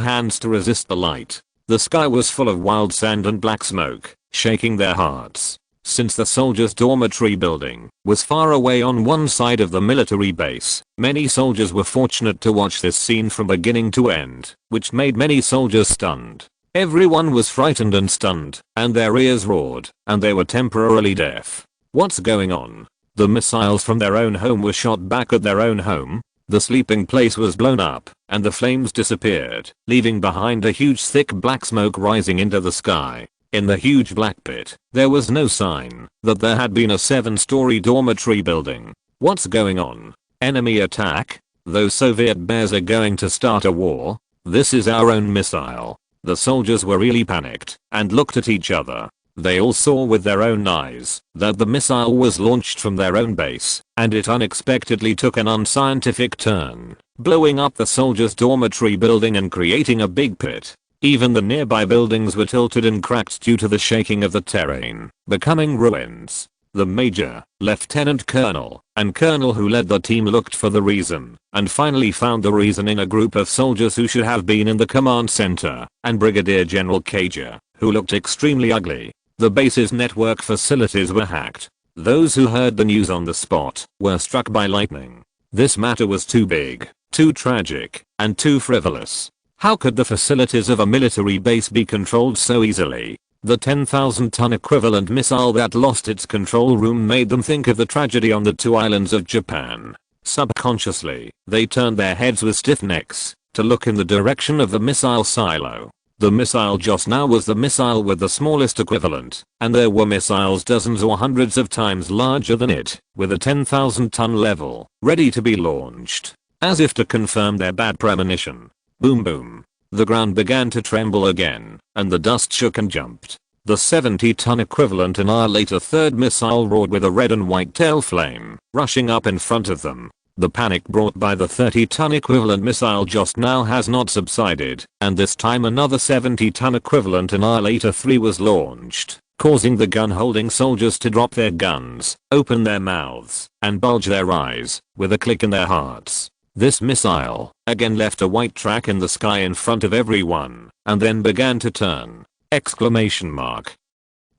hands to resist the light. The sky was full of wild sand and black smoke, shaking their hearts. Since the soldiers' dormitory building was far away on one side of the military base, many soldiers were fortunate to watch this scene from beginning to end, which made many soldiers stunned. Everyone was frightened and stunned, and their ears roared, and they were temporarily deaf. What's going on? The missiles from their own home were shot back at their own home. The sleeping place was blown up, and the flames disappeared, leaving behind a huge thick black smoke rising into the sky. In the huge black pit, there was no sign that there had been a 7-story dormitory building. What's going on? Enemy attack? Those Soviet bears are going to start a war? This is our own missile. The soldiers were really panicked and looked at each other. They all saw with their own eyes that the missile was launched from their own base, and it unexpectedly took an unscientific turn, blowing up the soldiers' dormitory building and creating a big pit. Even the nearby buildings were tilted and cracked due to the shaking of the terrain, becoming ruins. The major, lieutenant colonel, and colonel who led the team looked for the reason, and finally found the reason in a group of soldiers who should have been in the command center, and Brigadier General Cager, who looked extremely ugly. The base's network facilities were hacked. Those who heard the news on the spot were struck by lightning. This matter was too big, too tragic, and too frivolous. How could the facilities of a military base be controlled so easily? The 10,000-ton equivalent missile that lost its control room made them think of the tragedy on the 2 islands of Japan. Subconsciously, they turned their heads with stiff necks to look in the direction of the missile silo. The missile just now was the missile with the smallest equivalent, and there were missiles dozens or hundreds of times larger than it, with a 10,000-ton level, ready to be launched. As if to confirm their bad premonition. Boom boom. The ground began to tremble again, and the dust shook and jumped. The 70-ton equivalent an hour later third missile roared with a red and white tail flame, rushing up in front of them. The panic brought by the 30-ton equivalent missile just now has not subsided, and this time another 70-ton equivalent an hour later 3 was launched, causing the gun-holding soldiers to drop their guns, open their mouths, and bulge their eyes, with a click in their hearts. This missile again left a white track in the sky in front of everyone, and then began to turn. Exclamation mark.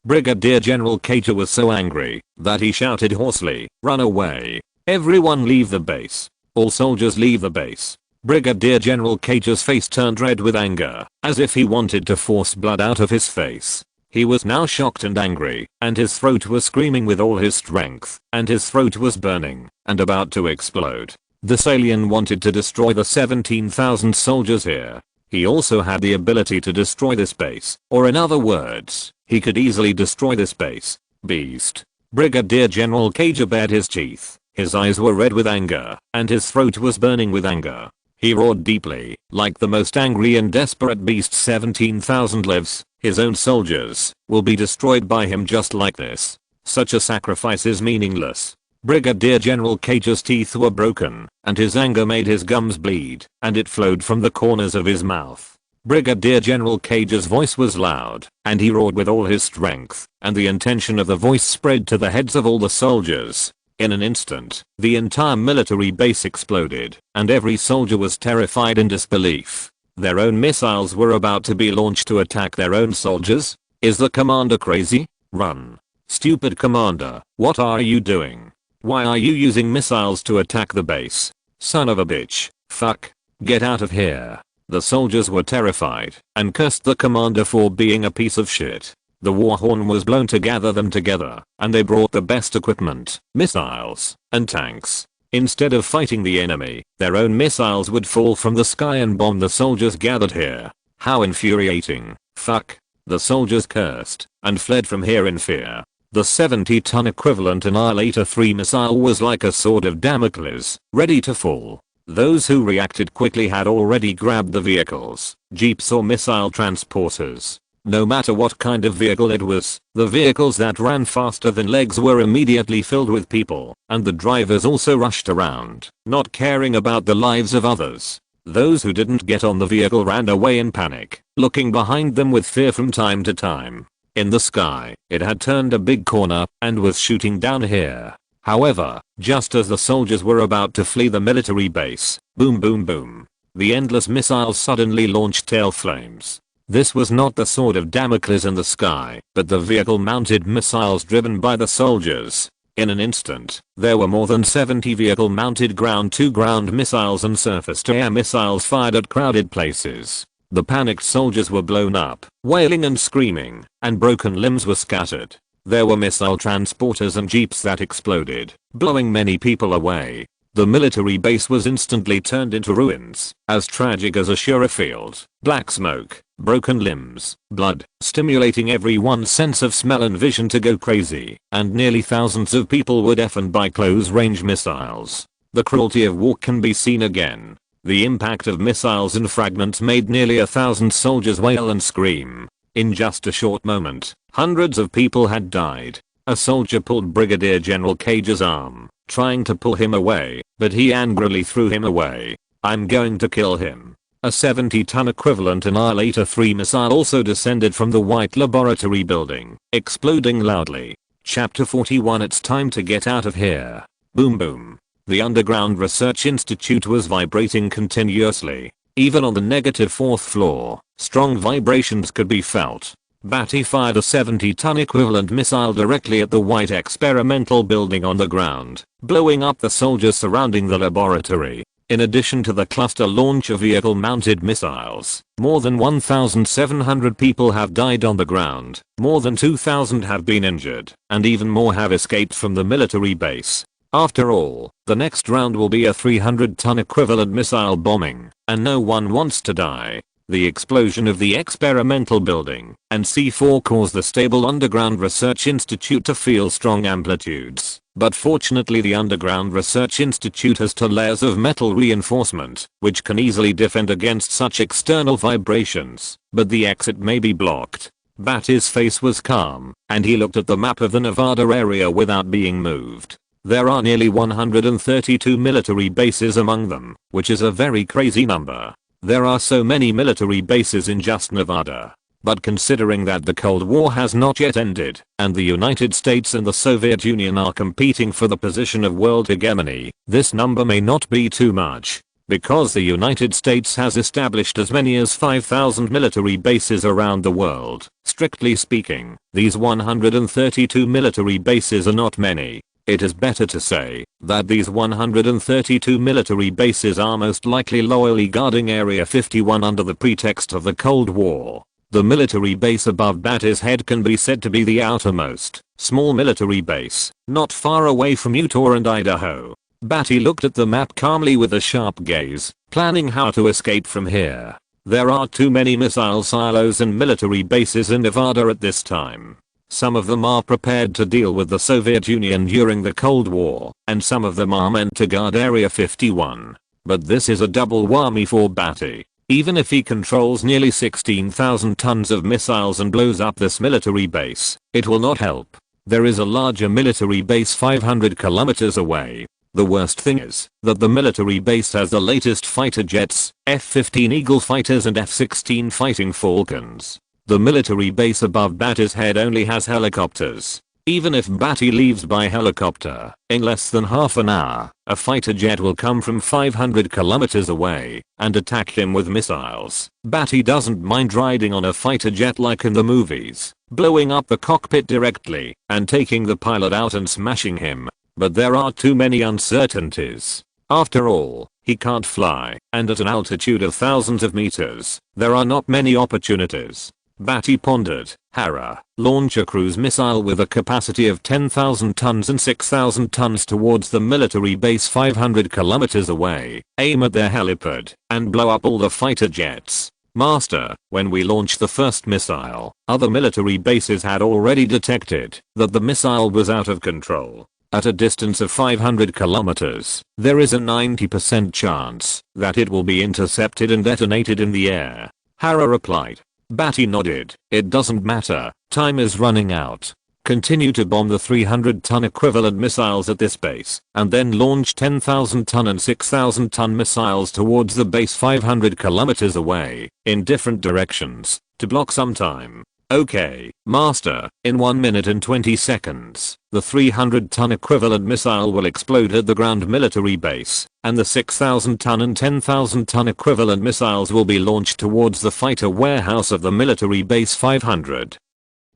Brigadier General Cager was so angry that he shouted hoarsely, "Run away! Everyone leave the base! All soldiers leave the base!" Brigadier General Cager's face turned red with anger, as if he wanted to force blood out of his face. He was now shocked and angry, and his throat was screaming with all his strength, and his throat was burning and about to explode. This alien wanted to destroy the 17,000 soldiers here. He also had the ability to destroy this base, or in other words, he could easily destroy this base. Beast. Brigadier General Cager bared his teeth. His eyes were red with anger, and his throat was burning with anger. He roared deeply, like the most angry and desperate beast. 17,000 lives, his own soldiers, will be destroyed by him just like this. Such a sacrifice is meaningless. Brigadier General Cager's teeth were broken, and his anger made his gums bleed, and it flowed from the corners of his mouth. Brigadier General Cager's voice was loud, and he roared with all his strength, and the intention of the voice spread to the heads of all the soldiers. In an instant, the entire military base exploded, and every soldier was terrified in disbelief. Their own missiles were about to be launched to attack their own soldiers? Is the commander crazy? Run. Stupid commander, what are you doing? Why are you using missiles to attack the base? Son of a bitch. Fuck. Get out of here. The soldiers were terrified and cursed the commander for being a piece of shit. The war horn was blown to gather them together, and they brought the best equipment, missiles, and tanks. Instead of fighting the enemy, their own missiles would fall from the sky and bomb the soldiers gathered here. How infuriating. Fuck. The soldiers cursed and fled from here in fear. The 70-ton equivalent Annihilator 3 missile was like a sword of Damocles, ready to fall. Those who reacted quickly had already grabbed the vehicles, jeeps or missile transporters. No matter what kind of vehicle it was, the vehicles that ran faster than legs were immediately filled with people, and the drivers also rushed around, not caring about the lives of others. Those who didn't get on the vehicle ran away in panic, looking behind them with fear from time to time. In the sky, it had turned a big corner and was shooting down here. However, just as the soldiers were about to flee the military base, boom boom boom, the endless missiles suddenly launched tail flames. This was not the sword of Damocles in the sky, but the vehicle-mounted missiles driven by the soldiers. In an instant, there were more than 70 vehicle-mounted ground-to-ground missiles and surface-to-air missiles fired at crowded places. The panicked soldiers were blown up, wailing and screaming, and broken limbs were scattered. There were missile transporters and jeeps that exploded, blowing many people away. The military base was instantly turned into ruins, as tragic as a Shura field. Black smoke, broken limbs, blood, stimulating everyone's sense of smell and vision to go crazy, and nearly thousands of people were deafened by close-range missiles. The cruelty of war can be seen again. The impact of missiles and fragments made nearly 1,000 soldiers wail and scream. In just a short moment, hundreds of people had died. A soldier pulled Brigadier General Cage's arm, trying to pull him away, but he angrily threw him away. I'm going to kill him. A 70-ton equivalent Annihilator 3 missile also descended from the White Laboratory building, exploding loudly. Chapter 41. It's time to get out of here. Boom boom. The underground research institute was vibrating continuously. Even on the negative 4th floor, strong vibrations could be felt. Badi fired a 70-ton equivalent missile directly at the white experimental building on the ground, blowing up the soldiers surrounding the laboratory. In addition to the cluster launch of vehicle-mounted missiles, more than 1,700 people have died on the ground, more than 2,000 have been injured, and even more have escaped from the military base. After all, the next round will be a 300-ton equivalent missile bombing, and no one wants to die. The explosion of the experimental building and C4 caused the stable underground research institute to feel strong amplitudes, but fortunately the underground research institute has 2 layers of metal reinforcement, which can easily defend against such external vibrations, but the exit may be blocked. Badi's face was calm, and he looked at the map of the Nevada area without being moved. There are nearly 132 military bases among them, which is a very crazy number. There are so many military bases in just Nevada. But considering that the Cold War has not yet ended, and the United States and the Soviet Union are competing for the position of world hegemony, this number may not be too much. Because the United States has established as many as 5,000 military bases around the world, strictly speaking, these 132 military bases are not many. It is better to say that these 132 military bases are most likely loyally guarding Area 51 under the pretext of the Cold War. The military base above Badi's head can be said to be the outermost, small military base, not far away from Utah and Idaho. Badi looked at the map calmly with a sharp gaze, planning how to escape from here. There are too many missile silos and military bases in Nevada at this time. Some of them are prepared to deal with the Soviet Union during the Cold War, and some of them are meant to guard Area 51. But this is a double whammy for Badi. Even if he controls nearly 16,000 tons of missiles and blows up this military base, it will not help. There is a larger military base 500 kilometers away. The worst thing is that the military base has the latest fighter jets, F-15 Eagle fighters and F-16 Fighting Falcons. The military base above Badi's head only has helicopters. Even if Badi leaves by helicopter, in less than half an hour, a fighter jet will come from 500 kilometers away and attack him with missiles. Badi doesn't mind riding on a fighter jet like in the movies, blowing up the cockpit directly and taking the pilot out and smashing him. But there are too many uncertainties. After all, he can't fly, and at an altitude of thousands of meters, there are not many opportunities. Badi pondered, Hera, launch a cruise missile with a capacity of 10,000 tons and 6,000 tons towards the military base 500 kilometers away, aim at their helipad, and blow up all the fighter jets. Master, when we launched the first missile, other military bases had already detected that the missile was out of control. At a distance of 500 kilometers, there is a 90% chance that it will be intercepted and detonated in the air. Hera replied. Badi nodded. It doesn't matter, time is running out. Continue to bomb the 300-ton equivalent missiles at this base, and then launch 10,000-ton and 6,000-ton missiles towards the base 500 kilometers away, in different directions, to block some time. Okay, Master, in 1 minute and 20 seconds, the 300-ton equivalent missile will explode at the ground military base, and the 6,000-ton and 10,000-ton equivalent missiles will be launched towards the fighter warehouse of the military base 500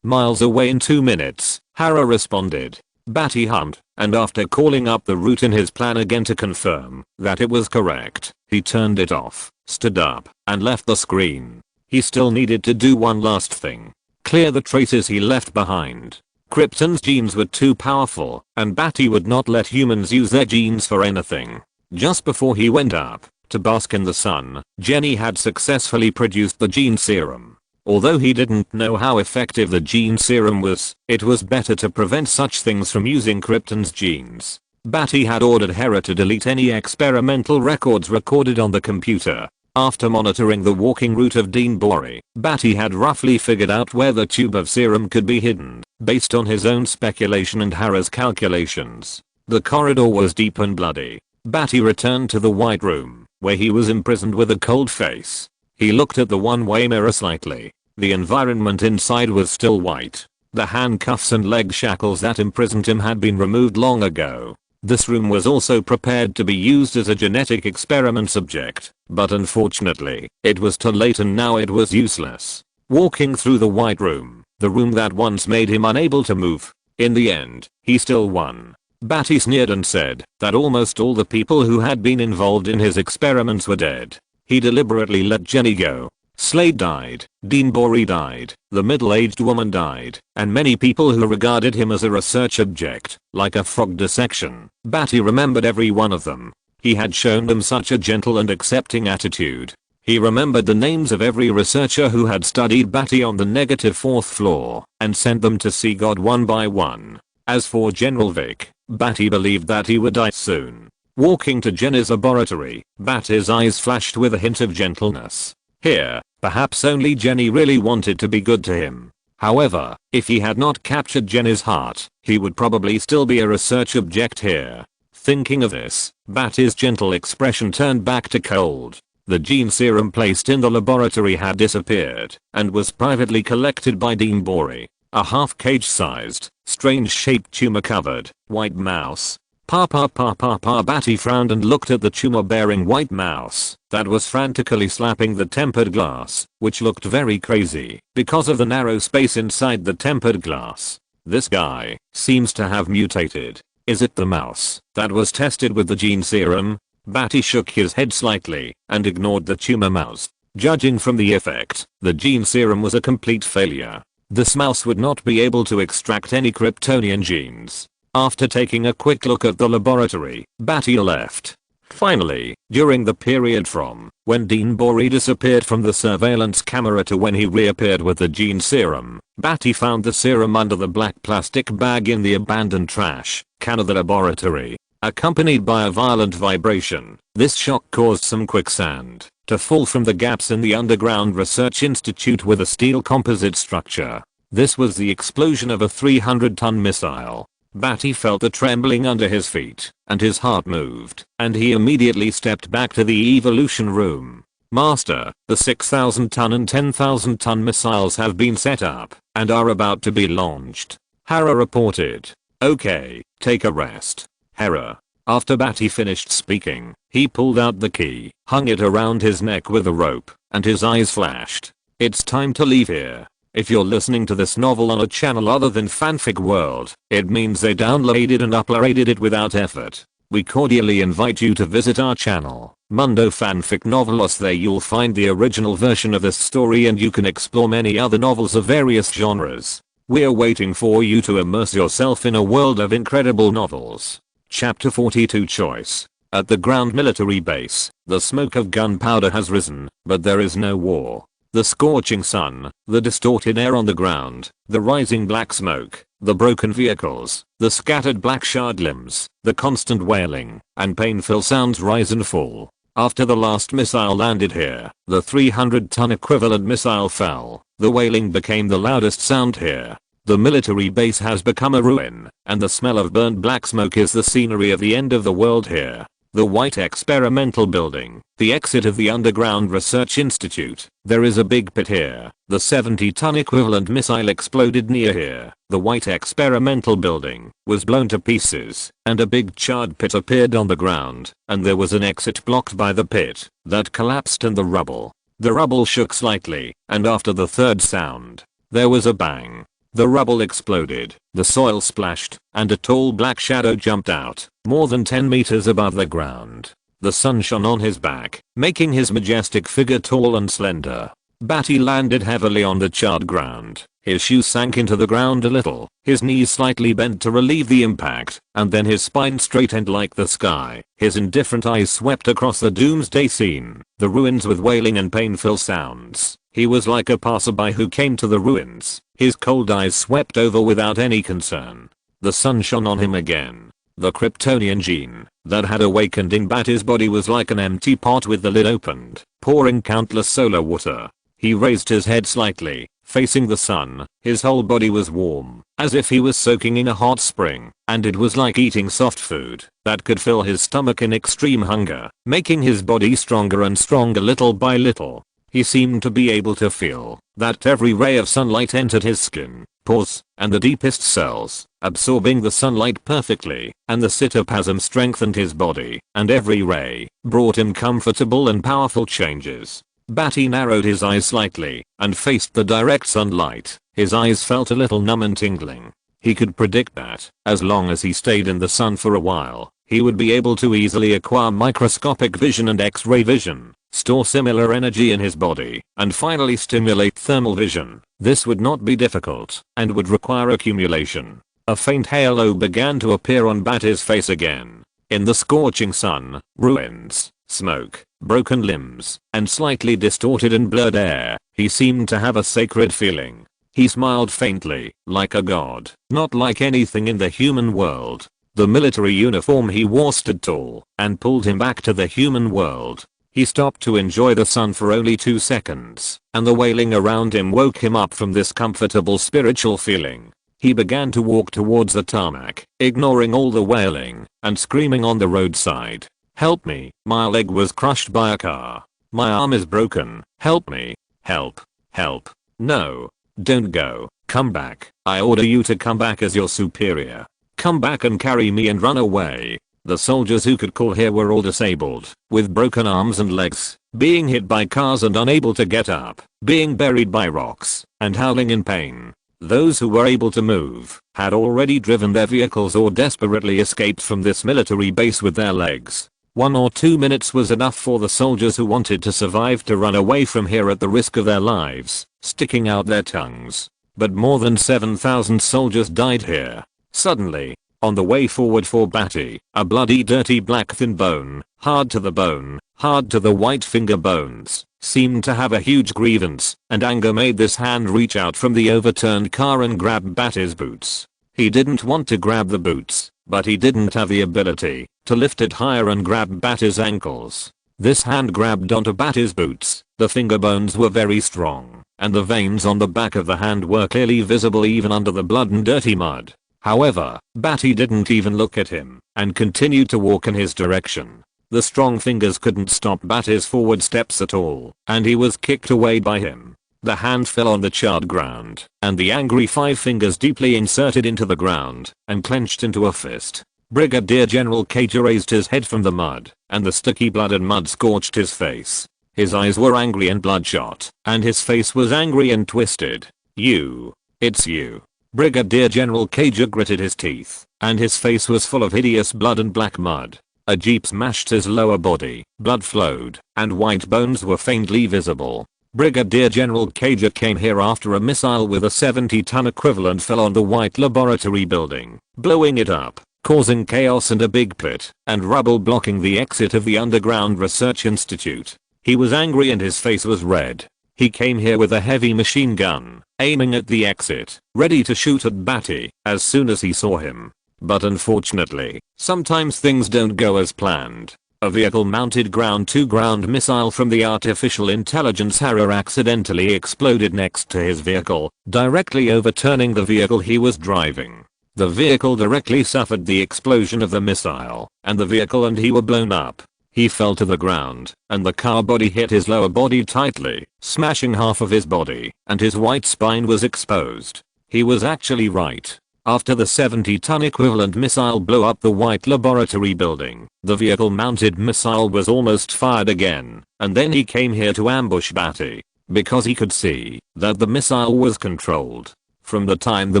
miles away in 2 minutes, Hera responded. Badi hummed, and after calling up the route in his plan again to confirm that it was correct, he turned it off, stood up, and left the screen. He still needed to do one last thing. Clear the traces he left behind. Krypton's genes were too powerful, and Badi would not let humans use their genes for anything. Just before he went up to bask in the sun, Jenny had successfully produced the gene serum. Although he didn't know how effective the gene serum was, it was better to prevent such things from using Krypton's genes. Badi had ordered Hera to delete any experimental records recorded on the computer. After monitoring the walking route of Dean Bori, Badi had roughly figured out where the tube of serum could be hidden, based on his own speculation and Hera's calculations. The corridor was deep and bloody. Badi returned to the White Room, where he was imprisoned with a cold face. He looked at the one-way mirror slightly. The environment inside was still white. The handcuffs and leg shackles that imprisoned him had been removed long ago. This room was also prepared to be used as a genetic experiment subject, but unfortunately, it was too late and now it was useless. Walking through the White Room, the room that once made him unable to move, in the end, he still won. Badi sneered and said that almost all the people who had been involved in his experiments were dead. He deliberately let Jenny go. Slade died, Dean Bori died, the middle-aged woman died, and many people who regarded him as a research object, like a frog dissection. Badi remembered every one of them. He had shown them such a gentle and accepting attitude. He remembered the names of every researcher who had studied Badi on the negative 4th floor, and sent them to see God one by one. As for General Vic, Badi believed that he would die soon. Walking to Jenny's laboratory, Badi's eyes flashed with a hint of gentleness. Here, perhaps only Jenny really wanted to be good to him. However, if he had not captured Jenny's heart, he would probably still be a research object here. Thinking of this, Badi's gentle expression turned back to cold. The gene serum placed in the laboratory had disappeared, and was privately collected by Dean Bori. A half-cage-sized, strange-shaped tumor-covered, white mouse. Badi frowned and looked at the tumor-bearing white mouse that was frantically slapping the tempered glass, which looked very crazy because of the narrow space inside the tempered glass. This guy seems to have mutated. Is it the mouse that was tested with the gene serum? Badi shook his head slightly and ignored the tumor mouse. Judging from the effect, the gene serum was a complete failure. This mouse would not be able to extract any Kryptonian genes. After taking a quick look at the laboratory, Badi left. Finally, during the period from when Dean Bori disappeared from the surveillance camera to when he reappeared with the gene serum, Badi found the serum under the black plastic bag in the abandoned trash can of the laboratory. Accompanied by a violent vibration, this shock caused some quicksand to fall from the gaps in the underground research institute with a steel composite structure. This was the explosion of a 300-ton missile. Badi felt the trembling under his feet, and his heart moved, and he immediately stepped back to the evolution room. Master, the 6,000-ton and 10,000-ton missiles have been set up, and are about to be launched. Hera reported. Okay, take a rest. Hera. After Badi finished speaking, he pulled out the key, hung it around his neck with a rope, and his eyes flashed. It's time to leave here. If you're listening to this novel on a channel other than Fanfic World, it means they downloaded and uploaded it without effort. We cordially invite you to visit our channel. Mundo fanfic novelos. There you'll find the original version of this story and you can explore many other novels of various genres. We're waiting for you to immerse yourself in a world of incredible novels. Chapter 42 Choice. At the ground military base, the smoke of gunpowder has risen, but there is no war. The scorching sun, the distorted air on the ground, the rising black smoke, the broken vehicles, the scattered black charred limbs, the constant wailing and painful sounds rise and fall. After the last missile landed here, the 300-ton equivalent missile fell. The wailing became the loudest sound here. The military base has become a ruin, and the smell of burnt black smoke is the scenery of the end of the world here. The White Experimental Building, the exit of the Underground Research Institute. There is a big pit here. The 70-ton equivalent missile exploded near here. The White Experimental Building was blown to pieces, and a big charred pit appeared on the ground, and there was an exit blocked by the pit that collapsed in the rubble. The rubble shook slightly, and after the third sound, there was a bang. The rubble exploded, the soil splashed, and a tall black shadow jumped out, more than 10 meters above the ground. The sun shone on his back, making his majestic figure tall and slender. Badi landed heavily on the charred ground. His shoes sank into the ground a little, his knees slightly bent to relieve the impact, and then his spine straightened like the sky. His indifferent eyes swept across the doomsday scene, the ruins with wailing and painful sounds. He was like a passerby who came to the ruins. His cold eyes swept over without any concern. The sun shone on him again. The Kryptonian gene that had awakened in Badi's body was like an empty pot with the lid opened, pouring countless solar water. He raised his head slightly, facing the sun. His whole body was warm, as if he was soaking in a hot spring, and it was like eating soft food that could fill his stomach in extreme hunger, making his body stronger and stronger little by little. He seemed to be able to feel that every ray of sunlight entered his skin, pores, and the deepest cells, absorbing the sunlight perfectly, and the cytoplasm strengthened his body, and every ray brought him comfortable and powerful changes. Badi narrowed his eyes slightly and faced the direct sunlight. His eyes felt a little numb and tingling. He could predict that, as long as he stayed in the sun for a while, he would be able to easily acquire microscopic vision and X-ray vision, store similar energy in his body, and finally stimulate thermal vision. This would not be difficult, and would require accumulation. A faint halo began to appear on Badi's face again. In the scorching sun, ruins, smoke, broken limbs, and slightly distorted and blurred air, he seemed to have a sacred feeling. He smiled faintly, like a god, not like anything in the human world. The military uniform he wore stood tall and pulled him back to the human world. He stopped to enjoy the sun for only 2 seconds, and the wailing around him woke him up from this comfortable spiritual feeling. He began to walk towards the tarmac, ignoring all the wailing and screaming on the roadside. "Help me, my leg was crushed by a car. My arm is broken. Help me. Help. Help. No. Don't go. Come back. I order you to come back as your superior. Come back and carry me and run away." The soldiers who could call here were all disabled, with broken arms and legs, being hit by cars and unable to get up, being buried by rocks, and howling in pain. Those who were able to move had already driven their vehicles or desperately escaped from this military base with their legs. 1 or 2 minutes was enough for the soldiers who wanted to survive to run away from here at the risk of their lives, sticking out their tongues. But more than 7,000 soldiers died here. Suddenly, on the way forward for Badi, a bloody dirty black thin bone, hard to the bone, hard to the white finger bones, seemed to have a huge grievance, and anger made this hand reach out from the overturned car and grab Badi's boots. He didn't want to grab the boots, but he didn't have the ability to lift it higher and grab Badi's ankles. This hand grabbed onto Badi's boots. The finger bones were very strong, and the veins on the back of the hand were clearly visible even under the blood and dirty mud. However, Badi didn't even look at him, and continued to walk in his direction. The strong fingers couldn't stop Badi's forward steps at all, and he was kicked away by him. The hand fell on the charred ground, and the angry 5 fingers deeply inserted into the ground, and clenched into a fist. Brigadier General Cage raised his head from the mud, and the sticky blood and mud scorched his face. His eyes were angry and bloodshot, and his face was angry and twisted. "You. It's you." Brigadier General Cage gritted his teeth, and his face was full of hideous blood and black mud. A jeep smashed his lower body, blood flowed, and white bones were faintly visible. Brigadier General Cager came here after a missile with a 70-ton equivalent fell on the white laboratory building, blowing it up, causing chaos and a big pit and rubble blocking the exit of the underground research institute. He was angry and his face was red. He came here with a heavy machine gun, aiming at the exit, ready to shoot at Badi as soon as he saw him. But unfortunately, sometimes things don't go as planned. A vehicle-mounted ground-to-ground missile from the artificial intelligence Harrier accidentally exploded next to his vehicle, directly overturning the vehicle he was driving. The vehicle directly suffered the explosion of the missile, and the vehicle and he were blown up. He fell to the ground, and the car body hit his lower body tightly, smashing half of his body, and his white spine was exposed. He was actually right. After the 70-ton equivalent missile blew up the white laboratory building, the vehicle-mounted missile was almost fired again, and then he came here to ambush Badi, because he could see that the missile was controlled. From the time the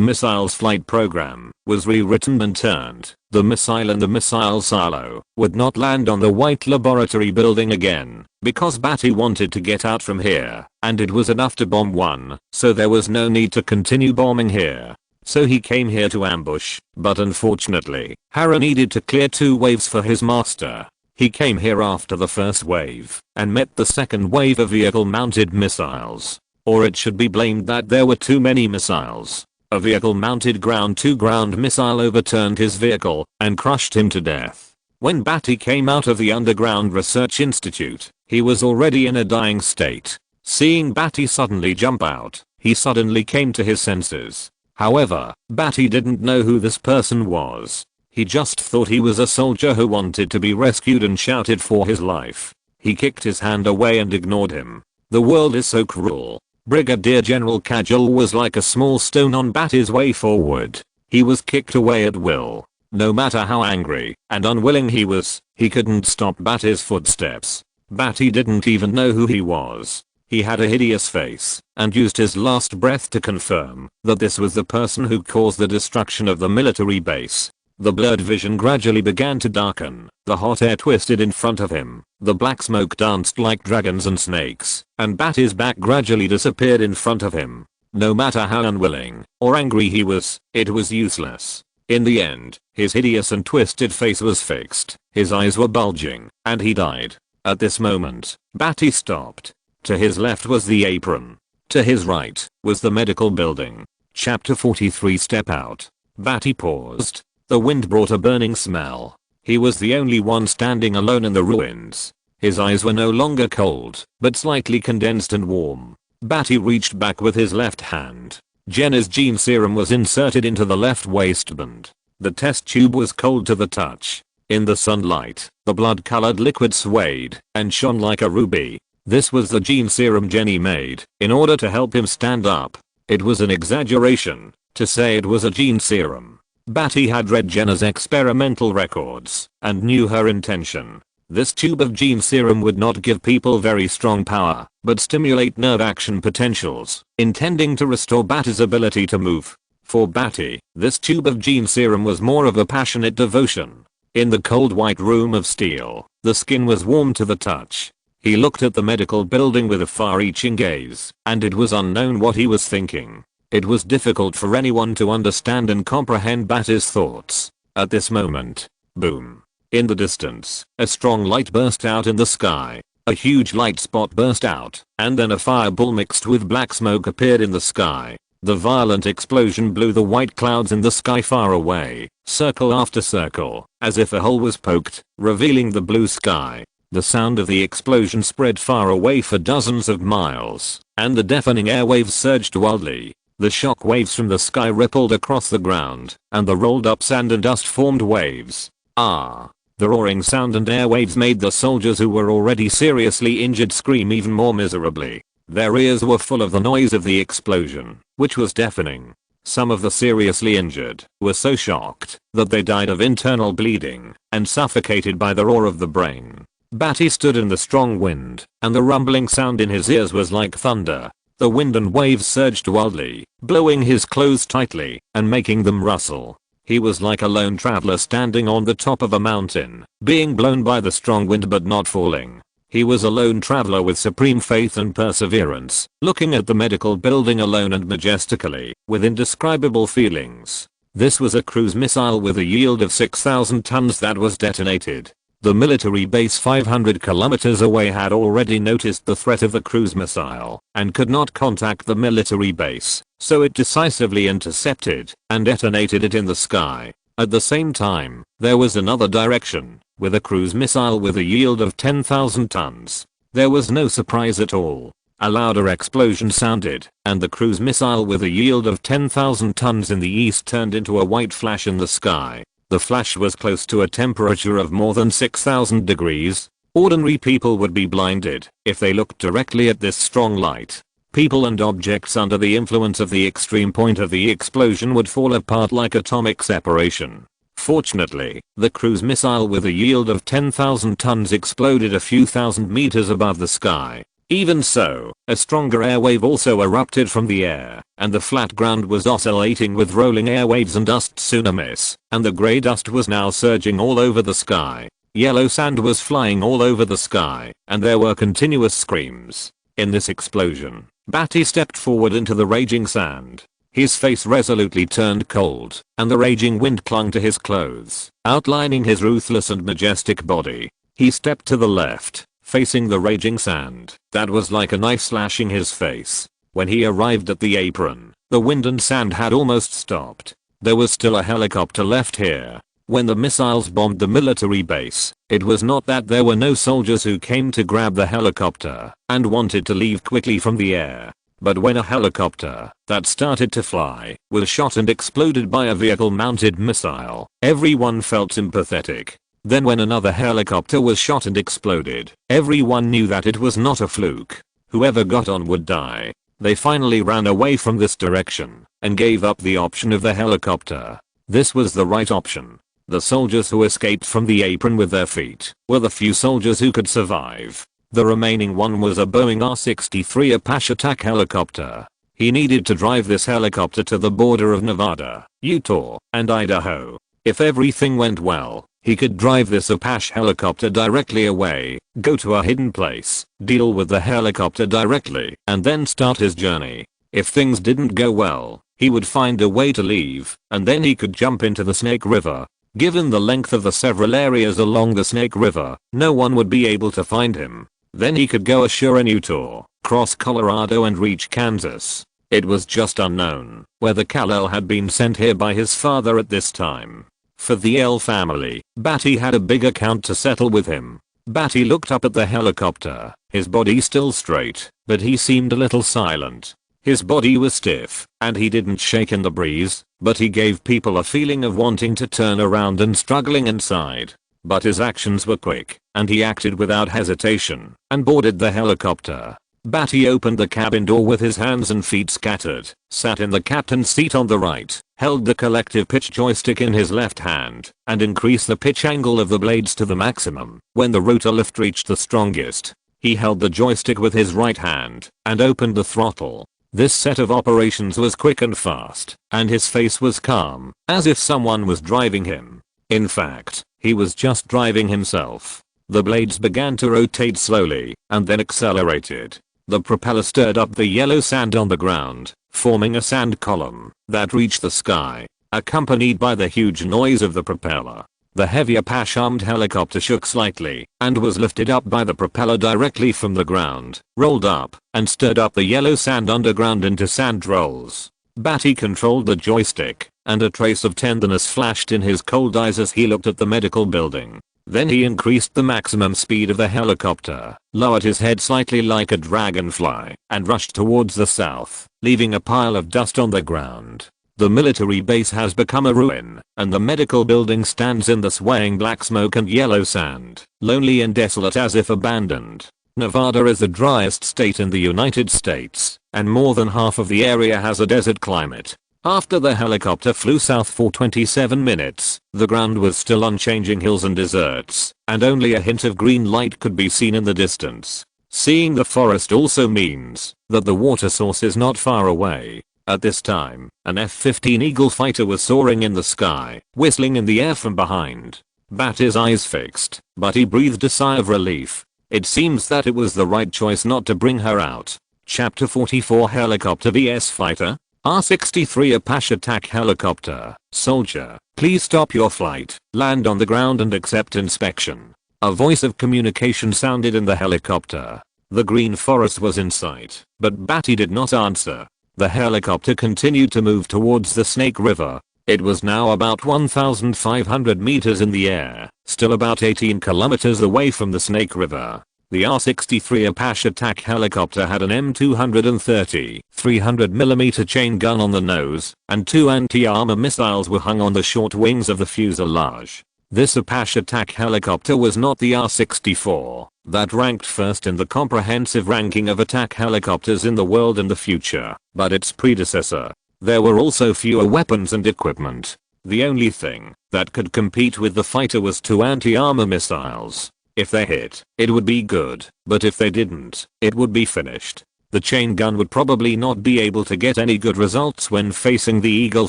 missile's flight program was rewritten and turned, the missile and the missile silo would not land on the white laboratory building again, because Badi wanted to get out from here, and it was enough to bomb one, so there was no need to continue bombing here. So he came here to ambush, but unfortunately, Harrier needed to clear 2 waves for his master. He came here after the first wave, and met the second wave of vehicle-mounted missiles. Or it should be blamed that there were too many missiles. A vehicle-mounted ground-to-ground missile overturned his vehicle, and crushed him to death. When Badi came out of the underground research institute, he was already in a dying state. Seeing Badi suddenly jump out, he suddenly came to his senses. However, Badi didn't know who this person was. He just thought he was a soldier who wanted to be rescued and shouted for his life. He kicked his hand away and ignored him. The world is so cruel. Brigadier General Kajal was like a small stone on Badi's way forward. He was kicked away at will. No matter how angry and unwilling he was, he couldn't stop Badi's footsteps. Badi didn't even know who he was. He had a hideous face, and used his last breath to confirm that this was the person who caused the destruction of the military base. The blurred vision gradually began to darken, the hot air twisted in front of him, the black smoke danced like dragons and snakes, and Badi's back gradually disappeared in front of him. No matter how unwilling or angry he was, it was useless. In the end, his hideous and twisted face was fixed, his eyes were bulging, and he died. At this moment, Badi stopped. To his left was the apron. To his right was the medical building. Chapter 43 Step out. Badi paused. The wind brought a burning smell. He was the only one standing alone in the ruins. His eyes were no longer cold, but slightly condensed and warm. Badi reached back with his left hand. Jenna's gene serum was inserted into the left waistband. The test tube was cold to the touch. In the sunlight, the blood-colored liquid swayed and shone like a ruby. This was the gene serum Jenny made in order to help him stand up. It was an exaggeration to say it was a gene serum. Badi had read Jenna's experimental records and knew her intention. This tube of gene serum would not give people very strong power, but stimulate nerve action potentials, intending to restore Badi's ability to move. For Badi, this tube of gene serum was more of a passionate devotion. In the cold white room of steel, the skin was warm to the touch. He looked at the medical building with a far-reaching gaze, and it was unknown what he was thinking. It was difficult for anyone to understand and comprehend Badi's thoughts. At this moment, boom. In the distance, a strong light burst out in the sky. A huge light spot burst out, and then a fireball mixed with black smoke appeared in the sky. The violent explosion blew the white clouds in the sky far away, circle after circle, as if a hole was poked, revealing the blue sky. The sound of the explosion spread far away for dozens of miles, and the deafening airwaves surged wildly. The shock waves from the sky rippled across the ground, and the rolled up sand and dust formed waves. Ah! The roaring sound and airwaves made the soldiers who were already seriously injured scream even more miserably. Their ears were full of the noise of the explosion, which was deafening. Some of the seriously injured were so shocked that they died of internal bleeding and suffocated by the roar of the brain. Badi stood in the strong wind, and the rumbling sound in his ears was like thunder. The wind and waves surged wildly, blowing his clothes tightly and making them rustle. He was like a lone traveler standing on the top of a mountain, being blown by the strong wind but not falling. He was a lone traveler with supreme faith and perseverance, looking at the medical building alone and majestically, with indescribable feelings. This was a cruise missile with a yield of 6,000 tons that was detonated. The military base 500 kilometers away had already noticed the threat of the cruise missile and could not contact the military base, so it decisively intercepted and detonated it in the sky. At the same time, there was another direction, with a cruise missile with a yield of 10,000 tons. There was no surprise at all. A louder explosion sounded, and the cruise missile with a yield of 10,000 tons in the east turned into a white flash in the sky. The flash was close to a temperature of more than 6,000 degrees. Ordinary people would be blinded if they looked directly at this strong light. People and objects under the influence of the extreme point of the explosion would fall apart like atomic separation. Fortunately, the cruise missile with a yield of 10,000 tons exploded a few thousand meters above the sky. Even so, a stronger air wave also erupted from the air, and the flat ground was oscillating with rolling air waves and dust tsunamis, and the grey dust was now surging all over the sky. Yellow sand was flying all over the sky, and there were continuous screams. In this explosion, Badi stepped forward into the raging sand. His face resolutely turned cold, and the raging wind clung to his clothes, outlining his ruthless and majestic body. He stepped to the left, facing the raging sand that was like a knife slashing his face. When he arrived at the apron, the wind and sand had almost stopped. There was still a helicopter left here. When the missiles bombed the military base, it was not that there were no soldiers who came to grab the helicopter and wanted to leave quickly from the air. But when a helicopter that started to fly was shot and exploded by a vehicle-mounted missile, everyone felt sympathetic. Then when another helicopter was shot and exploded, everyone knew that it was not a fluke. Whoever got on would die. They finally ran away from this direction and gave up the option of the helicopter. This was the right option. The soldiers who escaped from the apron with their feet were the few soldiers who could survive. The remaining one was a Boeing R-63 Apache attack helicopter. He needed to drive this helicopter to the border of Nevada, Utah, and Idaho. If everything went well, he could drive this Apache helicopter directly away, go to a hidden place, deal with the helicopter directly, and then start his journey. If things didn't go well, he would find a way to leave, and then he could jump into the Snake River. Given the length of the several areas along the Snake River, no one would be able to find him. Then he could go ashore in Utah, cross Colorado and reach Kansas. It was just unknown whether Kal-El had been sent here by his father at this time. For the El family, Badi had a big account to settle with him. Badi looked up at the helicopter, his body still straight, but he seemed a little silent. His body was stiff, and he didn't shake in the breeze, but he gave people a feeling of wanting to turn around and struggling inside. But his actions were quick, and he acted without hesitation, and boarded the helicopter. Badi opened the cabin door with his hands and feet scattered, sat in the captain's seat on the right, held the collective pitch joystick in his left hand, and increased the pitch angle of the blades to the maximum. When the rotor lift reached the strongest, he held the joystick with his right hand, and opened the throttle. This set of operations was quick and fast, and his face was calm, as if someone was driving him. In fact, he was just driving himself. The blades began to rotate slowly, and then accelerated. The propeller stirred up the yellow sand on the ground, forming a sand column that reached the sky, accompanied by the huge noise of the propeller. The heavy Apache armed helicopter shook slightly and was lifted up by the propeller directly from the ground, rolled up, and stirred up the yellow sand underground into sand rolls. Badi controlled the joystick, and a trace of tenderness flashed in his cold eyes as he looked at the medical building. Then he increased the maximum speed of the helicopter, lowered his head slightly like a dragonfly, and rushed towards the south, leaving a pile of dust on the ground. The military base has become a ruin, and the medical building stands in the swaying black smoke and yellow sand, lonely and desolate as if abandoned. Nevada is the driest state in the United States, and more than half of the area has a desert climate. After the helicopter flew south for 27 minutes, the ground was still unchanging hills and deserts, and only a hint of green light could be seen in the distance. Seeing the forest also means that the water source is not far away. At this time, an F-15 Eagle fighter was soaring in the sky, whistling in the air from behind. Badi's eyes fixed, but he breathed a sigh of relief. It seems that it was the right choice not to bring her out. Chapter 44 Helicopter vs Fighter. R-63 Apache attack helicopter. Soldier, please stop your flight, land on the ground and accept inspection. A voice of communication sounded in the helicopter. The green forest was in sight, but Badi did not answer. The helicopter continued to move towards the Snake River. It was now about 1,500 meters in the air, still about 18 kilometers away from the Snake River. The R-63 Apache attack helicopter had an M230 300mm chain gun on the nose, and 2 anti-armor missiles were hung on the short wings of the fuselage. This Apache attack helicopter was not the R-64 that ranked first in the comprehensive ranking of attack helicopters in the world in the future, but its predecessor. There were also fewer weapons and equipment. The only thing that could compete with the fighter was 2 anti-armor missiles. If they hit, it would be good, but if they didn't, it would be finished. The chain gun would probably not be able to get any good results when facing the Eagle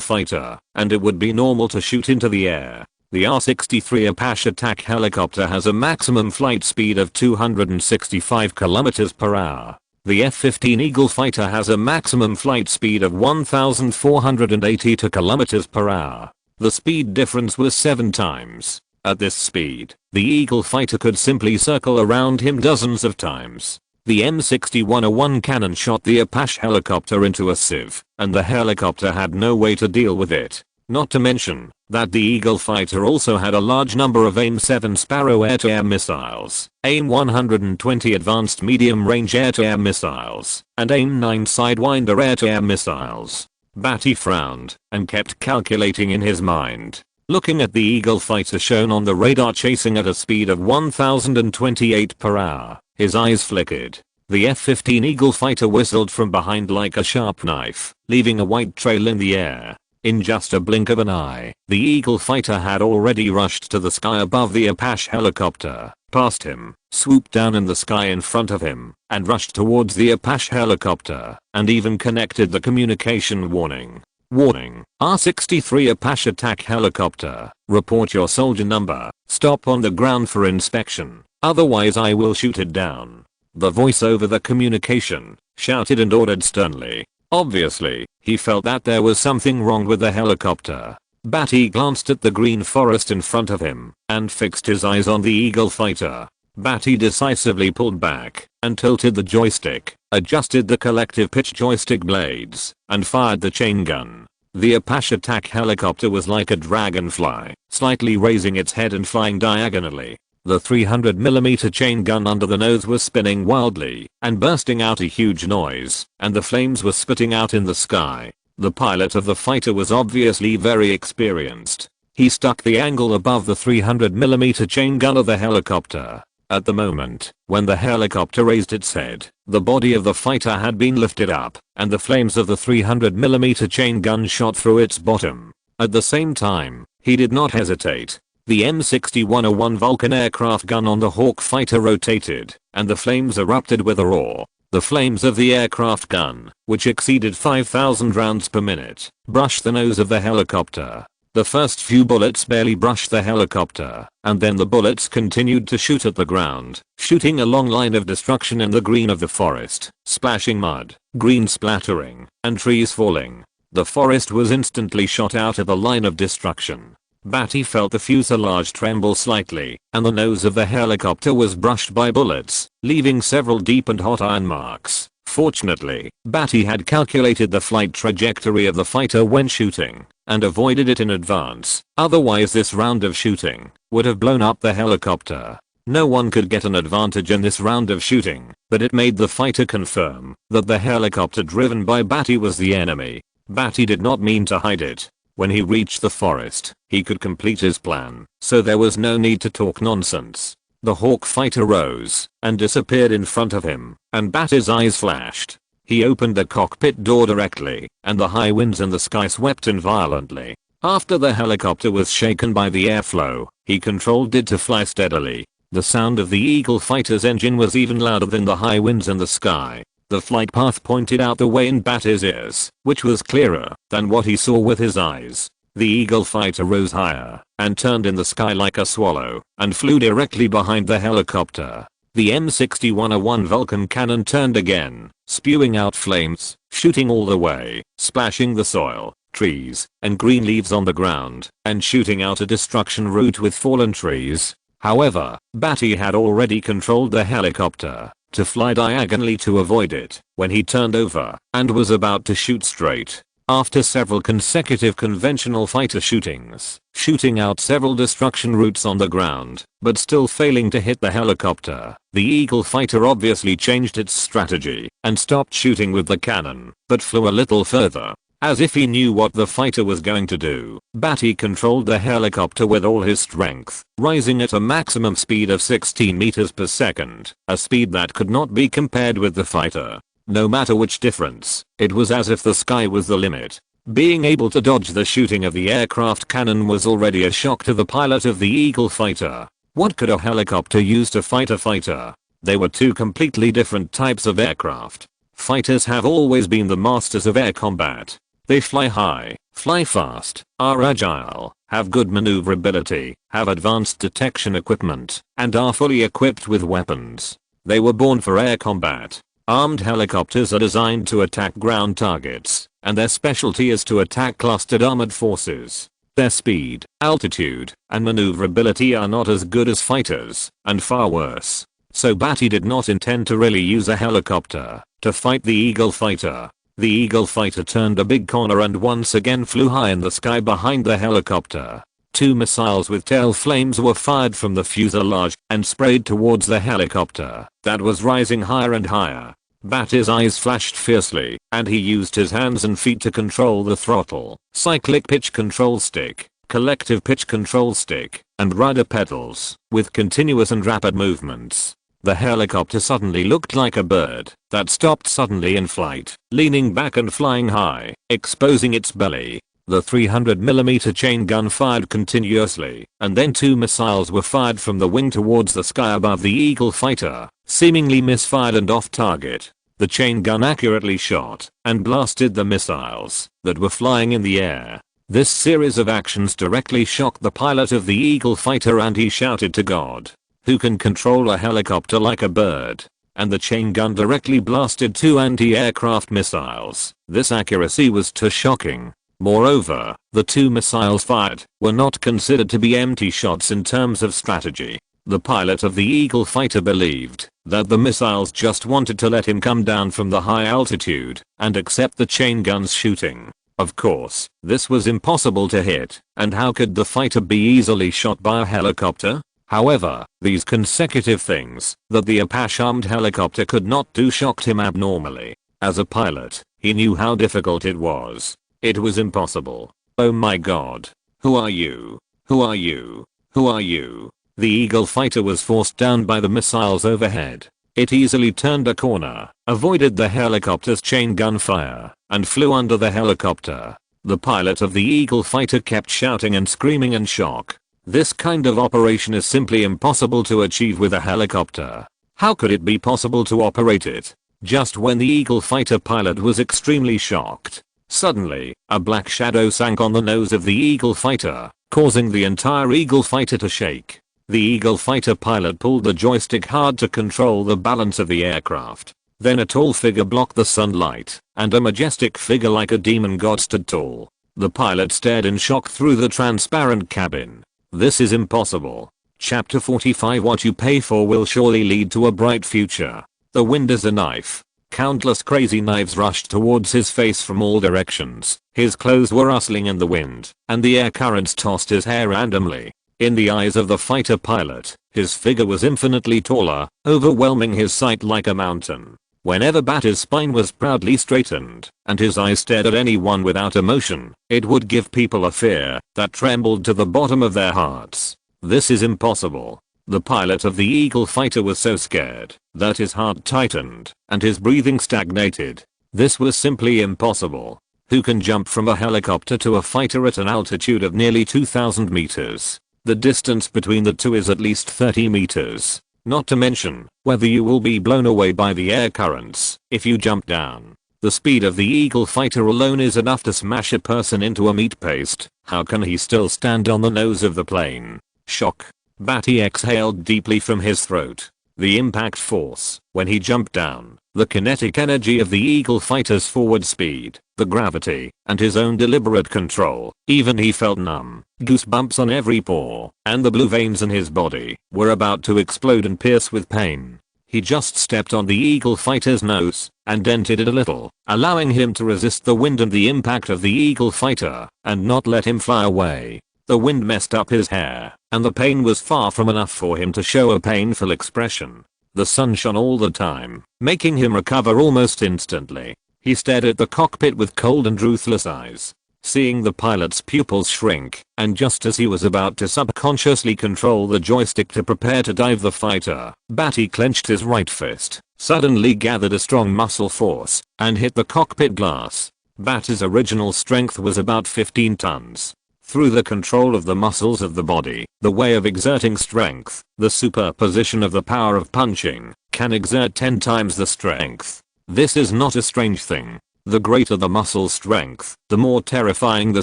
fighter, and it would be normal to shoot into the air. The R-63 Apache attack helicopter has a maximum flight speed of 265 km per hour. The F-15 Eagle fighter has a maximum flight speed of 1,482 km per hour. The speed difference was 7 times. At this speed, the Eagle fighter could simply circle around him dozens of times. The M6101 cannon shot the Apache helicopter into a sieve, and the helicopter had no way to deal with it. Not to mention that the Eagle fighter also had a large number of AIM-7 Sparrow air-to-air missiles, AIM-120 advanced medium-range air-to-air missiles, and AIM-9 Sidewinder air-to-air missiles. Badi frowned and kept calculating in his mind. Looking at the Eagle fighter shown on the radar chasing at a speed of 1,028 per hour, his eyes flickered. The F-15 Eagle fighter whistled from behind like a sharp knife, leaving a white trail in the air. In just a blink of an eye, the Eagle fighter had already rushed to the sky above the Apache helicopter, passed him, swooped down in the sky in front of him, and rushed towards the Apache helicopter, and even connected the communication warning. Warning, R-63 Apache attack helicopter, report your soldier number, stop on the ground for inspection, otherwise I will shoot it down. The voice over the communication shouted and ordered sternly. Obviously, he felt that there was something wrong with the helicopter. Badi glanced at the green forest in front of him and fixed his eyes on the Eagle fighter. Badi decisively pulled back and tilted the joystick, adjusted the collective pitch joystick blades, and fired the chain gun. The Apache attack helicopter was like a dragonfly, slightly raising its head and flying diagonally. The 300mm chain gun under the nose was spinning wildly and bursting out a huge noise, and the flames were spitting out in the sky. The pilot of the fighter was obviously very experienced. He stuck the angle above the 300mm chain gun of the helicopter. At the moment, when the helicopter raised its head, the body of the fighter had been lifted up, and the flames of the 300mm chain gun shot through its bottom. At the same time, he did not hesitate. The M6101 Vulcan aircraft gun on the Hawk fighter rotated, and the flames erupted with a roar. The flames of the aircraft gun, which exceeded 5,000 rounds per minute, brushed the nose of the helicopter. The first few bullets barely brushed the helicopter, and then the bullets continued to shoot at the ground, shooting a long line of destruction in the green of the forest, splashing mud, green splattering, and trees falling. The forest was instantly shot out of the line of destruction. Badi felt the fuselage tremble slightly, and the nose of the helicopter was brushed by bullets, leaving several deep and hot iron marks. Fortunately, Badi had calculated the flight trajectory of the fighter when shooting, and avoided it in advance, otherwise this round of shooting would have blown up the helicopter. No one could get an advantage in this round of shooting, but it made the fighter confirm that the helicopter driven by Badi was the enemy. Badi did not mean to hide it. When he reached the forest, he could complete his plan, so there was no need to talk nonsense. The Hawk fighter rose and disappeared in front of him, and Badi's eyes flashed. He opened the cockpit door directly, and the high winds in the sky swept in violently. After the helicopter was shaken by the airflow, he controlled it to fly steadily. The sound of the Eagle fighter's engine was even louder than the high winds in the sky. The flight path pointed out the way in Badi's ears, which was clearer than what he saw with his eyes. The Eagle fighter rose higher and turned in the sky like a swallow and flew directly behind the helicopter. The M61A1 Vulcan cannon turned again, spewing out flames, shooting all the way, splashing the soil, trees, and green leaves on the ground, and shooting out a destruction route with fallen trees. However, Badi had already controlled the helicopter to fly diagonally to avoid it when he turned over and was about to shoot straight. After several consecutive conventional fighter shootings, shooting out several destruction routes on the ground, but still failing to hit the helicopter, the Eagle fighter obviously changed its strategy and stopped shooting with the cannon, but flew a little further. As if he knew what the fighter was going to do, Badi controlled the helicopter with all his strength, rising at a maximum speed of 16 meters per second, a speed that could not be compared with the fighter. No matter which difference, it was as if the sky was the limit. Being able to dodge the shooting of the aircraft cannon was already a shock to the pilot of the Eagle fighter. What could a helicopter use to fight a fighter? They were two completely different types of aircraft. Fighters have always been the masters of air combat. They fly high, fly fast, are agile, have good maneuverability, have advanced detection equipment, and are fully equipped with weapons. They were born for air combat. Armed helicopters are designed to attack ground targets, and their specialty is to attack clustered armored forces. Their speed, altitude, and maneuverability are not as good as fighters, and far worse. So Badi did not intend to really use a helicopter to fight the Eagle fighter. The Eagle fighter turned a big corner and once again flew high in the sky behind the helicopter. Two missiles with tail flames were fired from the fuselage and sprayed towards the helicopter that was rising higher and higher. Badi's eyes flashed fiercely, and he used his hands and feet to control the throttle, cyclic pitch control stick, collective pitch control stick, and rudder pedals, with continuous and rapid movements. The helicopter suddenly looked like a bird that stopped suddenly in flight, leaning back and flying high, exposing its belly. The 300mm chain gun fired continuously, and then two missiles were fired from the wing towards the sky above the Eagle fighter, seemingly misfired and off target. The chain gun accurately shot and blasted the missiles that were flying in the air. This series of actions directly shocked the pilot of the Eagle fighter, and he shouted to God, "Who can control a helicopter like a bird?" And the chain gun directly blasted two anti-aircraft missiles. This accuracy was too shocking. Moreover, the two missiles fired were not considered to be empty shots in terms of strategy. The pilot of the Eagle fighter believed that the missiles just wanted to let him come down from the high altitude and accept the chain gun's shooting. Of course, this was impossible to hit, and how could the fighter be easily shot by a helicopter? However, these consecutive things that the Apache-armed helicopter could not do shocked him abnormally. As a pilot, he knew how difficult it was. It was impossible. Oh my God. Who are you? Who are you? Who are you? The Eagle fighter was forced down by the missiles overhead. It easily turned a corner, avoided the helicopter's chain gun fire, and flew under the helicopter. The pilot of the Eagle fighter kept shouting and screaming in shock. This kind of operation is simply impossible to achieve with a helicopter. How could it be possible to operate it? Just when the Eagle fighter pilot was extremely shocked, suddenly, a black shadow sank on the nose of the Eagle fighter, causing the entire Eagle fighter to shake. The Eagle fighter pilot pulled the joystick hard to control the balance of the aircraft. Then a tall figure blocked the sunlight, and a majestic figure like a demon god stood tall. The pilot stared in shock through the transparent cabin. This is impossible. Chapter 45. What you pay for will surely lead to a bright future. The wind is a knife. Countless crazy knives rushed towards his face from all directions. His clothes were rustling in the wind, and the air currents tossed his hair randomly. In the eyes of the fighter pilot, his figure was infinitely taller, overwhelming his sight like a mountain. Whenever Badi's spine was proudly straightened, and his eyes stared at anyone without emotion, it would give people a fear that trembled to the bottom of their hearts. This is impossible. The pilot of the Eagle fighter was so scared that his heart tightened and his breathing stagnated. This was simply impossible. Who can jump from a helicopter to a fighter at an altitude of nearly 2,000 meters? The distance between the two is at least 30 meters. Not to mention whether you will be blown away by the air currents if you jump down. The speed of the Eagle fighter alone is enough to smash a person into a meat paste. How can he still stand on the nose of the plane? Shock. Badi exhaled deeply from his throat. The impact force when he jumped down, the kinetic energy of the Eagle fighter's forward speed, the gravity, and his own deliberate control. Even he felt numb, goosebumps on every pore, and the blue veins in his body were about to explode and pierce with pain. He just stepped on the Eagle fighter's nose and dented it a little, allowing him to resist the wind and the impact of the Eagle fighter and not let him fly away. The wind messed up his hair, and the pain was far from enough for him to show a painful expression. The sun shone all the time, making him recover almost instantly. He stared at the cockpit with cold and ruthless eyes, seeing the pilot's pupils shrink, and just as he was about to subconsciously control the joystick to prepare to dive the fighter, Badi clenched his right fist, suddenly gathered a strong muscle force, and hit the cockpit glass. Badi's original strength was about 15 tons. Through the control of the muscles of the body, the way of exerting strength, the superposition of the power of punching, can exert 10 times the strength. This is not a strange thing. The greater the muscle strength, the more terrifying the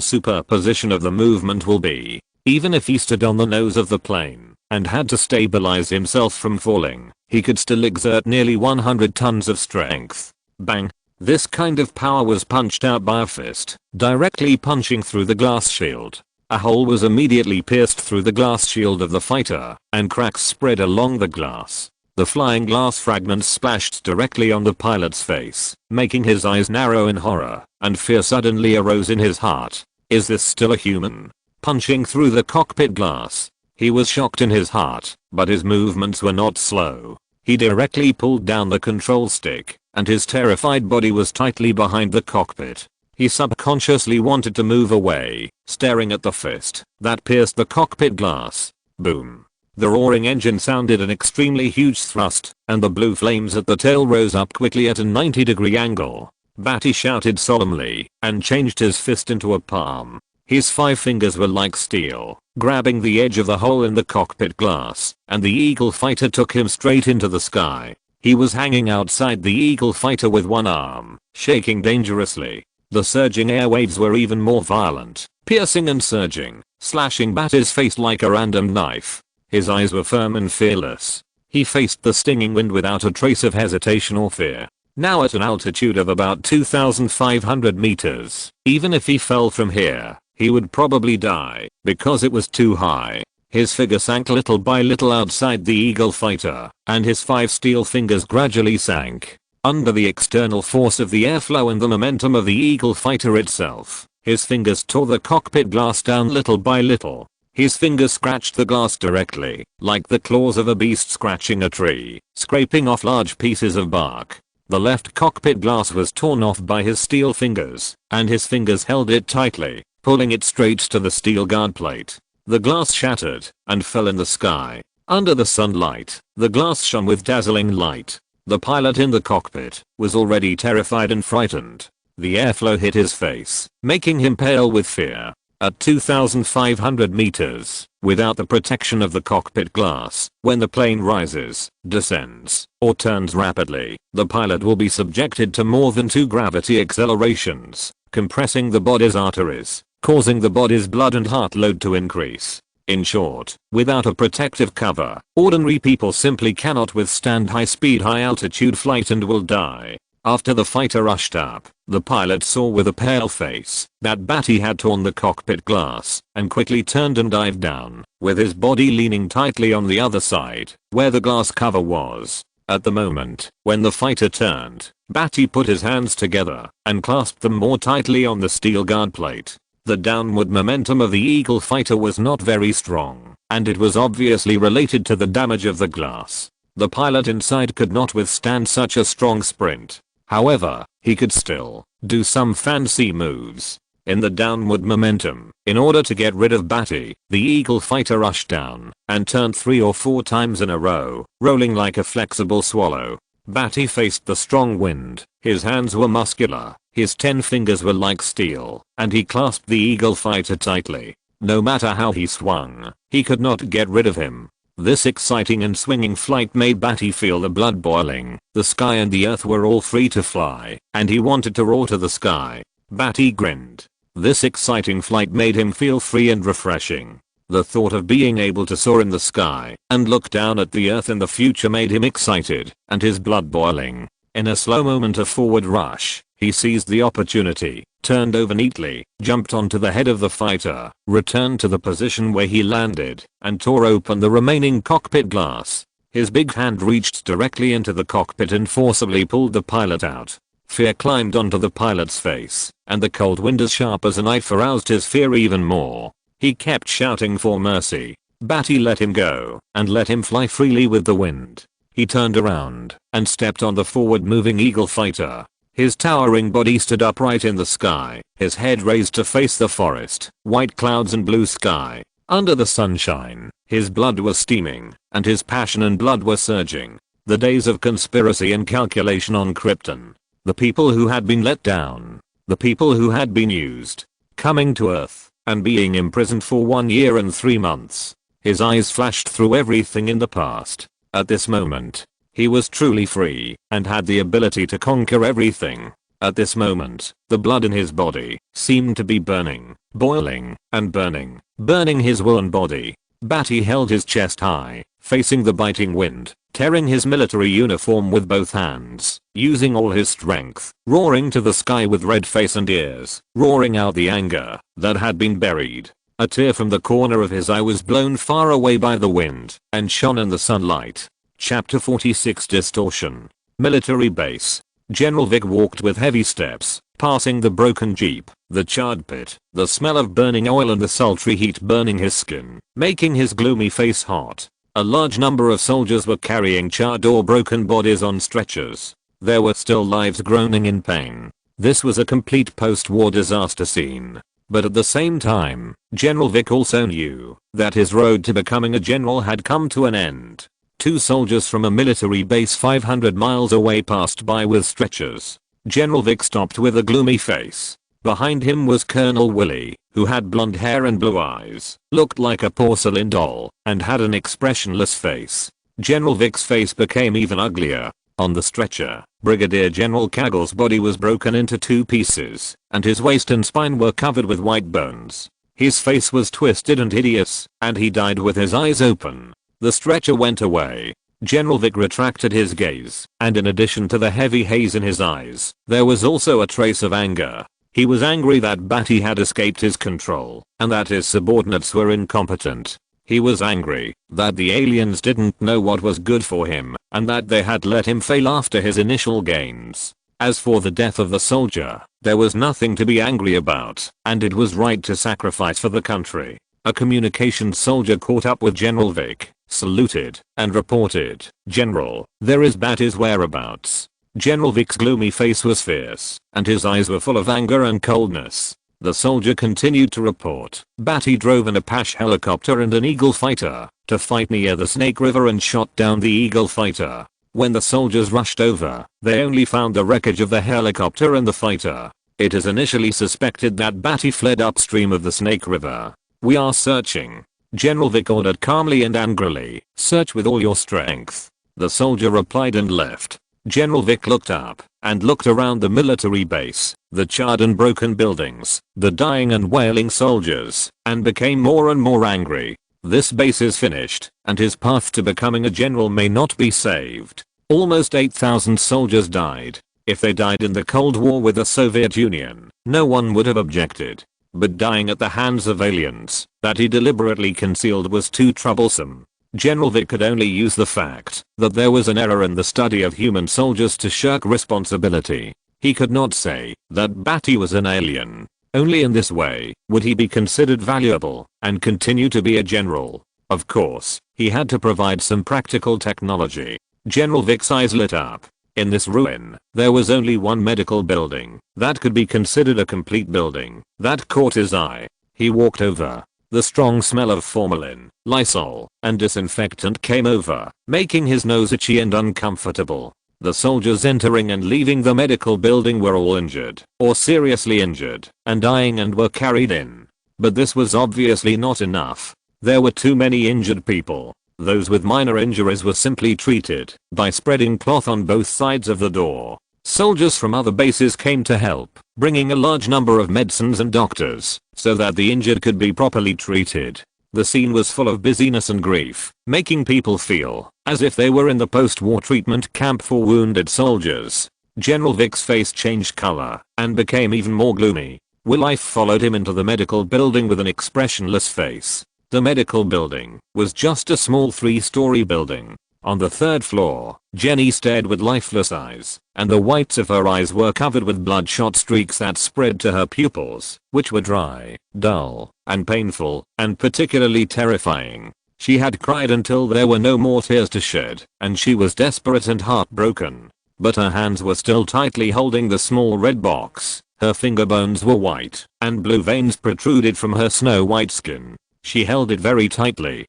superposition of the movement will be. Even if he stood on the nose of the plane and had to stabilize himself from falling, he could still exert nearly 100 tons of strength. Bang! This kind of power was punched out by a fist, directly punching through the glass shield. A hole was immediately pierced through the glass shield of the fighter, and cracks spread along the glass. The flying glass fragments splashed directly on the pilot's face, making his eyes narrow in horror, and fear suddenly arose in his heart. Is this still a human? Punching through the cockpit glass. He was shocked in his heart, but his movements were not slow. He directly pulled down the control stick, and his terrified body was tightly behind the cockpit. He subconsciously wanted to move away, staring at the fist that pierced the cockpit glass. Boom. The roaring engine sounded an extremely huge thrust, and the blue flames at the tail rose up quickly at a 90-degree angle. Badi shouted solemnly, and changed his fist into a palm. His 5 fingers were like steel, grabbing the edge of the hole in the cockpit glass, and the Eagle fighter took him straight into the sky. He was hanging outside the Eagle fighter with one arm, shaking dangerously. The surging airwaves were even more violent, piercing and surging, slashing Badi's face like a random knife. His eyes were firm and fearless. He faced the stinging wind without a trace of hesitation or fear. Now at an altitude of about 2,500 meters, even if he fell from here, he would probably die, because it was too high. His figure sank little by little outside the Eagle fighter, and his 5 steel fingers gradually sank. Under the external force of the airflow and the momentum of the Eagle fighter itself, his fingers tore the cockpit glass down little by little. His fingers scratched the glass directly, like the claws of a beast scratching a tree, scraping off large pieces of bark. The left cockpit glass was torn off by his steel fingers, and his fingers held it tightly, pulling it straight to the steel guard plate. The glass shattered and fell in the sky. Under the sunlight, the glass shone with dazzling light. The pilot in the cockpit was already terrified and frightened. The airflow hit his face, making him pale with fear. At 2,500 meters, without the protection of the cockpit glass, when the plane rises, descends, or turns rapidly, the pilot will be subjected to more than 2 gravity accelerations, compressing the body's arteries, causing the body's blood and heart load to increase. In short, without a protective cover, ordinary people simply cannot withstand high-speed high-altitude flight and will die. After the fighter rushed up, the pilot saw with a pale face that Badi had torn the cockpit glass and quickly turned and dived down, with his body leaning tightly on the other side, where the glass cover was. At the moment, when the fighter turned, Badi put his hands together and clasped them more tightly on the steel guard plate. The downward momentum of the Eagle fighter was not very strong, and it was obviously related to the damage of the glass. The pilot inside could not withstand such a strong sprint. However, he could still do some fancy moves. In the downward momentum, in order to get rid of Badi, the Eagle fighter rushed down and turned 3 or 4 times in a row, rolling like a flexible swallow. Badi faced the strong wind. His hands were muscular, his 10 fingers were like steel, and he clasped the Eagle fighter tightly. No matter how he swung, he could not get rid of him. This exciting and swinging flight made Badi feel the blood boiling. The sky and the earth were all free to fly, and he wanted to roar to the sky. Badi grinned. This exciting flight made him feel free and refreshing. The thought of being able to soar in the sky and look down at the earth in the future made him excited, and his blood boiling. In a slow moment of forward rush, he seized the opportunity, turned over neatly, jumped onto the head of the fighter, returned to the position where he landed, and tore open the remaining cockpit glass. His big hand reached directly into the cockpit and forcibly pulled the pilot out. Fear climbed onto the pilot's face, and the cold wind as sharp as a knife aroused his fear even more. He kept shouting for mercy. Badi let him go, and let him fly freely with the wind. He turned around, and stepped on the forward-moving Eagle fighter. His towering body stood upright in the sky, his head raised to face the forest, white clouds and blue sky. Under the sunshine, his blood was steaming, and his passion and blood were surging. The days of conspiracy and calculation on Krypton. The people who had been let down. The people who had been used. Coming to Earth, and being imprisoned for 1 year and 3 months. His eyes flashed through everything in the past. At this moment, he was truly free, and had the ability to conquer everything. At this moment, the blood in his body seemed to be burning, boiling, and burning his woolen body. Badi held his chest high, facing the biting wind, tearing his military uniform with both hands, using all his strength, roaring to the sky with red face and ears, roaring out the anger that had been buried. A tear from the corner of his eye was blown far away by the wind and shone in the sunlight. Chapter 46 Distortion. Military Base. General Vic walked with heavy steps, passing the broken jeep, the charred pit, the smell of burning oil and the sultry heat burning his skin, making his gloomy face hot. A large number of soldiers were carrying charred or broken bodies on stretchers. There were still lives groaning in pain. This was a complete post-war disaster scene. But at the same time, General Vic also knew that his road to becoming a general had come to an end. 2 soldiers from a military base 500 miles away passed by with stretchers. General Vic stopped with a gloomy face. Behind him was Colonel Willie, who had blonde hair and blue eyes, looked like a porcelain doll, and had an expressionless face. General Vic's face became even uglier. On the stretcher, Brigadier General Caggle's body was broken into 2 pieces, and his waist and spine were covered with white bones. His face was twisted and hideous, and he died with his eyes open. The stretcher went away. General Vic retracted his gaze, and in addition to the heavy haze in his eyes, there was also a trace of anger. He was angry that Badi had escaped his control, and that his subordinates were incompetent. He was angry that the aliens didn't know what was good for him, and that they had let him fail after his initial gains. As for the death of the soldier, there was nothing to be angry about, and it was right to sacrifice for the country. A communications soldier caught up with General Vic, saluted, and reported, "General, there is Badi's whereabouts." General Vic's gloomy face was fierce, and his eyes were full of anger and coldness. The soldier continued to report. Badi drove an Apache helicopter and an Eagle fighter to fight near the Snake River and shot down the Eagle fighter. When the soldiers rushed over, they only found the wreckage of the helicopter and the fighter. It is initially suspected that Badi fled upstream of the Snake River. "We are searching," General Vic ordered calmly and angrily. "Search with all your strength." The soldier replied and left. General Vic looked up and looked around the military base, the charred and broken buildings, the dying and wailing soldiers, and became more and more angry. This base is finished, and his path to becoming a general may not be saved. Almost 8,000 soldiers died. If they died in the Cold War with the Soviet Union, no one would have objected. But dying at the hands of aliens that he deliberately concealed was too troublesome. General Vic could only use the fact that there was an error in the study of human soldiers to shirk responsibility. He could not say that Badi was an alien. Only in this way would he be considered valuable and continue to be a general. Of course, he had to provide some practical technology. General Vic's eyes lit up. In this ruin, there was only one medical building that could be considered a complete building. That caught his eye. He walked over. The strong smell of formalin, Lysol, and disinfectant came over, making his nose itchy and uncomfortable. The soldiers entering and leaving the medical building were all injured, or seriously injured, and dying and were carried in. But this was obviously not enough. There were too many injured people. Those with minor injuries were simply treated by spreading cloth on both sides of the door. Soldiers from other bases came to help, bringing a large number of medicines and doctors so that the injured could be properly treated. The scene was full of busyness and grief, making people feel as if they were in the post-war treatment camp for wounded soldiers. General Vic's face changed color and became even more gloomy. Life followed him into the medical building with an expressionless face. The medical building was just a small 3-story building. On the 3rd floor, Jenny stared with lifeless eyes, and the whites of her eyes were covered with bloodshot streaks that spread to her pupils, which were dry, dull, and painful, and particularly terrifying. She had cried until there were no more tears to shed, and she was desperate and heartbroken. But her hands were still tightly holding the small red box. Her finger bones were white, and blue veins protruded from her snow-white skin. She held it very tightly,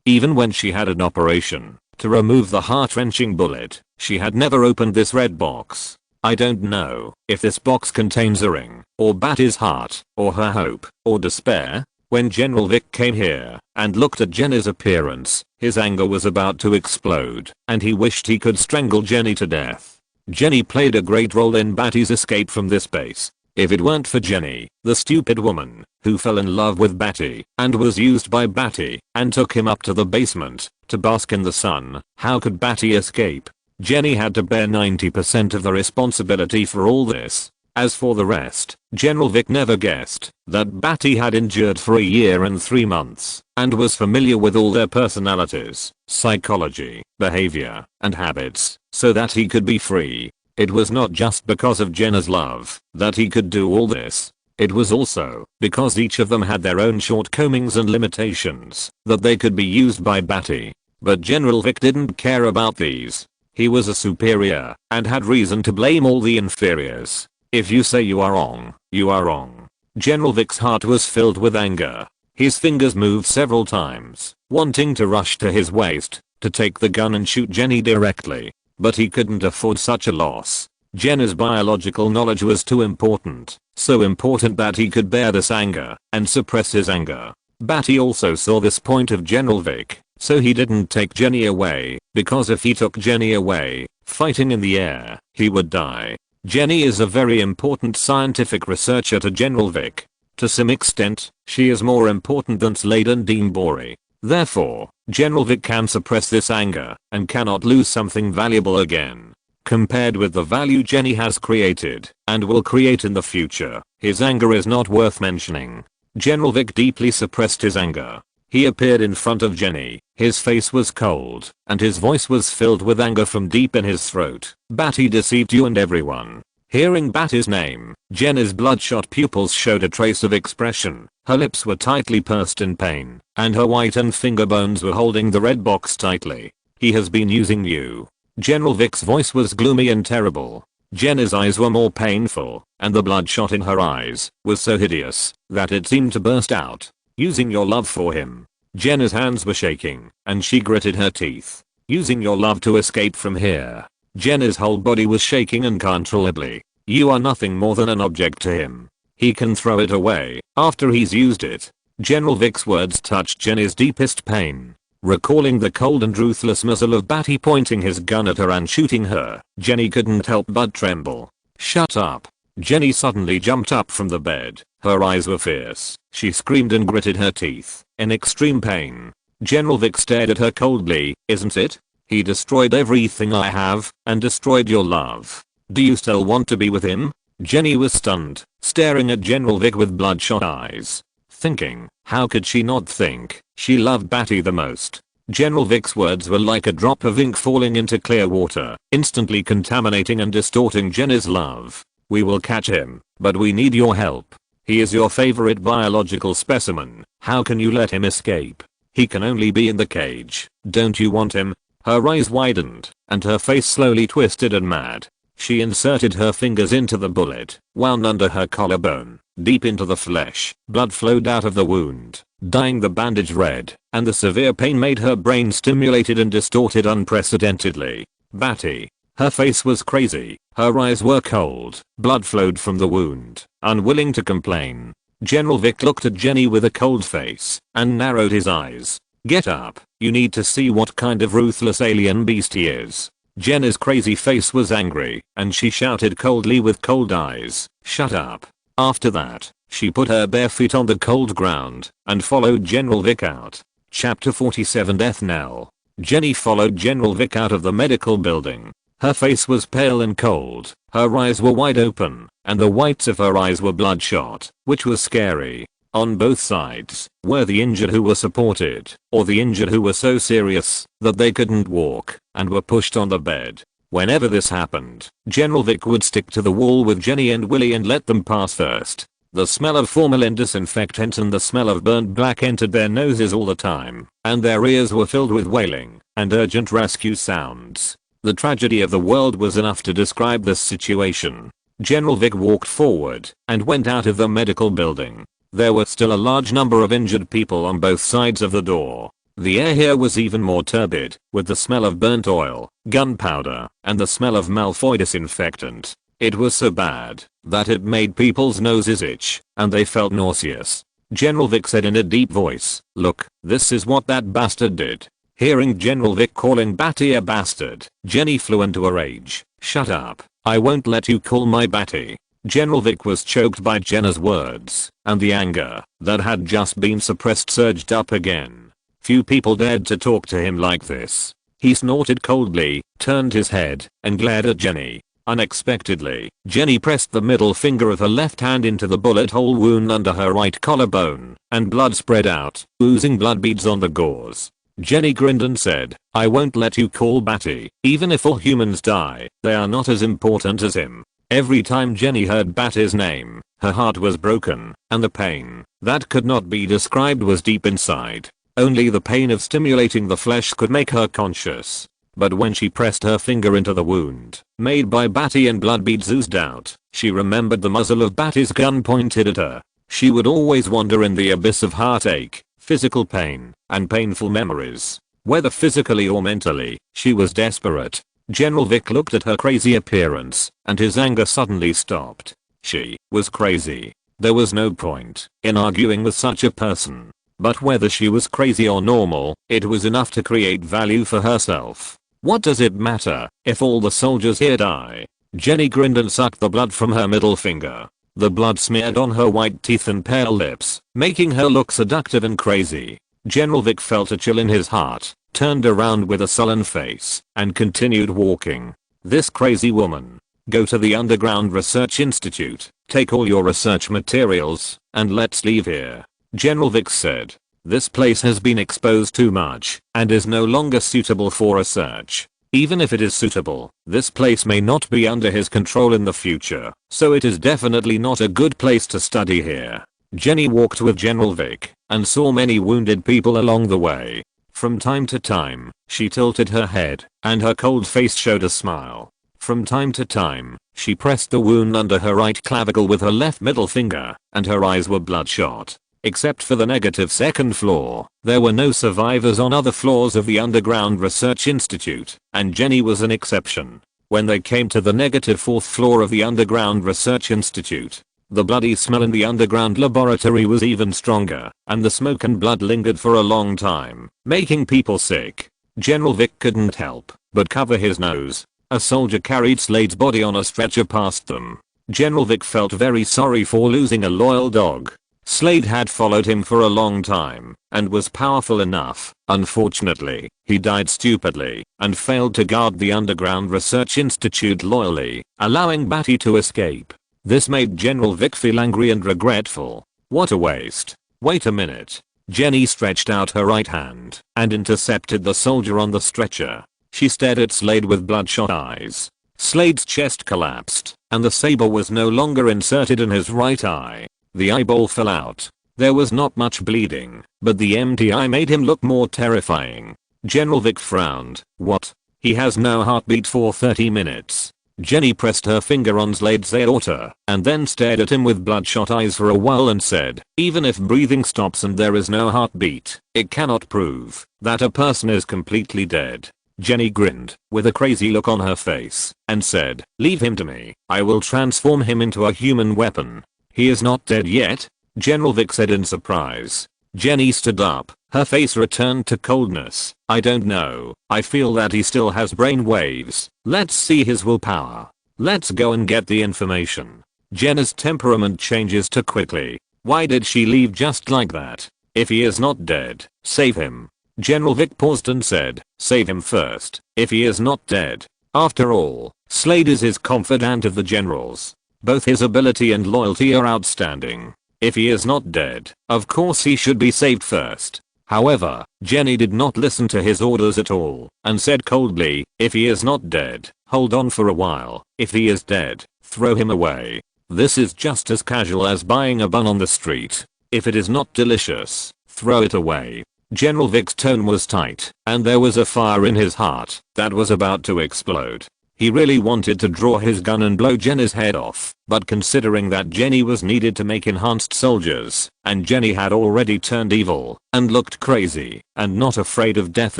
even when she had an operation to remove the heart-wrenching bullet. She had never opened this red box. I don't know if this box contains a ring, or Badi's heart, or her hope, or despair. When General Vic came here and looked at Jenny's appearance, his anger was about to explode, and he wished he could strangle Jenny to death. Jenny played a great role in Badi's escape from this base. If it weren't for Jenny, the stupid woman, who fell in love with Badi and was used by Badi and took him up to the basement to bask in the sun, how could Badi escape? Jenny had to bear 90% of the responsibility for all this. As for the rest, General Vic never guessed that Badi had endured for a year and 3 months and was familiar with all their personalities, psychology, behavior, and habits, so that he could be free. It was not just because of Jenna's love that he could do all this. It was also because each of them had their own shortcomings and limitations that they could be used by Badi. But General Vic didn't care about these. He was a superior and had reason to blame all the inferiors. If you say you are wrong, you are wrong. General Vic's heart was filled with anger. His fingers moved several times, wanting to rush to his waist to take the gun and shoot Jenny directly. But he couldn't afford such a loss. Jenna's biological knowledge was too important, so important that he could bear this anger and suppress his anger. Badi also saw this point of General Vic, so he didn't take Jenny away, because if he took Jenny away, fighting in the air, he would die. Jenny is a very important scientific researcher to General Vic. To some extent, she is more important than Slade and Dean Borey. Therefore, General Vic can suppress this anger and cannot lose something valuable again. Compared with the value Jenny has created and will create in the future, his anger is not worth mentioning. General Vic deeply suppressed his anger. He appeared in front of Jenny. His face was cold, and his voice was filled with anger from deep in his throat. Badi deceived you and everyone. Hearing Badi's name, Jenny's bloodshot pupils showed a trace of expression. Her lips were tightly pursed in pain, and her whitened finger bones were holding the red box tightly. He has been using you. General Vic's voice was gloomy and terrible. Jenny's eyes were more painful, and the bloodshot in her eyes was so hideous that it seemed to burst out. Using your love for him. Jenny's hands were shaking, and she gritted her teeth. Using your love to escape from here. Jenny's whole body was shaking uncontrollably. You are nothing more than an object to him. He can throw it away after he's used it. General Vic's words touched Jenny's deepest pain. Recalling the cold and ruthless muzzle of Badi pointing his gun at her and shooting her, Jenny couldn't help but tremble. Shut up. Jenny suddenly jumped up from the bed. Her eyes were fierce. She screamed and gritted her teeth in extreme pain. General Vic stared at her coldly. Isn't it? He destroyed everything I have and destroyed your love. Do you still want to be with him? Jenny was stunned, staring at General Vic with bloodshot eyes. Thinking, how could she not think she loved Badi the most? General Vic's words were like a drop of ink falling into clear water, instantly contaminating and distorting Jenny's love. We will catch him, but we need your help. He is your favorite biological specimen. How can you let him escape? He can only be in the cage. Don't you want him? Her eyes widened, and her face slowly twisted and mad. She inserted her fingers into the bullet, wound under her collarbone, deep into the flesh. Blood flowed out of the wound, dyeing the bandage red, and the severe pain made her brain stimulated and distorted unprecedentedly. Badi. Her face was crazy, her eyes were cold, blood flowed from the wound. Unwilling to complain, General Vic looked at Jenny with a cold face and narrowed his eyes. Get up, you need to see what kind of ruthless alien beast he is. Jenna's crazy face was angry, and she shouted coldly with cold eyes, shut up. After that, she put her bare feet on the cold ground, and followed General Vic out. Chapter 47 Death Knell. Jenny followed General Vic out of the medical building. Her face was pale and cold, her eyes were wide open, and the whites of her eyes were bloodshot, which was scary. On both sides were the injured who were supported, or the injured who were so serious that they couldn't walk, and were pushed on the bed. Whenever this happened, General Vic would stick to the wall with Jenny and Willie and let them pass first. The smell of formalin disinfectant and the smell of burnt black entered their noses all the time, and their ears were filled with wailing and urgent rescue sounds. The tragedy of the world was enough to describe this situation. General Vic walked forward and went out of the medical building. There were still a large number of injured people on both sides of the door. The air here was even more turbid, with the smell of burnt oil, gunpowder, and the smell of Malfoy disinfectant. It was so bad that it made people's noses itch, and they felt nauseous. General Vic said in a deep voice, "Look, this is what that bastard did." Hearing General Vic calling Badi a bastard, Jenny flew into a rage. "Shut up, I won't let you call my Badi." General Vic was choked by Jenna's words, and the anger that had just been suppressed surged up again. Few people dared to talk to him like this. He snorted coldly, turned his head, and glared at Jenny. Unexpectedly, Jenny pressed the middle finger of her left hand into the bullet hole wound under her right collarbone, and blood spread out, oozing blood beads on the gauze. Jenny grinned and said, "I won't let you call Badi. Even if all humans die, they are not as important as him." Every time Jenny heard Badi's name, her heart was broken, and the pain that could not be described was deep inside. Only the pain of stimulating the flesh could make her conscious. But when she pressed her finger into the wound made by Badi and blood beads oozed out, she remembered the muzzle of Badi's gun pointed at her. She would always wander in the abyss of heartache, physical pain, and painful memories. Whether physically or mentally, she was desperate. General Vic looked at her crazy appearance, and his anger suddenly stopped. She was crazy. There was no point in arguing with such a person. But whether she was crazy or normal, it was enough to create value for herself. What does it matter if all the soldiers here die? Jenny grinned and sucked the blood from her middle finger. The blood smeared on her white teeth and pale lips, making her look seductive and crazy. General Vic felt a chill in his heart, turned around with a sullen face, and continued walking. This crazy woman. Go to the Underground Research Institute, take all your research materials, and let's leave here. General Vic said. This place has been exposed too much, and is no longer suitable for research. Even if it is suitable, this place may not be under his control in the future, so it is definitely not a good place to study here. Jenny walked with General Vic, and saw many wounded people along the way. From time to time, she tilted her head, and her cold face showed a smile. From time to time, she pressed the wound under her right clavicle with her left middle finger, and her eyes were bloodshot. Except for the negative second floor, there were no survivors on other floors of the Underground Research Institute, and Jenny was an exception. When they came to the negative fourth floor of the Underground Research Institute, the bloody smell in the underground laboratory was even stronger, and the smoke and blood lingered for a long time, making people sick. General Vic couldn't help but cover his nose. A soldier carried Slade's body on a stretcher past them. General Vic felt very sorry for losing a loyal dog. Slade had followed him for a long time, and was powerful enough. Unfortunately, he died stupidly, and failed to guard the Underground Research Institute loyally, allowing Badi to escape. This made General Vic feel angry and regretful. What a waste. Wait a minute. Jenny stretched out her right hand, and intercepted the soldier on the stretcher. She stared at Slade with bloodshot eyes. Slade's chest collapsed, and the saber was no longer inserted in his right eye. The eyeball fell out. There was not much bleeding, but the empty eye made him look more terrifying. General Vic frowned. What? He has no heartbeat for 30 minutes. Jenny pressed her finger on Slade's aorta, and then stared at him with bloodshot eyes for a while and said, even if breathing stops and there is no heartbeat, it cannot prove that a person is completely dead. Jenny grinned, with a crazy look on her face, and said, leave him to me. I will transform him into a human weapon. He is not dead yet? General Vic said in surprise. Jenny stood up, her face returned to coldness. I don't know, I feel that he still has brain waves. Let's see his willpower. Let's go and get the information. Jenna's temperament changes too quickly. Why did she leave just like that? If he is not dead, save him. General Vic paused and said, save him first, if he is not dead. After all, Slade is his confidant of the generals. Both his ability and loyalty are outstanding. If he is not dead, of course he should be saved first. However, Jenny did not listen to his orders at all, and said coldly, if he is not dead, hold on for a while. If he is dead, throw him away. This is just as casual as buying a bun on the street. If it is not delicious, throw it away. General Vic's tone was tight, and there was a fire in his heart that was about to explode. He really wanted to draw his gun and blow Jenny's head off, but considering that Jenny was needed to make enhanced soldiers, and Jenny had already turned evil, and looked crazy, and not afraid of death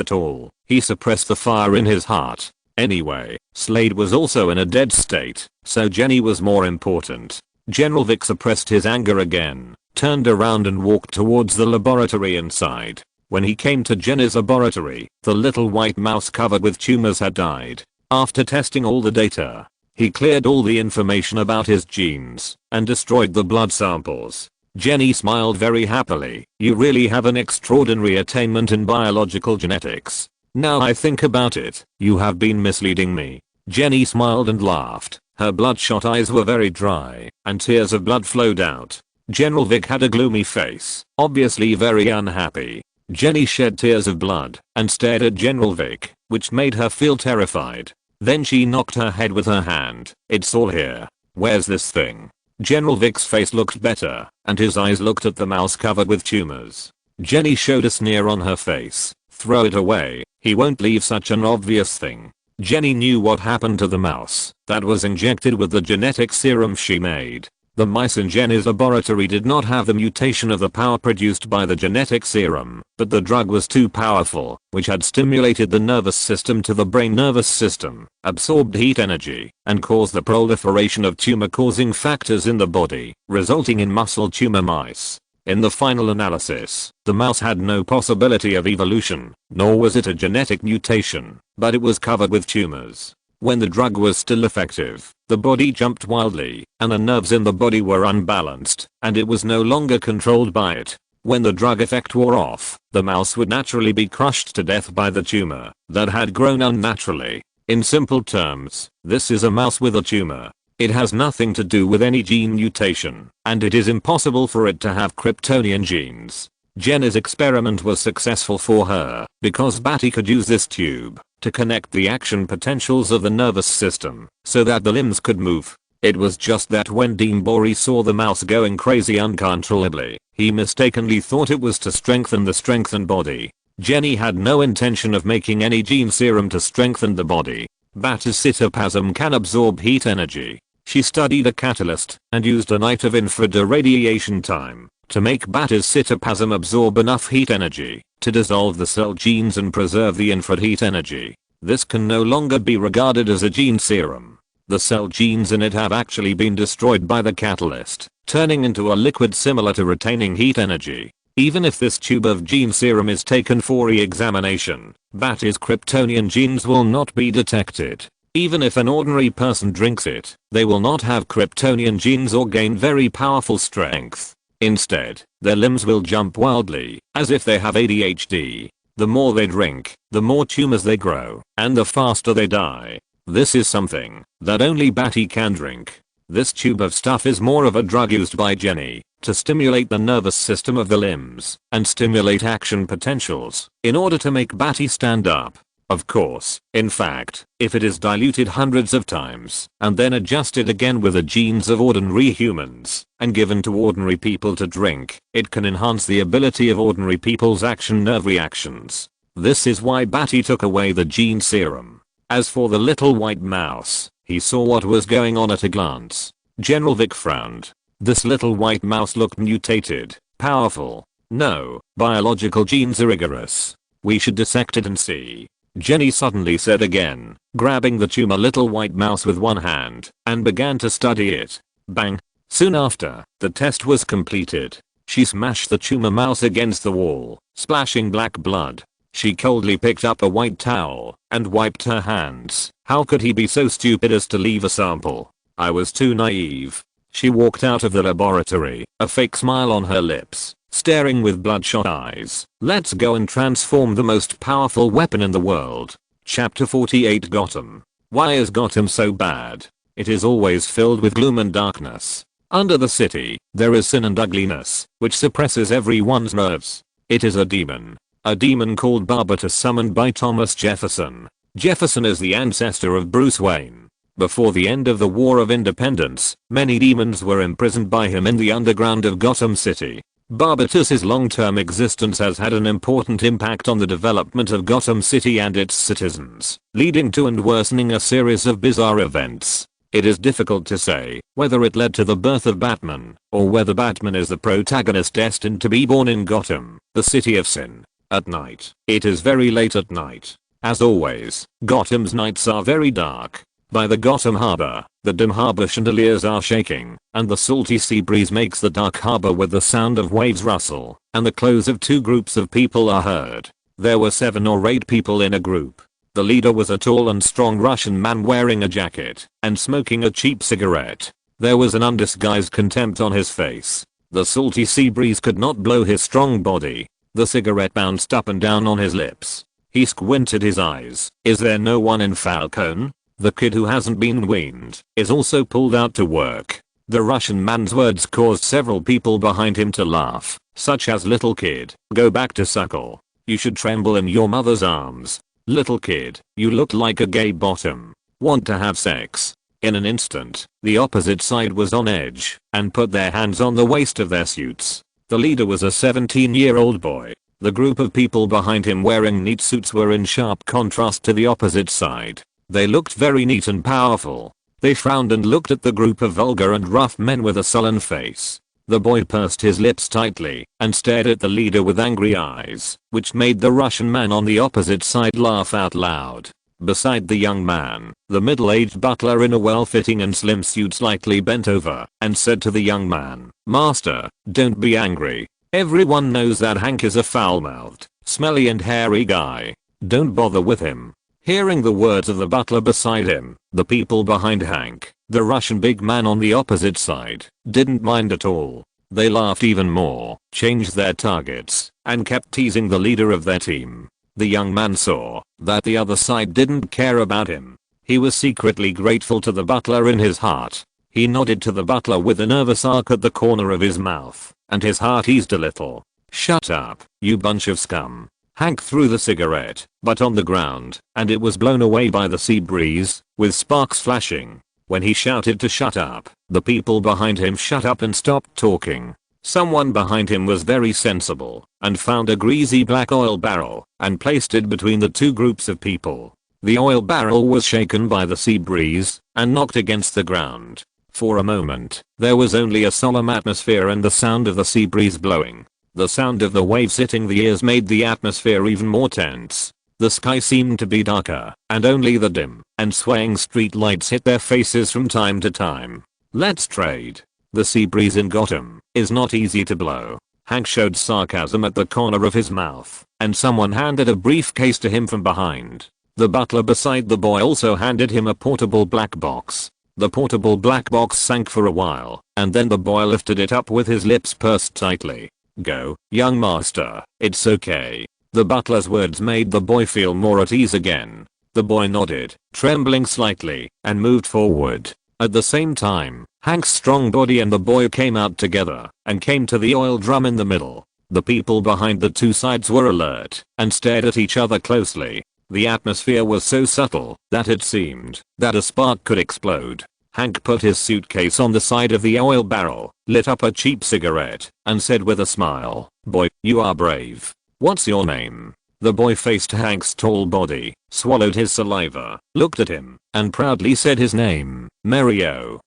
at all, he suppressed the fire in his heart. Anyway, Slade was also in a dead state, so Jenny was more important. General Vic suppressed his anger again, turned around and walked towards the laboratory inside. When he came to Jenny's laboratory, the little white mouse covered with tumors had died. After testing all the data, he cleared all the information about his genes and destroyed the blood samples. Jenny smiled very happily. You really have an extraordinary attainment in biological genetics. Now I think about it, you have been misleading me. Jenny smiled and laughed. Her bloodshot eyes were very dry, and tears of blood flowed out. General Vic had a gloomy face, obviously very unhappy. Jenny shed tears of blood and stared at General Vic, which made her feel terrified. Then she knocked her head with her hand. It's all here. Where's this thing? General Vic's face looked better, and his eyes looked at the mouse covered with tumors. Jenny showed a sneer on her face. Throw it away. He won't leave such an obvious thing. Jenny knew what happened to the mouse that was injected with the genetic serum she made. The mice in Jenny's laboratory did not have the mutation of the power produced by the genetic serum, but the drug was too powerful, which had stimulated the nervous system to the brain nervous system, absorbed heat energy, and caused the proliferation of tumor-causing factors in the body, resulting in muscle tumor mice. In the final analysis, the mouse had no possibility of evolution, nor was it a genetic mutation, but it was covered with tumors. When the drug was still effective, the body jumped wildly, and the nerves in the body were unbalanced, and it was no longer controlled by it. When the drug effect wore off, the mouse would naturally be crushed to death by the tumor that had grown unnaturally. In simple terms, this is a mouse with a tumor. It has nothing to do with any gene mutation, and it is impossible for it to have Kryptonian genes. Jenny's experiment was successful for her, because Badi could use this tube to connect the action potentials of the nervous system, so that the limbs could move. It was just that when Dean Bori saw the mouse going crazy uncontrollably, he mistakenly thought it was to strengthen the strengthened body. Jenny had no intention of making any gene serum to strengthen the body. Badi's cytoplasm can absorb heat energy. She studied a catalyst and used a night of infrared irradiation time to make Badi's cytoplasm absorb enough heat energy to dissolve the cell genes and preserve the infrared heat energy. This can no longer be regarded as a gene serum. The cell genes in it have actually been destroyed by the catalyst, turning into a liquid similar to retaining heat energy. Even if this tube of gene serum is taken for re-examination, Badi's Kryptonian genes will not be detected. Even if an ordinary person drinks it, they will not have Kryptonian genes or gain very powerful strength. Instead, their limbs will jump wildly, as if they have ADHD. The more they drink, the more tumors they grow, and the faster they die. This is something that only Badi can drink. This tube of stuff is more of a drug used by Jenny to stimulate the nervous system of the limbs and stimulate action potentials in order to make Badi stand up. Of course, in fact, if it is diluted hundreds of times and then adjusted again with the genes of ordinary humans and given to ordinary people to drink, it can enhance the ability of ordinary people's action nerve reactions. This is why Badi took away the gene serum. As for the little white mouse, he saw what was going on at a glance. General Vic frowned. This little white mouse looked mutated, powerful. No, biological genes are rigorous. We should dissect it and see. Jenny suddenly said again, grabbing the tumor little white mouse with one hand, and began to study it. Bang! Soon after, the test was completed. She smashed the tumor mouse against the wall, splashing black blood. She coldly picked up a white towel and wiped her hands. How could he be so stupid as to leave a sample? I was too naive. She walked out of the laboratory, a fake smile on her lips, staring with bloodshot eyes. Let's go and transform the most powerful weapon in the world. Chapter 48 Gotham. Why is Gotham so bad? It is always filled with gloom and darkness. Under the city, there is sin and ugliness, which suppresses everyone's nerves. It is a demon. A demon called Barbatus summoned by Thomas Jefferson. Jefferson is the ancestor of Bruce Wayne. Before the end of the War of Independence, many demons were imprisoned by him in the underground of Gotham City. Barbatus's long-term existence has had an important impact on the development of Gotham City and its citizens, leading to and worsening a series of bizarre events. It is difficult to say whether it led to the birth of Batman, or whether Batman is the protagonist destined to be born in Gotham, the city of sin. At night. It is very late at night. As always, Gotham's nights are very dark. By the Gotham harbor, the dim harbor chandeliers are shaking, and the salty sea breeze makes the dark harbor with the sound of waves rustle, and the clothes of two groups of people are heard. There were 7 or 8 people in a group. The leader was a tall and strong Russian man wearing a jacket and smoking a cheap cigarette. There was an undisguised contempt on his face. The salty sea breeze could not blow his strong body. The cigarette bounced up and down on his lips. He squinted his eyes. Is there no one in Falcone? The kid who hasn't been weaned is also pulled out to work. The Russian man's words caused several people behind him to laugh, such as little kid, go back to suckle. You should tremble in your mother's arms. Little kid, you look like a gay bottom. Want to have sex? In an instant, the opposite side was on edge and put their hands on the waist of their suits. The leader was a 17-year-old boy. The group of people behind him wearing neat suits were in sharp contrast to the opposite side. They looked very neat and powerful. They frowned and looked at the group of vulgar and rough men with a sullen face. The boy pursed his lips tightly and stared at the leader with angry eyes, which made the Russian man on the opposite side laugh out loud. Beside the young man, the middle-aged butler in a well-fitting and slim suit slightly bent over and said to the young man, "Master, don't be angry. Everyone knows that Hank is a foul-mouthed, smelly and hairy guy. Don't bother with him." Hearing the words of the butler beside him, the people behind Hank, the Russian big man on the opposite side, didn't mind at all. They laughed even more, changed their targets, and kept teasing the leader of their team. The young man saw that the other side didn't care about him. He was secretly grateful to the butler in his heart. He nodded to the butler with a nervous arc at the corner of his mouth, and his heart eased a little. "Shut up, you bunch of scum." Hank threw the cigarette, but on the ground, and it was blown away by the sea breeze, with sparks flashing. When he shouted to shut up, the people behind him shut up and stopped talking. Someone behind him was very sensible, and found a greasy black oil barrel, and placed it between the two groups of people. The oil barrel was shaken by the sea breeze, and knocked against the ground. For a moment, there was only a solemn atmosphere and the sound of the sea breeze blowing. The sound of the waves hitting the ears made the atmosphere even more tense. The sky seemed to be darker, and only the dim and swaying street lights hit their faces from time to time. "Let's trade." The sea breeze in Gotham is not easy to blow. Hank showed sarcasm at the corner of his mouth, and someone handed a briefcase to him from behind. The butler beside the boy also handed him a portable black box. The portable black box sank for a while, and then the boy lifted it up with his lips pursed tightly. "Go, young master, it's okay." The butler's words made the boy feel more at ease again. The boy nodded, trembling slightly, and moved forward. At the same time, Hank's strong body and the boy came out together, and came to the oil drum in the middle. The people behind the two sides were alert, and stared at each other closely. The atmosphere was so subtle, that it seemed that a spark could explode. Hank put his suitcase on the side of the oil barrel, lit up a cheap cigarette, and said with a smile, "Boy, you are brave. What's your name?" The boy faced Hank's tall body, swallowed his saliva, looked at him, and proudly said his name, Mario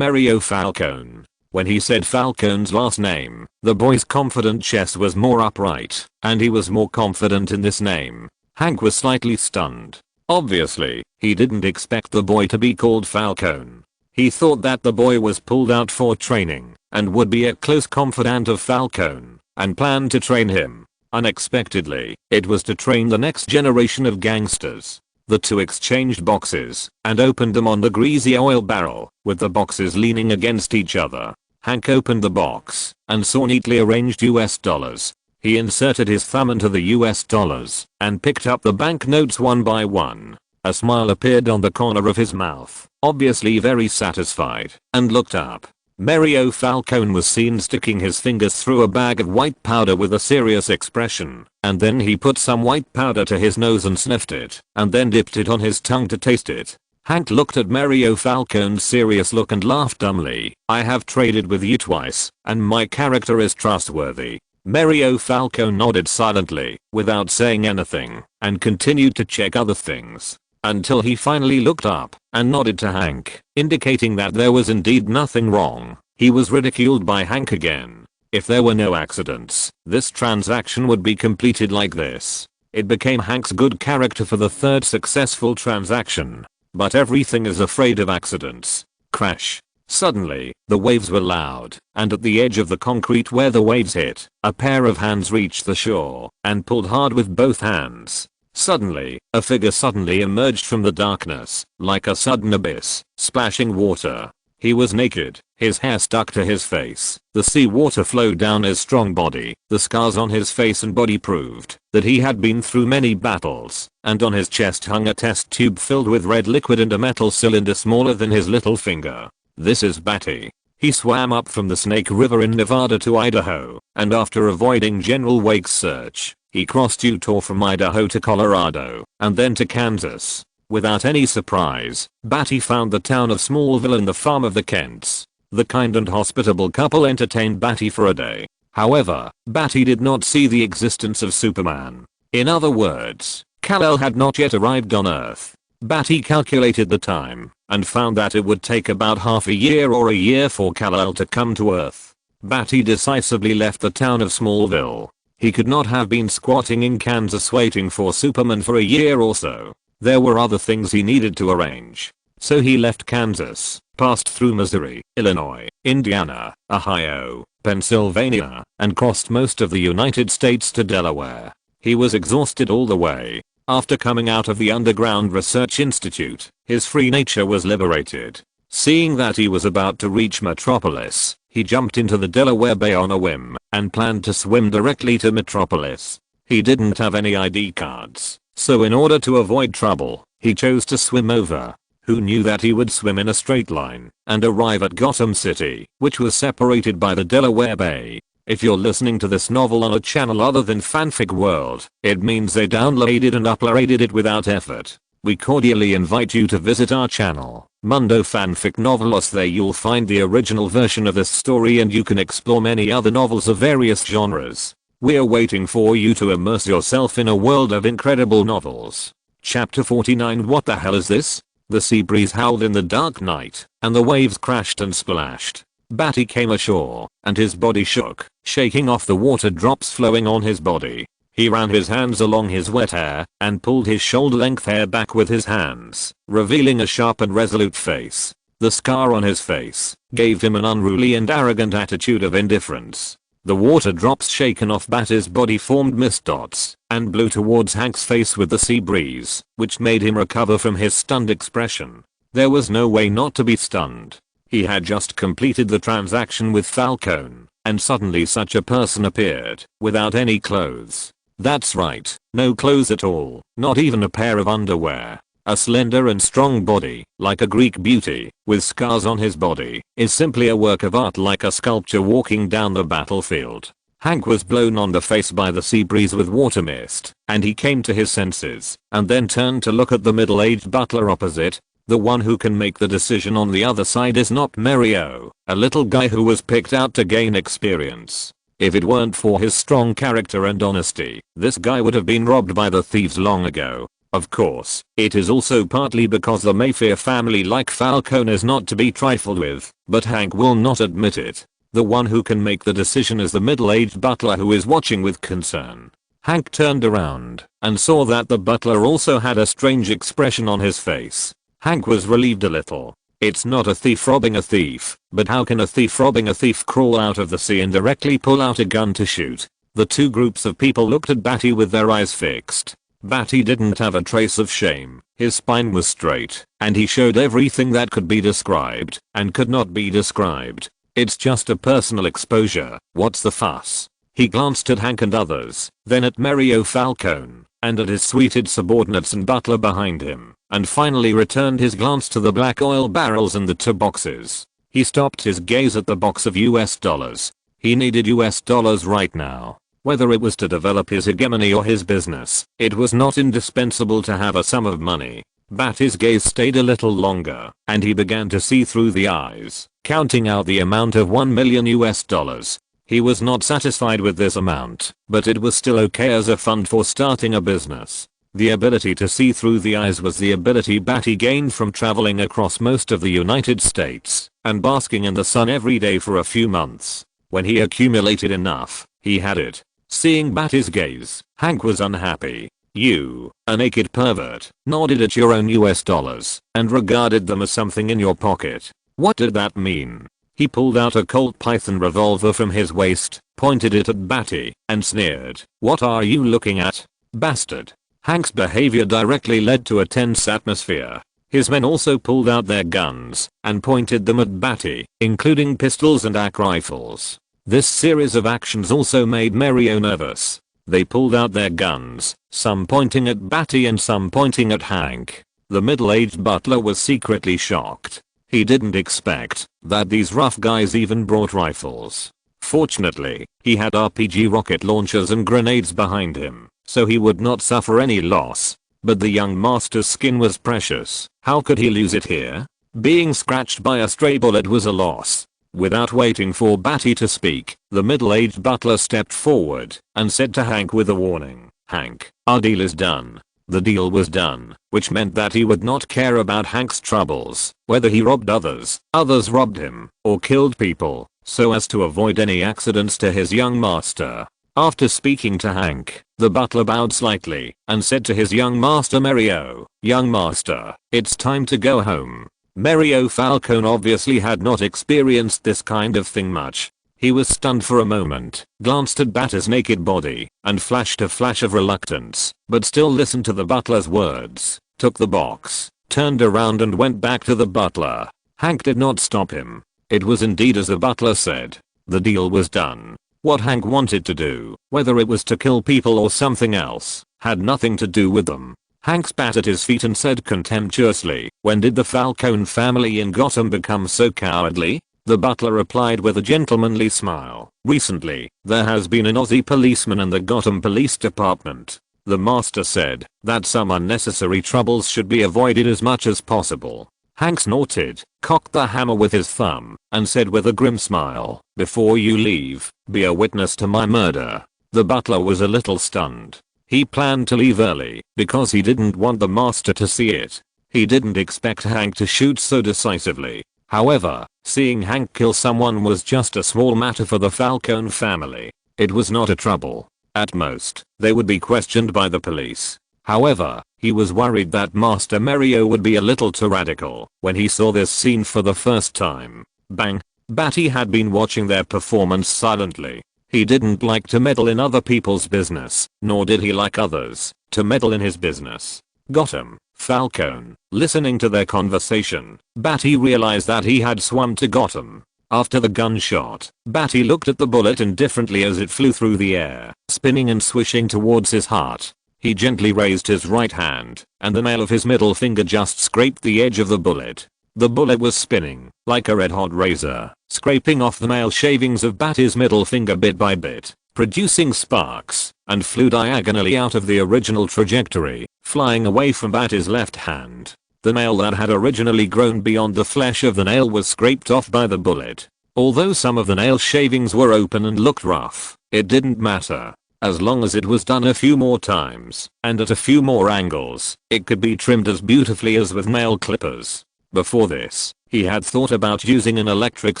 Falcone. When he said Falcone's last name, the boy's confident chest was more upright, and he was more confident in this name. Hank was slightly stunned. Obviously, he didn't expect the boy to be called Falcone. He thought that the boy was pulled out for training, and would be a close confidant of Falcone, and planned to train him. Unexpectedly, it was to train the next generation of gangsters. The two exchanged boxes and opened them on the greasy oil barrel, with the boxes leaning against each other. Hank opened the box and saw neatly arranged US dollars. He inserted his thumb into the US dollars and picked up the banknotes one by one. A smile appeared on the corner of his mouth, obviously very satisfied, and looked up. Mario Falcone was seen sticking his fingers through a bag of white powder with a serious expression, and then he put some white powder to his nose and sniffed it, and then dipped it on his tongue to taste it. Hank looked at Mario Falcone's serious look and laughed dumbly. "I have traded with you twice, and my character is trustworthy." Mario Falcone nodded silently, without saying anything, and continued to check other things, until he finally looked up and nodded to Hank, indicating that there was indeed nothing wrong. He was ridiculed by Hank again. If there were no accidents, this transaction would be completed like this. It became Hank's good character for the third successful transaction. But everything is afraid of accidents. Crash. Suddenly, the waves were loud, and at the edge of the concrete where the waves hit, a pair of hands reached the shore and pulled hard with both hands. Suddenly, a figure suddenly emerged from the darkness, like a sudden abyss, splashing water. He was naked, his hair stuck to his face, the sea water flowed down his strong body, the scars on his face and body proved that he had been through many battles, and on his chest hung a test tube filled with red liquid and a metal cylinder smaller than his little finger. "This is Badi." He swam up from the Snake River in Nevada to Idaho, and after avoiding General Wake's search, he crossed Utah from Idaho to Colorado, and then to Kansas. Without any surprise, Badi found the town of Smallville and the farm of the Kents. The kind and hospitable couple entertained Badi for a day. However, Badi did not see the existence of Superman. In other words, Kal-El had not yet arrived on Earth. Badi calculated the time and found that it would take about half a year or a year for Kal-El to come to Earth. Badi decisively left the town of Smallville. He could not have been squatting in Kansas waiting for Superman for a year or so. There were other things he needed to arrange. So he left Kansas, passed through Missouri, Illinois, Indiana, Ohio, Pennsylvania, and crossed most of the United States to Delaware. He was exhausted all the way. After coming out of the Underground Research Institute, his free nature was liberated. Seeing that he was about to reach Metropolis, he jumped into the Delaware Bay on a whim and planned to swim directly to Metropolis. He didn't have any ID cards, so in order to avoid trouble, he chose to swim over. Who knew that he would swim in a straight line and arrive at Gotham City, which was separated by the Delaware Bay. If you're listening to this novel on a channel other than Fanfic World, it means they downloaded and uploaded it without effort. We cordially invite you to visit our channel, Mundo Fanfic Novelos. There you'll find the original version of this story and you can explore many other novels of various genres. We're waiting for you to immerse yourself in a world of incredible novels. Chapter 49. What the hell is this? The sea breeze howled in the dark night, and the waves crashed and splashed. Badi came ashore, and his body shook, shaking off the water drops flowing on his body. He ran his hands along his wet hair, and pulled his shoulder-length hair back with his hands, revealing a sharp and resolute face. The scar on his face gave him an unruly and arrogant attitude of indifference. The water drops shaken off Badi's body formed mist dots, and blew towards Hank's face with the sea breeze, which made him recover from his stunned expression. There was no way not to be stunned. He had just completed the transaction with Falcone, and suddenly such a person appeared, without any clothes. That's right, no clothes at all, not even a pair of underwear. A slender and strong body, like a Greek beauty, with scars on his body, is simply a work of art, like a sculpture walking down the battlefield. Hank was blown on the face by the sea breeze with water mist, and he came to his senses, and then turned to look at the middle-aged butler opposite. The one who can make the decision on the other side is not Mario, a little guy who was picked out to gain experience. If it weren't for his strong character and honesty, this guy would have been robbed by the thieves long ago. Of course, it is also partly because the Mayfair family like Falcone is not to be trifled with, but Hank will not admit it. The one who can make the decision is the middle-aged butler who is watching with concern. Hank turned around and saw that the butler also had a strange expression on his face. Hank was relieved a little. It's not a thief robbing a thief, but how can a thief robbing a thief crawl out of the sea and directly pull out a gun to shoot? The two groups of people looked at Badi with their eyes fixed. Badi didn't have a trace of shame, his spine was straight, and he showed everything that could be described, and could not be described. It's just a personal exposure, what's the fuss? He glanced at Hank and others, then at Mario Falcone, and at his suited subordinates and butler behind him, and finally returned his glance to the black oil barrels and the two boxes. He stopped his gaze at the box of US dollars. He needed US dollars right now. Whether it was to develop his hegemony or his business, it was not indispensable to have a sum of money. Badi's gaze stayed a little longer, and he began to see through the eyes, counting out the amount of 1 million US dollars. He was not satisfied with this amount, but it was still okay as a fund for starting a business. The ability to see through the eyes was the ability Badi gained from traveling across most of the United States and basking in the sun every day for a few months. When he accumulated enough, he had it. Seeing Badi's gaze, Hank was unhappy. You, a naked pervert, nodded at your own US dollars and regarded them as something in your pocket. What did that mean? He pulled out a Colt Python revolver from his waist, pointed it at Badi, and sneered. What are you looking at, bastard? Hank's behavior directly led to a tense atmosphere. His men also pulled out their guns and pointed them at Badi, including pistols and AK rifles. This series of actions also made Mario nervous. They pulled out their guns, some pointing at Badi and some pointing at Hank. The middle-aged butler was secretly shocked. He didn't expect that these rough guys even brought rifles. Fortunately, he had RPG rocket launchers and grenades behind him, so he would not suffer any loss. But the young master's skin was precious. How could he lose it here? Being scratched by a stray bullet was a loss. Without waiting for Badi to speak, the middle-aged butler stepped forward and said to Hank with a warning, Hank, our deal is done. The deal was done, which meant that he would not care about Hank's troubles, whether he robbed others robbed him, or killed people, so as to avoid any accidents to his young master. After speaking to Hank, the butler bowed slightly and said to his young master Mario, young master, it's time to go home. Mario Falcone obviously had not experienced this kind of thing much. He was stunned for a moment, glanced at Badi's naked body, and flashed a flash of reluctance, but still listened to the butler's words, took the box, turned around and went back to the butler. Hank did not stop him. It was indeed as the butler said. The deal was done. What Hank wanted to do, whether it was to kill people or something else, had nothing to do with them. Hank spat at his feet and said contemptuously, when did the Falcone family in Gotham become so cowardly? The butler replied with a gentlemanly smile. Recently, there has been an Aussie policeman in the Gotham Police Department. The master said that some unnecessary troubles should be avoided as much as possible. Hank snorted, cocked the hammer with his thumb, and said with a grim smile, before you leave, be a witness to my murder. The butler was a little stunned. He planned to leave early because he didn't want the master to see it. He didn't expect Hank to shoot so decisively. However, seeing Hank kill someone was just a small matter for the Falcone family. It was not a trouble. At most, they would be questioned by the police. However, he was worried that Master Mario would be a little too radical when he saw this scene for the first time. Bang! Badi had been watching their performance silently. He didn't like to meddle in other people's business, nor did he like others to meddle in his business. Gotham, Falcone, listening to their conversation, Badi realized that he had swum to Gotham. After the gunshot, Badi looked at the bullet indifferently as it flew through the air, spinning and swishing towards his heart. He gently raised his right hand, and the nail of his middle finger just scraped the edge of the bullet. The bullet was spinning, like a red-hot razor, scraping off the nail shavings of Badi's middle finger bit by bit, producing sparks, and flew diagonally out of the original trajectory, flying away from Badi's left hand. The nail that had originally grown beyond the flesh of the nail was scraped off by the bullet. Although some of the nail shavings were open and looked rough, it didn't matter. As long as it was done a few more times, and at a few more angles, it could be trimmed as beautifully as with nail clippers. Before this, he had thought about using an electric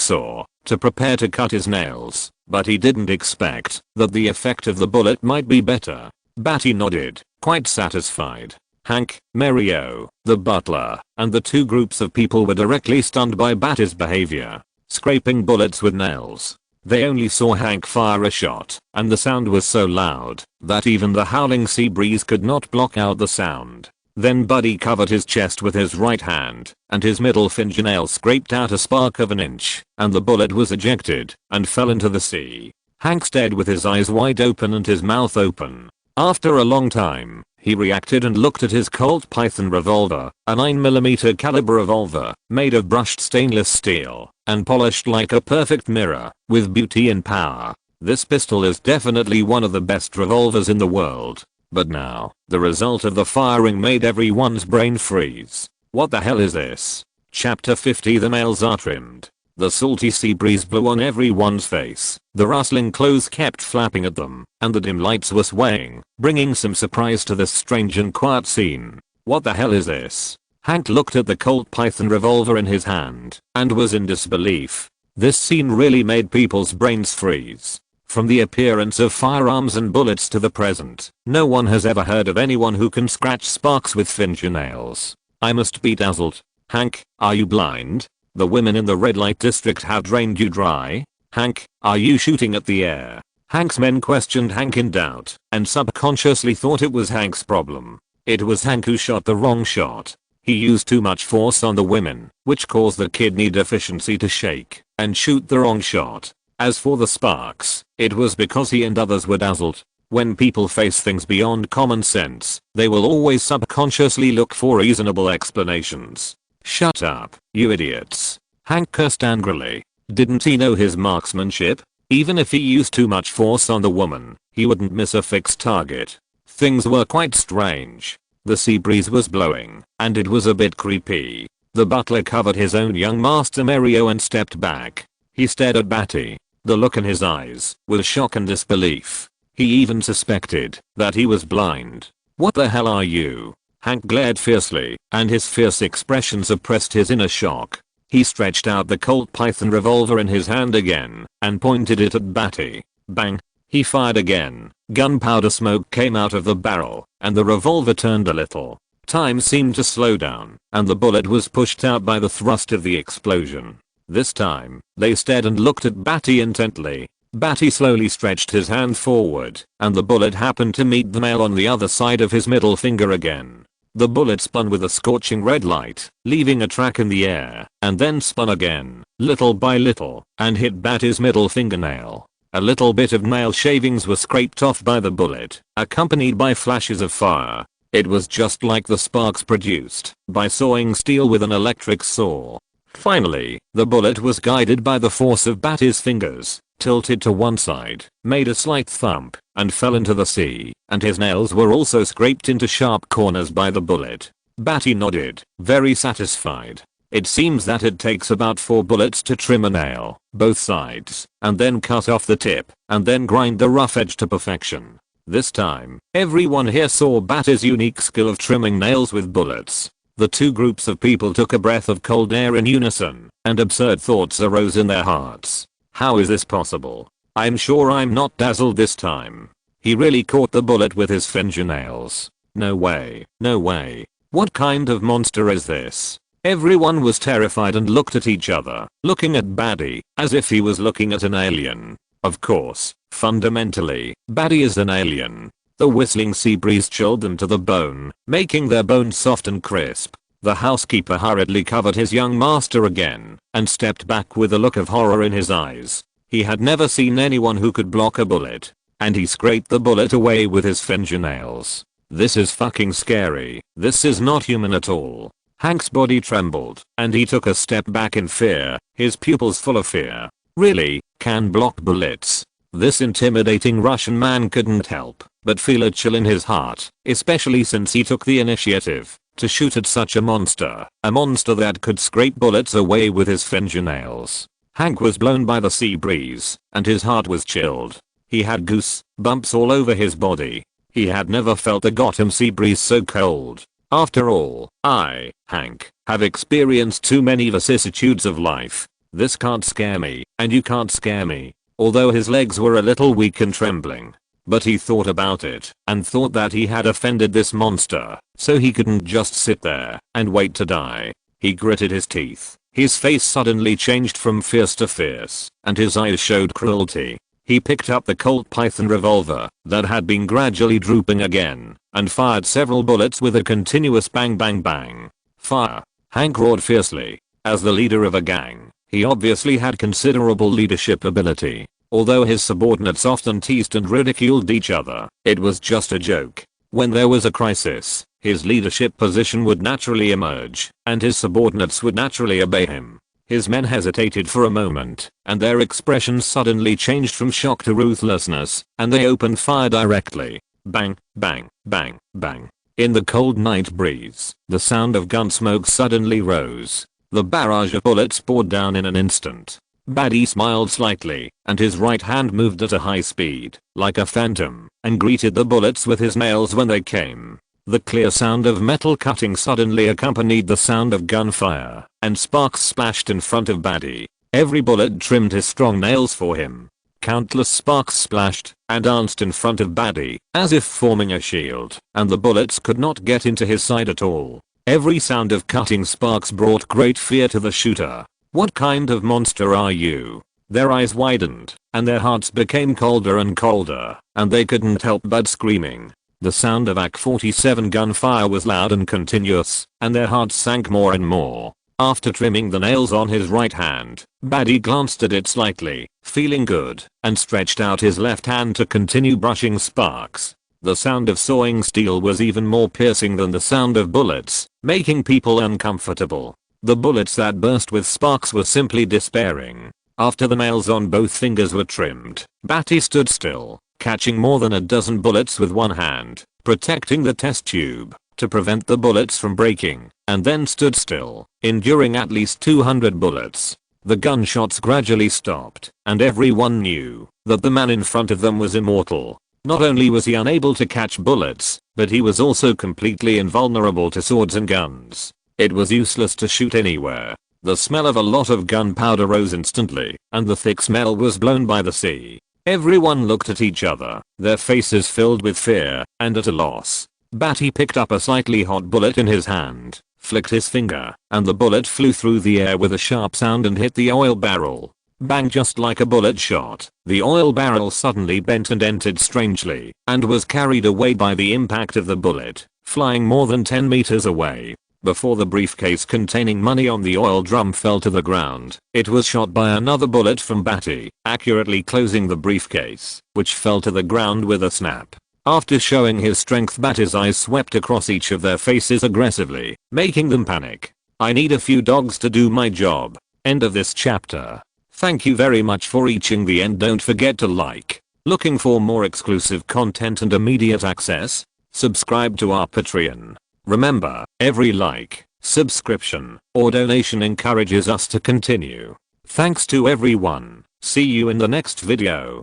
saw to prepare to cut his nails, but he didn't expect that the effect of the bullet might be better. Badi nodded, quite satisfied. Hank, Mario, the butler, and the two groups of people were directly stunned by Badi's behavior, scraping bullets with nails. They only saw Hank fire a shot, and the sound was so loud that even the howling sea breeze could not block out the sound. Then Badi covered his chest with his right hand, and his middle fingernail scraped out a spark of an inch, and the bullet was ejected and fell into the sea. Hank stared with his eyes wide open and his mouth open. After a long time, he reacted and looked at his Colt Python revolver, a 9mm caliber revolver, made of brushed stainless steel, and polished like a perfect mirror, with beauty and power. This pistol is definitely one of the best revolvers in the world. But now, the result of the firing made everyone's brain freeze. What the hell is this? Chapter 50. The nails are trimmed. The salty sea breeze blew on everyone's face. The rustling clothes kept flapping at them, and the dim lights were swaying, bringing some surprise to this strange and quiet scene. What the hell is this? Hank looked at the Colt Python revolver in his hand, and was in disbelief. This scene really made people's brains freeze. From the appearance of firearms and bullets to the present, no one has ever heard of anyone who can scratch sparks with fingernails. I must be dazzled. Hank, are you blind? The women in the red light district have drained you dry? Hank, are you shooting at the air? Hank's men questioned Hank in doubt, and subconsciously thought it was Hank's problem. It was Hank who shot the wrong shot. He used too much force on the women, which caused the kidney deficiency to shake and shoot the wrong shot. As for the sparks, it was because he and others were dazzled. When people face things beyond common sense, they will always subconsciously look for reasonable explanations. Shut up, you idiots. Hank cursed angrily. Didn't he know his marksmanship? Even if he used too much force on the woman, he wouldn't miss a fixed target. Things were quite strange. The sea breeze was blowing, and it was a bit creepy. The butler covered his own young master Mario and stepped back. He stared at Badi. The look in his eyes was shock and disbelief. He even suspected that he was blind. What the hell are you? Hank glared fiercely, and his fierce expression suppressed his inner shock. He stretched out the Colt Python revolver in his hand again, and pointed it at Badi. Bang! He fired again. Gunpowder smoke came out of the barrel, and the revolver turned a little. Time seemed to slow down, and the bullet was pushed out by the thrust of the explosion. This time, they stared and looked at Badi intently. Badi slowly stretched his hand forward, and the bullet happened to meet the nail on the other side of his middle finger again. The bullet spun with a scorching red light, leaving a track in the air, and then spun again, little by little, and hit Badi's middle fingernail. A little bit of nail shavings were scraped off by the bullet, accompanied by flashes of fire. It was just like the sparks produced by sawing steel with an electric saw. Finally, the bullet was guided by the force of Badi's fingers, tilted to one side, made a slight thump, and fell into the sea, and his nails were also scraped into sharp corners by the bullet. Badi nodded, very satisfied. It seems that it takes about 4 bullets to trim a nail, both sides, and then cut off the tip, and then grind the rough edge to perfection. This time, everyone here saw Badi's unique skill of trimming nails with bullets. The two groups of people took a breath of cold air in unison, and absurd thoughts arose in their hearts. How is this possible? I'm sure I'm not dazzled this time. He really caught the bullet with his fingernails. No way, no way. What kind of monster is this? Everyone was terrified and looked at each other, looking at Badi, as if he was looking at an alien. Of course, fundamentally, Badi is an alien. The whistling sea breeze chilled them to the bone, making their bones soft and crisp. The housekeeper hurriedly covered his young master again, and stepped back with a look of horror in his eyes. He had never seen anyone who could block a bullet, and he scraped the bullet away with his fingernails. This is fucking scary. This is not human at all. Hank's body trembled, and he took a step back in fear, his pupils full of fear. Really, can block bullets? This intimidating Russian man couldn't help but feel a chill in his heart, especially since he took the initiative to shoot at such a monster that could scrape bullets away with his fingernails. Hank was blown by the sea breeze, and his heart was chilled. He had goose bumps all over his body. He had never felt the Gotham sea breeze so cold. After all, I, Hank, have experienced too many vicissitudes of life. This can't scare me, and you can't scare me. Although his legs were a little weak and trembling. But he thought about it and thought that he had offended this monster, so he couldn't just sit there and wait to die. He gritted his teeth. His face suddenly changed from fierce to fierce, and his eyes showed cruelty. He picked up the Colt Python revolver that had been gradually drooping again and fired several bullets with a continuous bang bang bang. Fire! Hank roared fiercely. As the leader of a gang, he obviously had considerable leadership ability. Although his subordinates often teased and ridiculed each other, it was just a joke. When there was a crisis, his leadership position would naturally emerge, and his subordinates would naturally obey him. His men hesitated for a moment, and their expressions suddenly changed from shock to ruthlessness, and they opened fire directly. Bang, bang, bang, bang. In the cold night breeze, the sound of gun smoke suddenly rose. The barrage of bullets poured down in an instant. Badi smiled slightly, and his right hand moved at a high speed, like a phantom, and greeted the bullets with his nails when they came. The clear sound of metal cutting suddenly accompanied the sound of gunfire, and sparks splashed in front of Badi. Every bullet trimmed his strong nails for him. Countless sparks splashed and danced in front of Badi, as if forming a shield, and the bullets could not get into his side at all. Every sound of cutting sparks brought great fear to the shooter. What kind of monster are you? Their eyes widened, and their hearts became colder and colder, and they couldn't help but screaming. The sound of AK-47 gunfire was loud and continuous, and their hearts sank more and more. After trimming the nails on his right hand, Badi glanced at it slightly, feeling good, and stretched out his left hand to continue brushing sparks. The sound of sawing steel was even more piercing than the sound of bullets, making people uncomfortable. The bullets that burst with sparks were simply despairing. After the nails on both fingers were trimmed, Badi stood still, catching more than a dozen bullets with one hand, protecting the test tube to prevent the bullets from breaking, and then stood still, enduring at least 200 bullets. The gunshots gradually stopped, and everyone knew that the man in front of them was immortal. Not only was he unable to catch bullets, but he was also completely invulnerable to swords and guns. It was useless to shoot anywhere. The smell of a lot of gunpowder rose instantly, and the thick smell was blown by the sea. Everyone looked at each other, their faces filled with fear and at a loss. Badi picked up a slightly hot bullet in his hand, flicked his finger, and the bullet flew through the air with a sharp sound and hit the oil barrel. Bang, just like a bullet shot. The oil barrel suddenly bent and dented strangely, and was carried away by the impact of the bullet, flying more than 10 meters away. Before the briefcase containing money on the oil drum fell to the ground, it was shot by another bullet from Badi, accurately closing the briefcase, which fell to the ground with a snap. After showing his strength, Badi's eyes swept across each of their faces aggressively, making them panic. I need a few dogs to do my job. End of this chapter. Thank you very much for reaching the end. Don't forget to like. Looking for more exclusive content and immediate access? Subscribe to our Patreon. Remember, every like, subscription, or donation encourages us to continue. Thanks to everyone. See you in the next video.